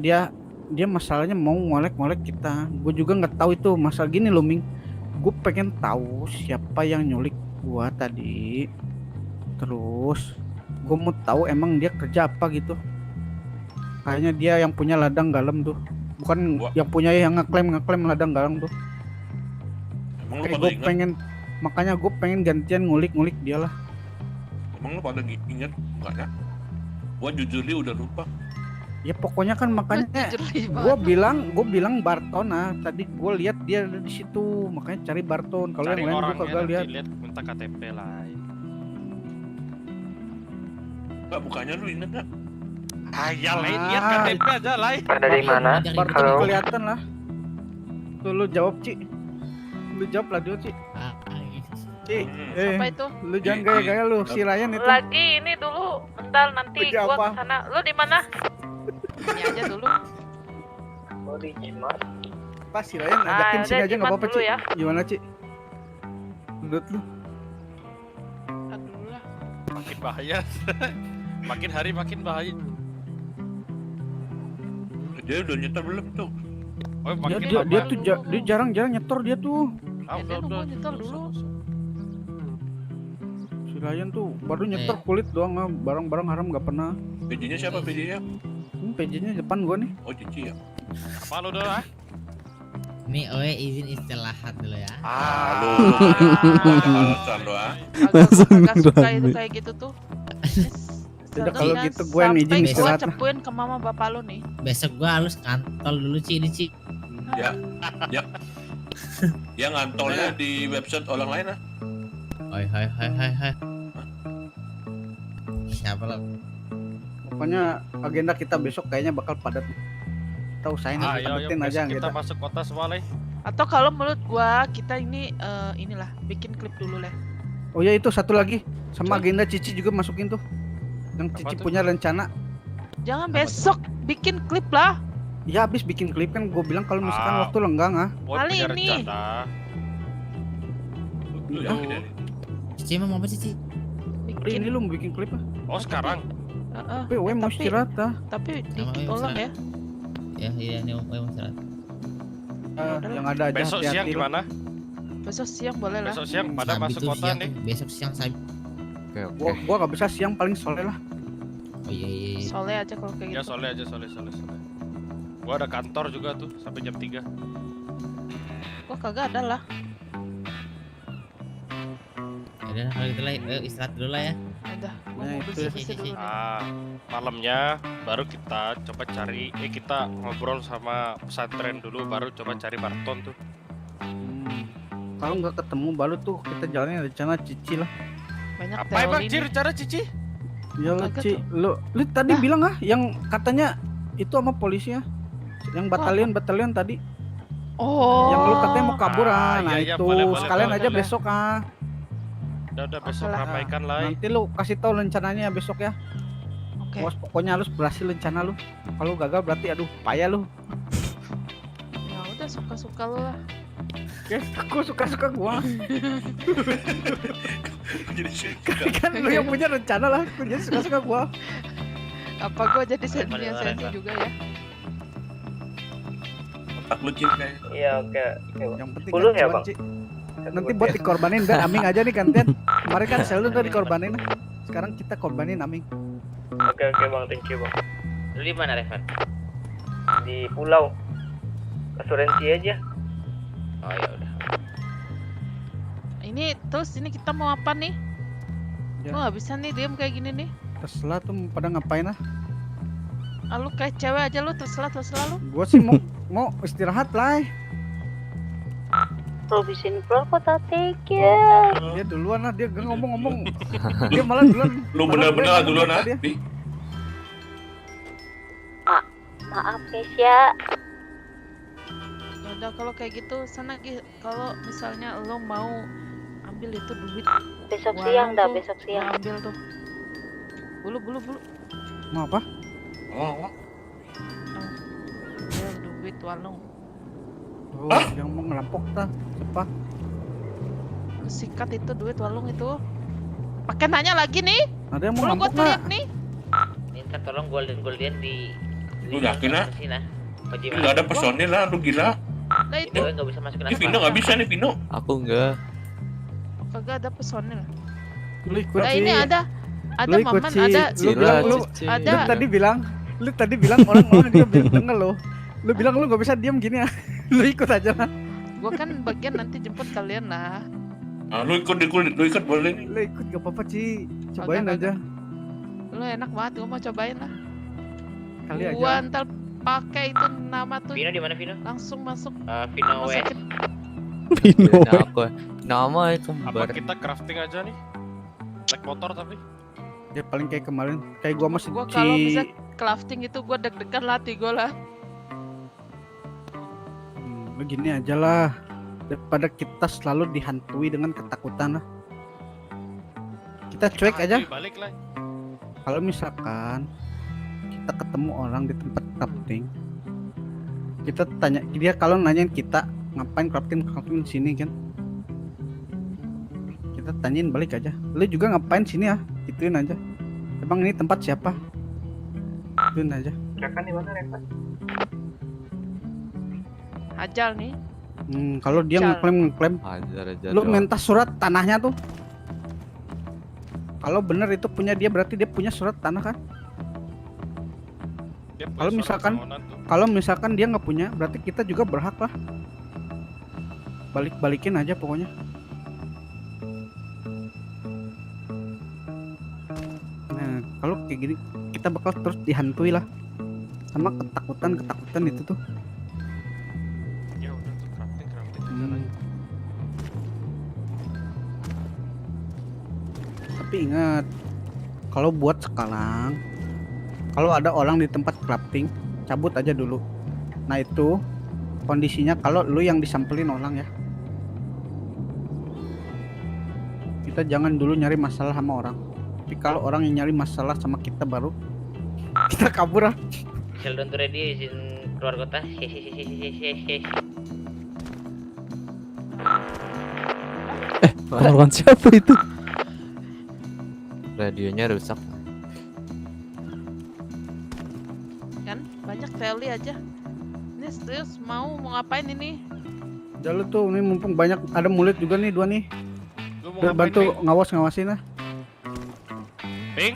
dia masalahnya mau ngolek-ngolek kita. Gue juga nggak tahu itu masalah gini loh, Ming. Gue pengen tahu siapa yang nyulik gua tadi. Terus gue mau tahu emang dia kerja apa gitu. Kayaknya dia yang punya ladang garam tuh. Bukan yang punya yang ngeklaim ladang garam tuh. Emang lu Gue pada pengen, makanya gue pengen gantian ngulik dia lah. Emang lu pada inget enggak ya? Gua jujur dia udah lupa. Ya pokoknya kan makanya gue bilang Barton. Nah tadi gue lihat dia ada di situ, makanya cari Barton. Kalau yang lain gue kagak lihat. Minta KTP lah. Enggak, bukannya lu inget enggak? Ya lain lihat KTP aja lah. Dari mana? Barton kelihatan lah. Tuh lu jawab, Ci. Lu jawab lah dia, Ci. Ci, Apa itu? Lu jangan gaya-gaya lu, si Ryan itu. Lagi ini dulu, bentar nanti Kerja gua apa? kesana. Lu di mana? Ini aja dulu. Oh di jimat. Pas si Ryan ajakin sini aja nggak apa-apa, Ci. Ya. Gimana, Ci? Menurut lu? Makin bahaya. Makin hari makin bahaya. Dia udah nyetor belum tuh? Oh, Dia tuh dia jarang-jarang nyetor dia tuh. Udah. Nyetor dulu. Si Ryan tuh baru nyetor kulit doang, barang-barang haram nggak pernah. PJ-nya siapa PJ-nya? PJ-nya depan gua nih. Oh, Cici ya. Apa lu dah? Nih Oe izin istirahat dulu ya. Lu. Alasan lu ah. Agak suka itu kayak gitu tuh. Udah kalau gitu gue yang izin istirahat. Gua cepuin ke mama bapak lu nih. Besok gua harus kantol dulu Ci ini Ci. Ya. Yang ngantolnya di website orang lain ah. Hai. Siapa lo? Pokoknya agenda kita besok kayaknya bakal padat. Kita usahain padetin aja kita gitu. masuk kota semua lah. Atau kalau menurut gua kita ini inilah bikin klip dulu lah. Oh ya itu satu lagi sama agenda Cici juga masukin tuh. Yang Cici punya rencana. Jangan besok bikin klip lah. Ya habis bikin klip kan gue bilang kalau misalkan waktu lenggang ah. Kali ini. Cici mau apa Cici? Ini lu mau bikin klip ah? Oh sekarang? Tapi mau istirahat ah. Tapi tolong ya. Ya ini mau istirahat. Yang ada aja. Besok siang gimana? Besok siang boleh lah. Besok siang pada masuk kota nih. Besok siang saya. Gua nggak bisa siang, paling sore lah. Oh iya. Sore aja kalau kayak gitu. Ya sore aja. Gua ada kantor juga tuh sampai jam 3. Gua kagak ada lah. Udah kalau gitu lah, istirahat dulu lah ya. Udah, gua mau bersih-bersih dulu nih. Malamnya baru kita coba cari, kita ngobrol sama pesantren dulu, baru coba cari Barton tuh. Kalau nggak ketemu baru tuh kita jalannya rencana Cici lah. Banyak apa emang cara Cici? Ya lo Ci, lu tadi bilang ah yang katanya itu sama polisi ya, yang batalion tadi. Oh. Yang lu katanya mau kabur ah, nah iya, itu boleh, sekalian boleh, aja boleh. besok ah. Udah besok ramaikan lah. Nanti lu kasih tahu rencananya besok ya. Oke. Pokoknya harus berhasil rencana lu. Kalau gagal berarti aduh payah lu. Ya udah suka-suka lu lah. Oke, aku suka-suka gua. Jadi suka. Kan lu yang punya rencana lah, aku jadi suka-suka gua. Apa gua jadi sensi juga ya? Otak lu Cik kayak. Iya, oke. Yang penting 10 ya, cuan, Bang? Ci. Nanti buat dikorbanin dan Aming aja nih gantian. Kemarin kan Sheldon udah dikorbanin. Sekarang kita korbanin Aming. Oke, Bang. Thank you, Bang. Lu di mana, Revan? Di pulau. Asuransi aja. Oh ya udah. Ini terus ini kita mau apa nih? Ya. Lu nggak bisa nih diem kayak gini nih. Terserah tuh pada ngapain lah. Ah, lu kayak cewek aja lu, terserah lu. Gua sih mau istirahat lah. Provision keluar kota tega. Dia duluan lah, dia gak ngomong-ngomong. Dia malah duluan. Lu bener-bener duluan ah. Maaf guys ya. Ya udah kalau kayak gitu sana kalau misalnya lo mau ambil itu duit Besok warung siang dah, tuh, besok siang. lo ambil tuh. Bulu. Mau apa? Oh. Ya, duit warung. Oh, yang mau ngerampok ta? Siapa? Lu sikat itu duit warung itu. Pakai nanya lagi nih. Ada yang mau Belum gua ngerampok teriak nggak? nih. Minta tolong golden di. Lu yakin ah? Sini nah. Enggak ada personil lah, lu gila. Nah itu Itu nggak bisa masuk Ini Vino nggak bisa nih Vino. Aku enggak. kagak ada personil. Lu ikut Nah Ci. ini ada Lu ikut, Maman, Ci. ada Lu bilang lu ada. lu tadi bilang orang-orang juga denger lo. Lu bilang lu gak bisa diam gini ya. Lu ikut aja lah. Gua kan bagian nanti jemput kalian lah. Ah, lu ikut boleh nih. Lu ikut gak apa-apa Ci. Cobain Kagak, aja. Lu enak banget, gua mau cobain lah. Kali aja. Gua ntar pakai itu nama tuh. Vino di mana Vino? Langsung masuk. Vino Rumah W. sakit. Pino. Nah, aku nama itu Apa kita crafting aja nih? Naik motor tapi. Ya paling kayak kemarin. Kayak gua masih Gua kalau bisa crafting itu gua deg-degan latih gua lah. Lu gini aja lah. Daripada kita selalu dihantui dengan ketakutan lah. Kita cuek aja. Balik lah. Kalau misalkan kita ketemu orang di tempat crafting, kita tanya dia, kalau nanyain kita ngapain crafting sini kan, kita tanyain balik aja, lu juga ngapain sini ya, ituin aja, emang ini tempat siapa, ituin aja. Rekan di mana, Rekan? Ajal nih. Kalau dia ngeklaim aja lu minta surat tanahnya tuh. Kalau bener itu punya dia, berarti dia punya surat tanah kan. Kalau misalkan dia nggak punya, berarti kita juga berhak lah. Balikin aja pokoknya. Nah, kalau kayak gini kita bakal terus dihantui lah sama ketakutan itu tuh. Ya udah tuh crafting aja lagi. Tapi ingat, kalau buat sekarang, kalau ada orang di tempat crafting, cabut aja dulu. Nah itu kondisinya kalau lu yang disampelin orang ya. Kita jangan dulu nyari masalah sama orang. Tapi kalau orang yang nyari masalah sama kita baru kita kabur lah. Sheldon tuh ready izin keluar kota. Orang siapa itu? Radionya rusak. Kan banyak Feli aja. Ini serius mau ngapain ini? Udah lu tuh, nih mumpung banyak ada mulut juga nih, dua nih. Lu mau Udah ngapain, bantu Ping? ngawasin lah. Ping.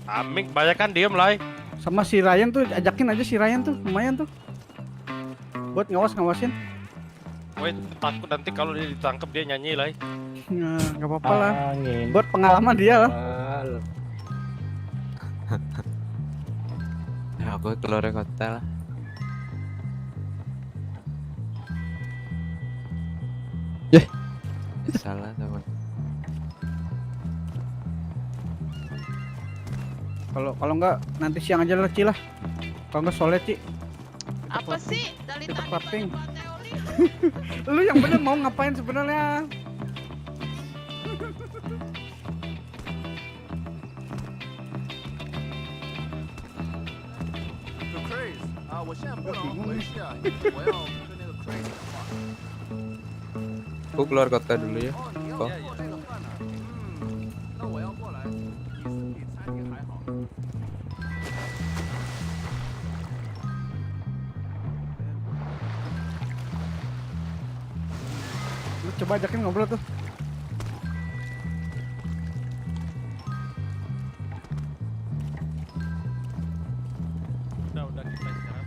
Amik banyak kan diem lah. Sama si Ryan tuh, ajakin aja si Ryan tuh, lumayan tuh. Buat ngawasin. Woi, takut nanti kalau dia ditangkap dia nyanyi lah. Nah, nggak apa-apa lah. Buat pengalaman dia lah. Ya, aku keluar kota lah. Salah sama. Kalau nggak nanti siang aja lah Ci lah. Kalau nggak sore Ci. Apa sih? Dari Kita tadi crafting. Lu yang bener mau ngapain sebenarnya? The craze. 我现在不能回去啊，因为我要跟那个 craze 画。Aku keluar kota dulu ya. Kok? Lu coba ajakin ngobrol tuh. Udah kita istirahat.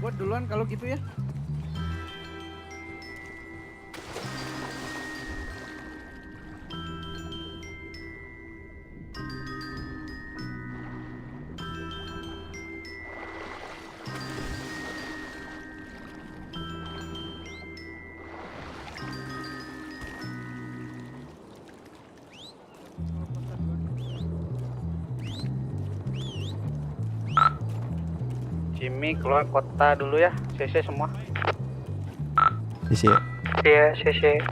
Gue duluan kalau gitu ya. Jimmy keluar kota dulu ya, CC semua. Isi ya. Iya, CC.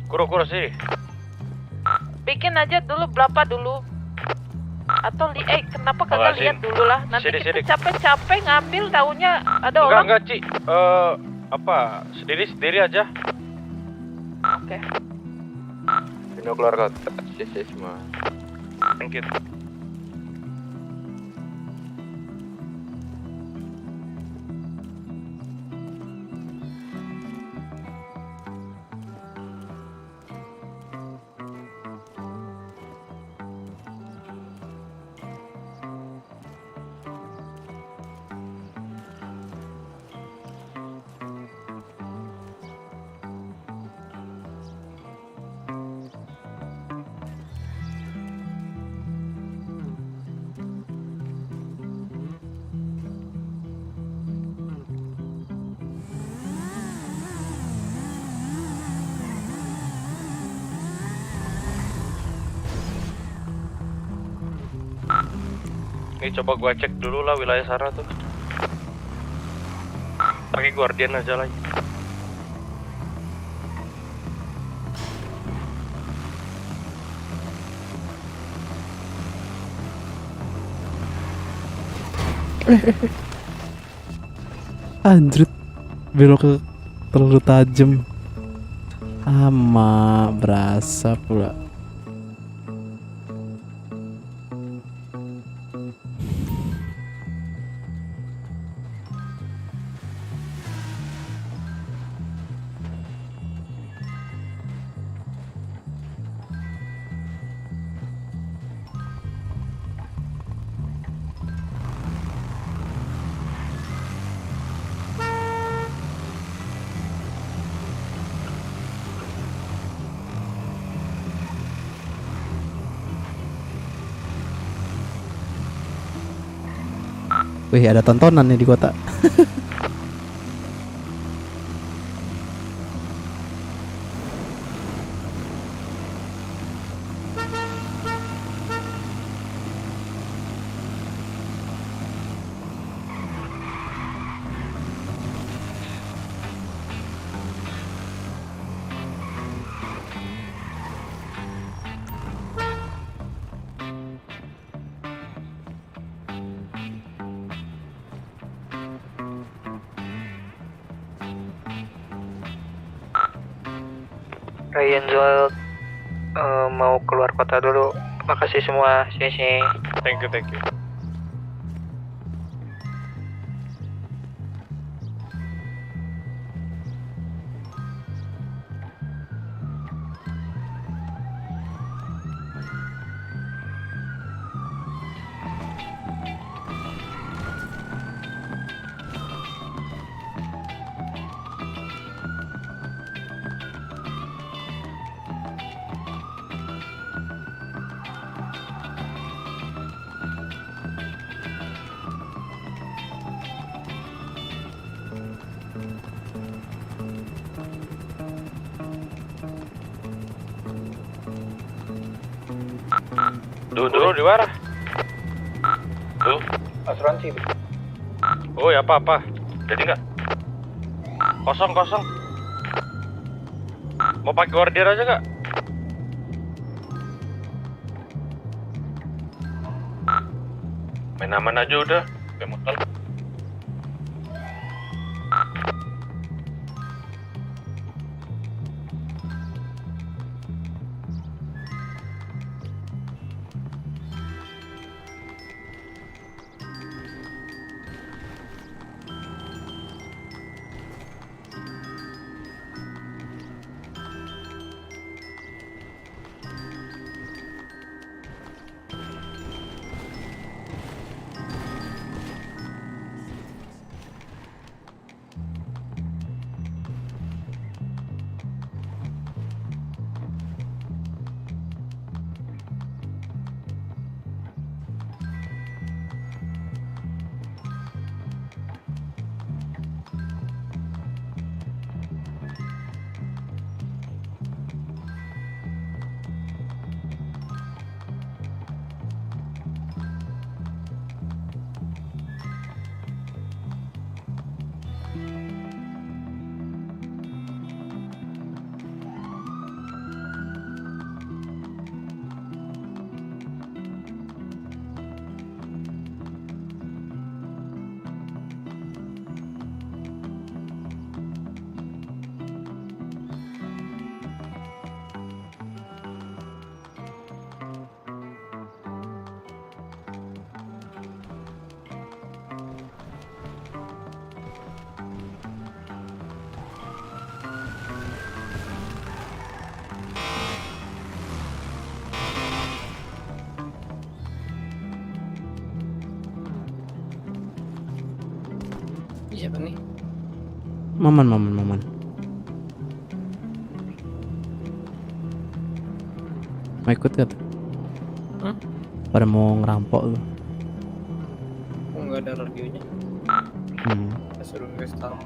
Kuro sih. Bikin aja dulu berapa dulu. Atau kenapa kagak lihat dulu lah. Nanti kita capek-capek ngambil taunya ada orang. Enggak, Ci. Apa? Sendiri aja. Oke. Vino keluar kota, CC semua. Thank you. Ini coba gua cek dulu lah wilayah sana tuh. Pakai Guardian aja lagi. Anjrit, belok ke terlalu tajam. Ama berasa pula. Wih, ada tontonan nih di kota. Ryan Joel mau keluar kota dulu. Makasih semua, CC. Thank you. Dulu di mana? Dulu asuransi. Oh ya apa? Jadi nggak? Kosong. Mau pakai guardian aja gak? Main aman aja udah. Kayak motor. Siapa nih? Maman. Mau ikut gak tuh? Hah? Pada mau ngerampok tuh. Kok nggak ada radionya? Kita suruh restart.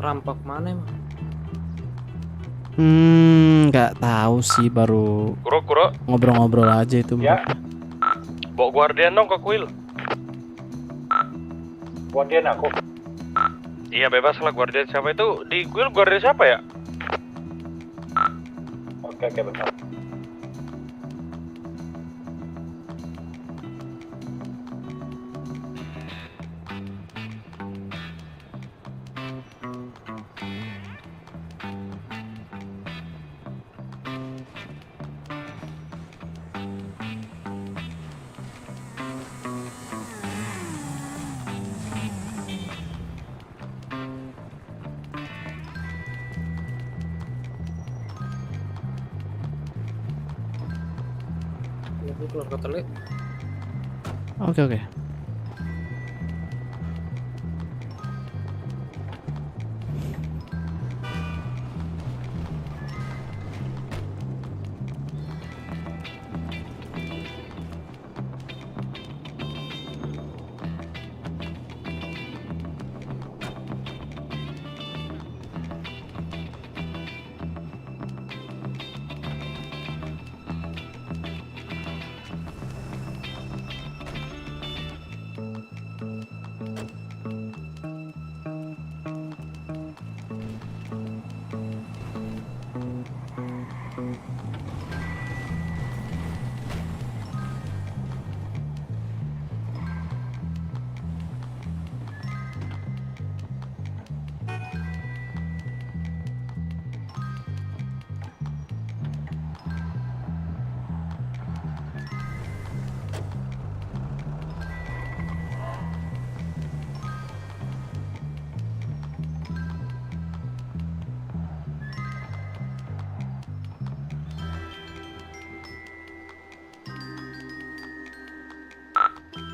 Rampok mana emang? Nggak tahu sih, baru Kuro. ngobrol-ngobrol aja itu. Ya. Bawa guardian dong ke kuil. Guardian aku. Iya bebas lah, guardian siapa itu? Di kuil guardian siapa ya? Oke, bentar. Aku keluar ke toilet. Oke.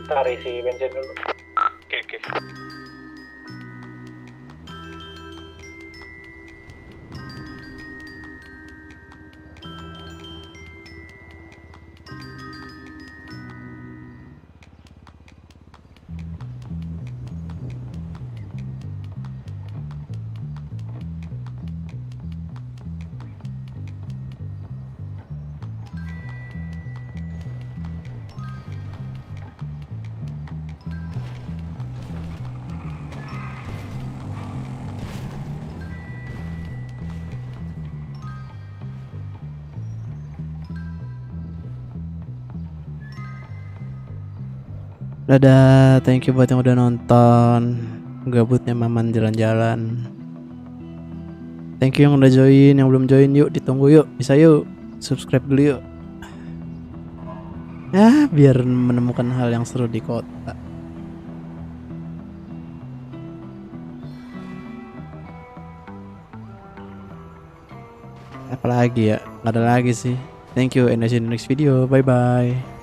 Cari si bensin dulu. Oke, oke. Dadah, thank you buat yang udah nonton. Gabutnya Maman jalan-jalan. Thank you yang udah join, yang belum join yuk ditunggu yuk. Bisa yuk, subscribe dulu yuk. Ya, biar menemukan hal yang seru di kota. Apalagi ya, nggak ada lagi sih. Thank you, and see you in the next video. Bye bye.